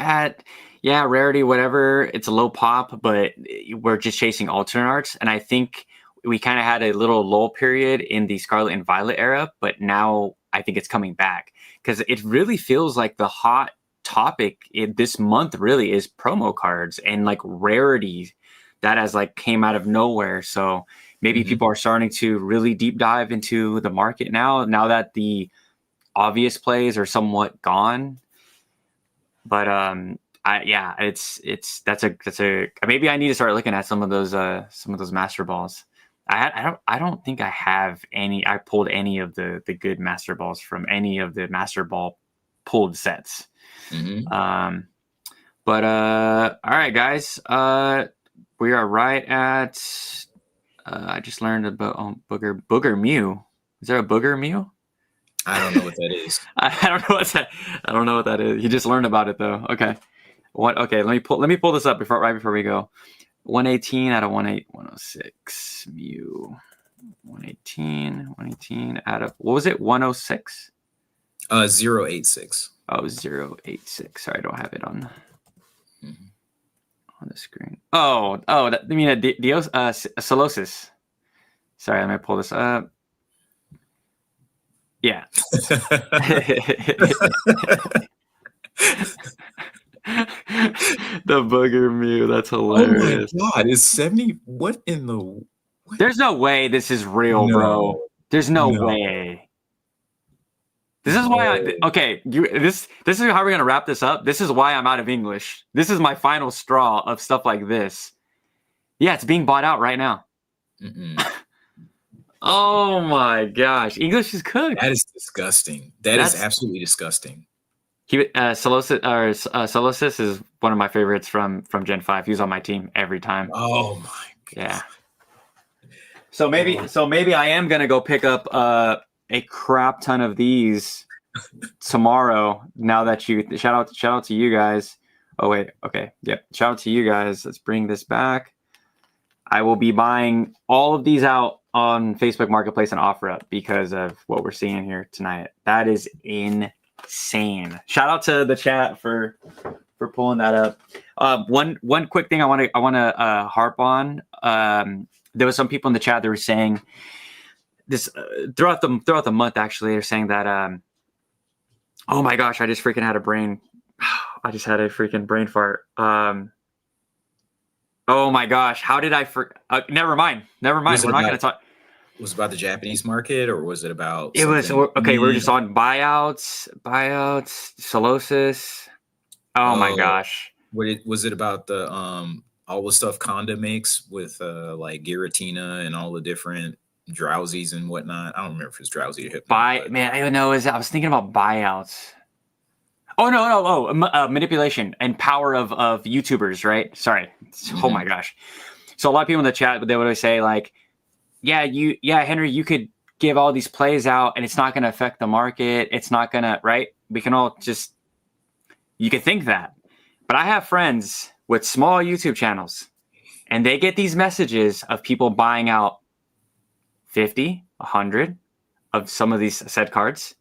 [SPEAKER 1] yeah, rarity, whatever, it's a low pop, but we're just chasing alternate arts. And I think we kind of had a little lull period in the Scarlet and Violet era, but now I think it's coming back because it really feels like the hot topic this month really is promo cards and like rarity that has like came out of nowhere. So maybe people are starting to really deep dive into the market now that the obvious plays are somewhat gone. But that's a maybe I need to start looking at some of those Master Balls. I don't think I have any. I pulled any of the good Master Balls from any of the Master Ball pulled sets. But all right, guys. We are right at. I just learned about Booger Mew. Is there a Booger Mew?
[SPEAKER 2] I don't know what that is.
[SPEAKER 1] I don't know what that is. You just learned about it though. Okay. What? Okay. Let me pull this up right before we go. 118 out of 106 Mew. 118 out of, what was it? 106?
[SPEAKER 2] 086.
[SPEAKER 1] Oh, 086. Sorry, I don't have it on the screen. Oh, I mean Solosis. Sorry, let me pull this up. Yeah. The Booger Mew, that's hilarious.
[SPEAKER 2] Oh my god, is 70? What in the? What?
[SPEAKER 1] There's no way this is real, bro. There's no way. This is why this is how we're gonna wrap this up. This is why I'm out of English. This is my final straw of stuff like this. Yeah, it's being bought out right now. Oh my gosh, English is cooked.
[SPEAKER 2] That is disgusting. That's absolutely disgusting.
[SPEAKER 1] Solosis is one of my favorites from Gen 5. He was on my team every time.
[SPEAKER 2] Oh my god.
[SPEAKER 1] Yeah. So maybe I am gonna go pick up a crap ton of these tomorrow. Now that you shout out to you guys. Oh wait, okay, yep. Shout out to you guys. Let's bring this back. I will be buying all of these out on Facebook Marketplace and OfferUp because of what we're seeing here tonight. That is insane. Shout out to the chat for pulling that up. One quick thing I want to harp on. There was some people in the chat that were saying this throughout the month. Actually, they're saying that. Oh my gosh! I just freaking had a brain. I just had a freaking brain fart. Oh my gosh! How did I? Never mind. We're not going to talk.
[SPEAKER 2] Was it about the Japanese market, or was it about?
[SPEAKER 1] It was okay. We're just on buyouts, Solosis. Oh my gosh!
[SPEAKER 2] Was it about the all the stuff Conda makes with like Giratina and all the different drowsies and whatnot? I don't remember if it was drowsy or hypno.
[SPEAKER 1] Man, I know. I was thinking about buyouts. Oh no! Manipulation and power of YouTubers, right? Sorry. Mm-hmm. Oh my gosh! So a lot of people in the chat, they would always say like, "Yeah, Henry, you could give all these plays out, and it's not going to affect the market. It's not going to, right? We can all just, you could think that, but I have friends with small YouTube channels, and they get these messages of people buying out 50, 100 of some of these said cards."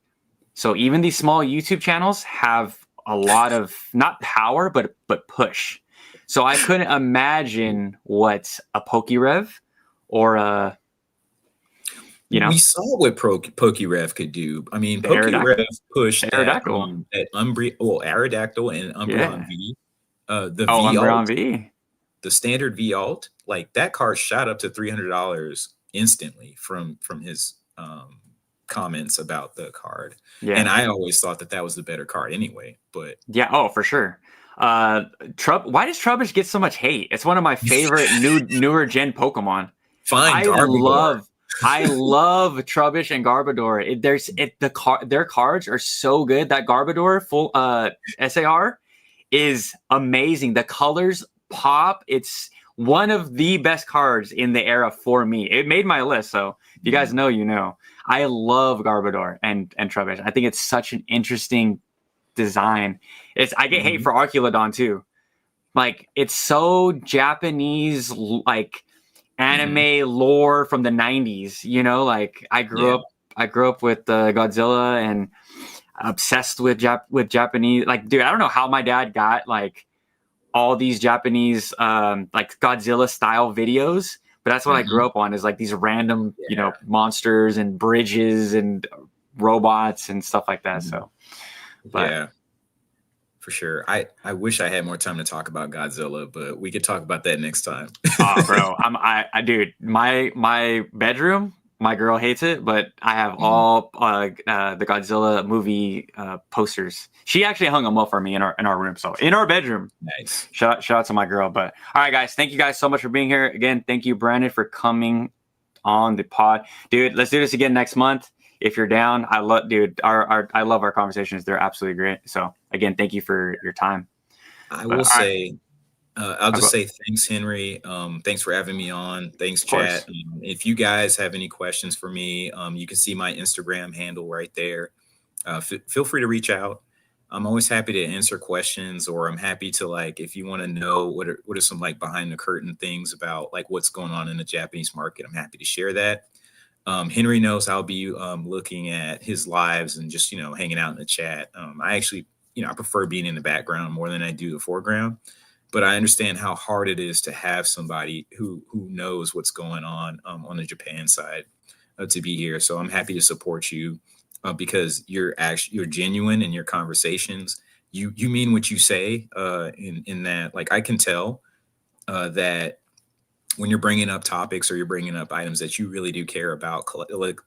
[SPEAKER 1] So even these small YouTube channels have a lot of not power, but push. So I couldn't imagine what a Pokerev or a,
[SPEAKER 2] we saw what Pokerev could do. I mean, Pokerev pushed Aerodactyl and Umbreon V.
[SPEAKER 1] Umbreon V.
[SPEAKER 2] The standard V alt, like that card shot up to $300 instantly from his comments about the card. Yeah. And I always thought that was the better card anyway, but
[SPEAKER 1] yeah, for sure. Why does Trubbish get so much hate? It's one of my favorite newer gen Pokemon.
[SPEAKER 2] I
[SPEAKER 1] love Trubbish and Garbodor. Their cards are so good. That Garbodor full SAR is amazing. The colors pop. It's one of the best cards in the era for me. It made my list, so if you guys know, you know. I love Garbodor and Trubbish. I think it's such an interesting design. I get hate for Arculodon too. Like, it's so Japanese, like anime lore from the 90s, you know, like I grew up with Godzilla and obsessed with Japanese, like, dude, I don't know how my dad got like all these Japanese like Godzilla style videos, but that's what I grew up on, is like these random, you know, monsters and bridges and robots and stuff like that. So, but
[SPEAKER 2] yeah, for sure. I wish I had more time to talk about Godzilla, but we could talk about that next time.
[SPEAKER 1] Oh, bro, dude, my bedroom, my girl hates it, but I have all the Godzilla movie posters. She actually hung them up for me in our room, so in our bedroom.
[SPEAKER 2] Nice.
[SPEAKER 1] Shout out to my girl. But all right, guys, thank you guys so much for being here again. Thank you, Brandon, for coming on the pod, dude. Let's do this again next month if you're down. I love our conversations. They're absolutely great. So again, thank you for your time.
[SPEAKER 2] I'll say thanks, Henry. Thanks for having me on. Thanks, chat. If you guys have any questions for me, you can see my Instagram handle right there. Feel free to reach out. I'm always happy to answer questions, or I'm happy to, like, if you want to know what are some like behind the curtain things about like what's going on in the Japanese market, I'm happy to share that. Henry knows I'll be looking at his lives and just, you know, hanging out in the chat. I actually, you know, I prefer being in the background more than I do the foreground. But I understand how hard it is to have somebody who knows what's going on the Japan side to be here. So I'm happy to support you because you're genuine in your conversations. You mean what you say in that, like, I can tell that when you're bringing up topics or you're bringing up items that you really do care about,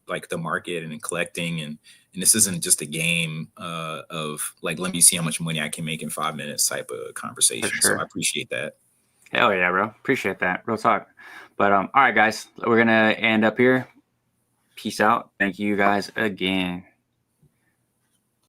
[SPEAKER 2] like the market and collecting, and this isn't just a game of like, let me see how much money I can make in 5 minutes type of conversation. Sure. So I appreciate that.
[SPEAKER 1] Hell yeah, bro. Appreciate that. Real talk. But all right, guys, we're gonna end up here. Peace out. Thank you guys again.